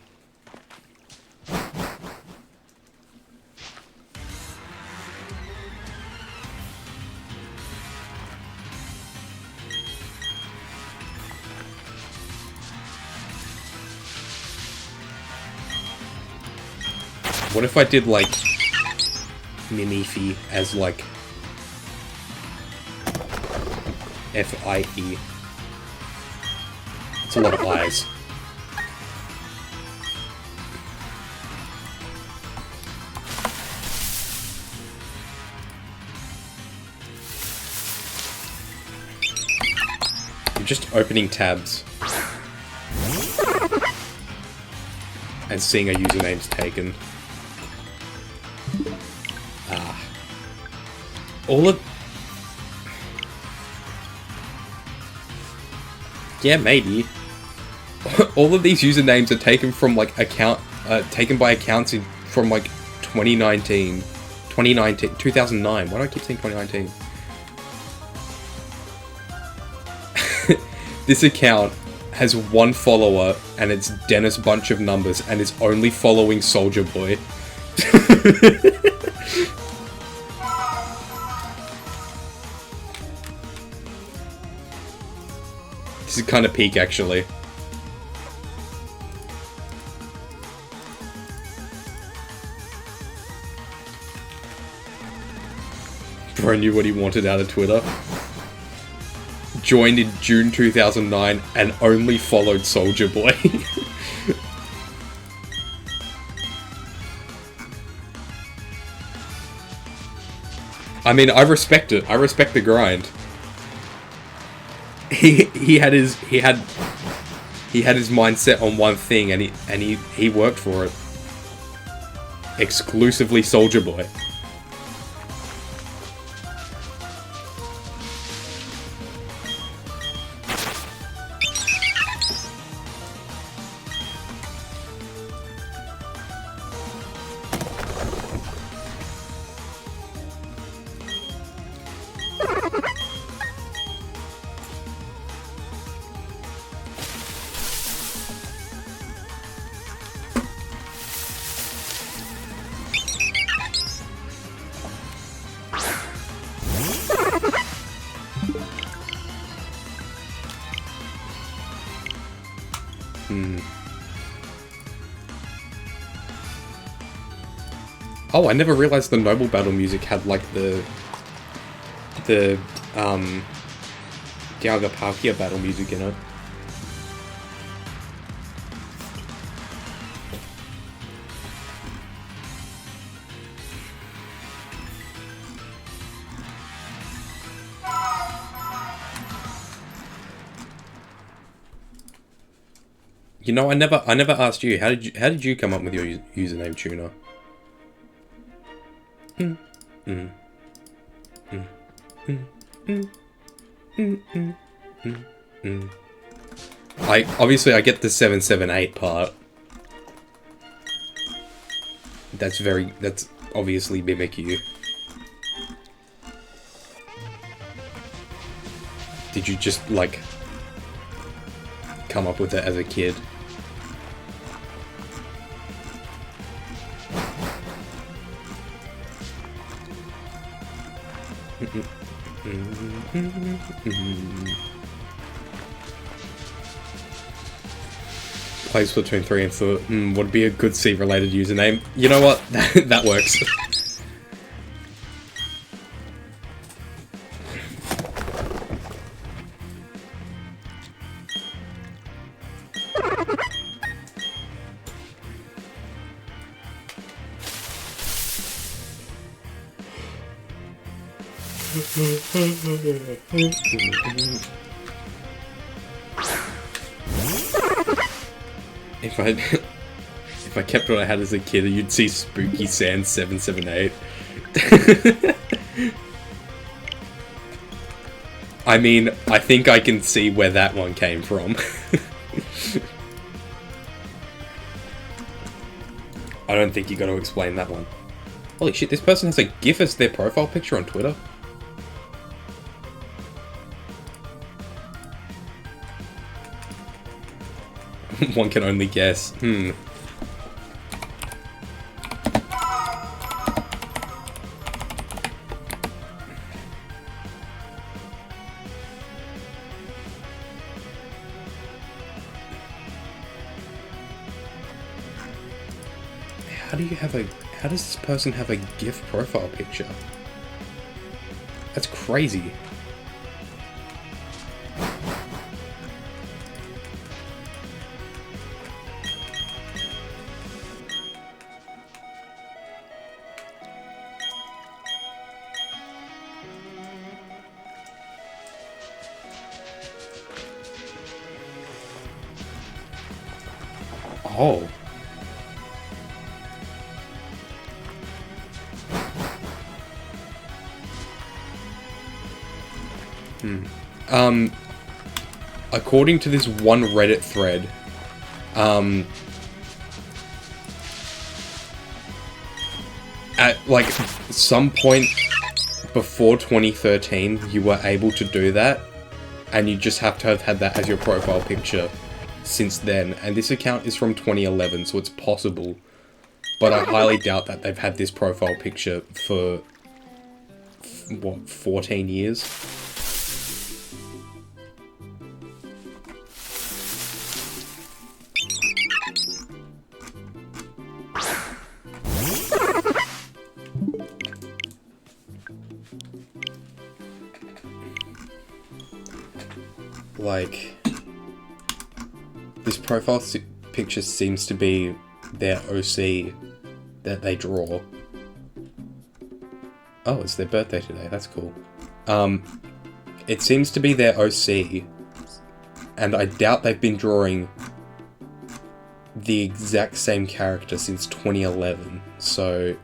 What if I did, like, Mimifi as, like, F-I-E? It's a lot of I's. You're just opening tabs. And seeing a username's taken. All of... Yeah, maybe. All of these usernames are taken from, like, taken by accounts from, like, 2019. 2009. Why do I keep saying 2019? This account has one follower, and it's Dennis Bunch of Numbers, and is only following Soldier Boy. This is kind of peak, actually. Bro knew what he wanted out of Twitter. Joined in June 2009 and only followed Soldier Boy. I mean, I respect it. I respect the grind. He had his mindset on one thing, and he worked for it. Exclusively Soldier Boy. Oh, I never realized the Noble Battle music had, like, the Dialga Palkia battle music in it. You know, I never asked you. How did you come up with your username, Tuna? Obviously I get the 778 part. That's obviously Mimikyu. Did you just, like, come up with it as a kid? Plays between 3 and 4. Would be a good C-related username. You know what? That works. If I kept what I had as a kid, you'd see Spooky Sand 778. I mean, I think I can see where that one came from. I don't think you got to explain that one. Holy shit, this person has a GIF as their profile picture on Twitter. One can only guess. How do you have a... How does this person have a GIF profile picture? That's crazy. Oh. According to this one Reddit thread, at like some point before 2013, you were able to do that, and you just have to have had that as your profile picture since then. And this account is from 2011, so it's possible, but I highly doubt that they've had this profile picture for what, 14 years? Like, this profile picture seems to be their OC that they draw. Oh, it's their birthday today, that's cool. It seems to be their OC, and I doubt they've been drawing the exact same character since 2011, so...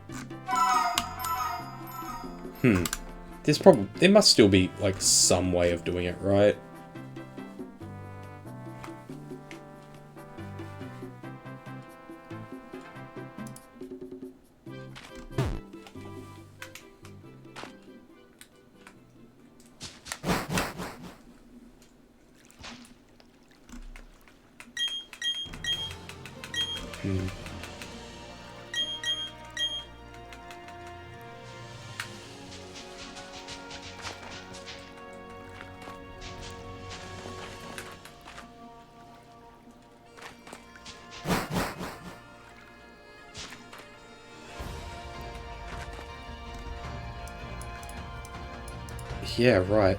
there must still be, like, some way of doing it, right? Yeah, right.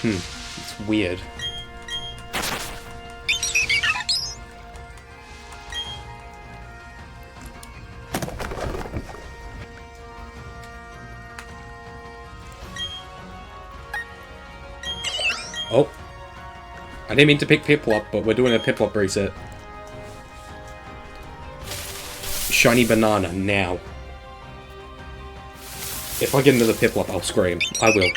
It's weird. Oh. I didn't mean to pick Piplup, but we're doing a Piplup reset. Shiny banana, now. If I get another Piplup, I'll scream. I will.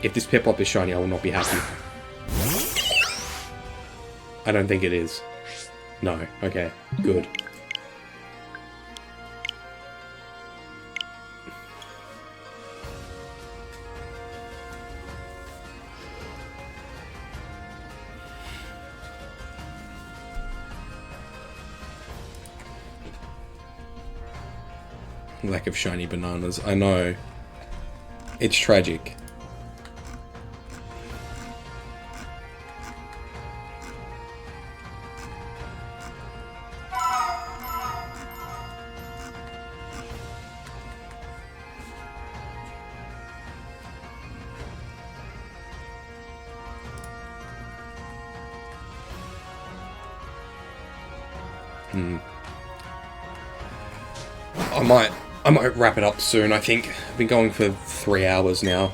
If this Piplup is shiny, I will not be happy. I don't think it is. No. Okay. Good. Lack of shiny bananas. I know. It's tragic. I might wrap it up soon, I think. I've been going for 3 hours now.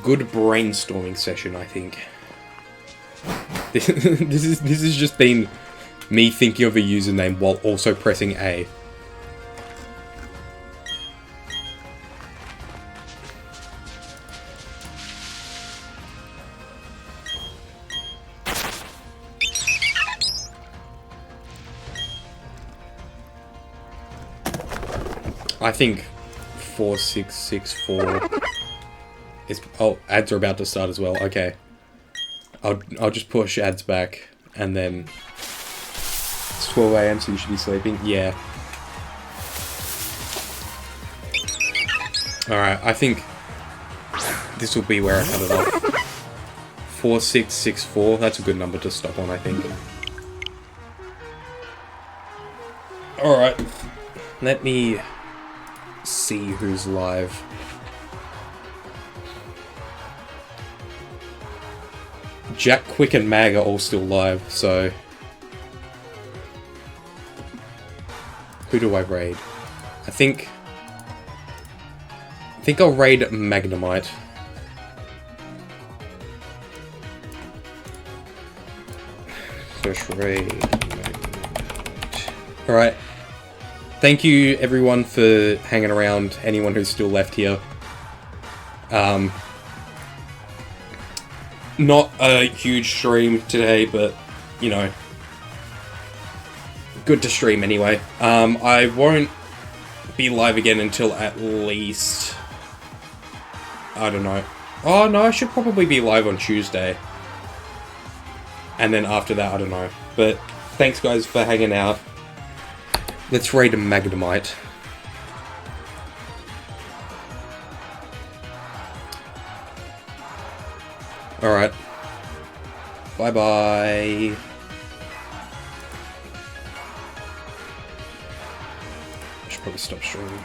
Good brainstorming session, I think. This has just been me thinking of a username while also pressing A. I think 4664 is... Oh, ads are about to start as well. Okay. I'll just push ads back and then 12 AM, so you should be sleeping. Yeah. Alright, I think this will be where I cut it off. 4664, that's a good number to stop on, I think. Alright, let me see who's live. Jack, Quick, and Mag are all still live, so... Who do I raid? I think I'll raid Magnemite. First raid Magnemite. Alright. Thank you everyone for hanging around, anyone who's still left here. Not a huge stream today, but, you know, good to stream anyway. I won't be live again until at least... I don't know. Oh, no, I should probably be live on Tuesday. And then after that, I don't know. But thanks, guys, for hanging out. Let's raid a Magnemite. Alright. Bye-bye. I should probably stop streaming.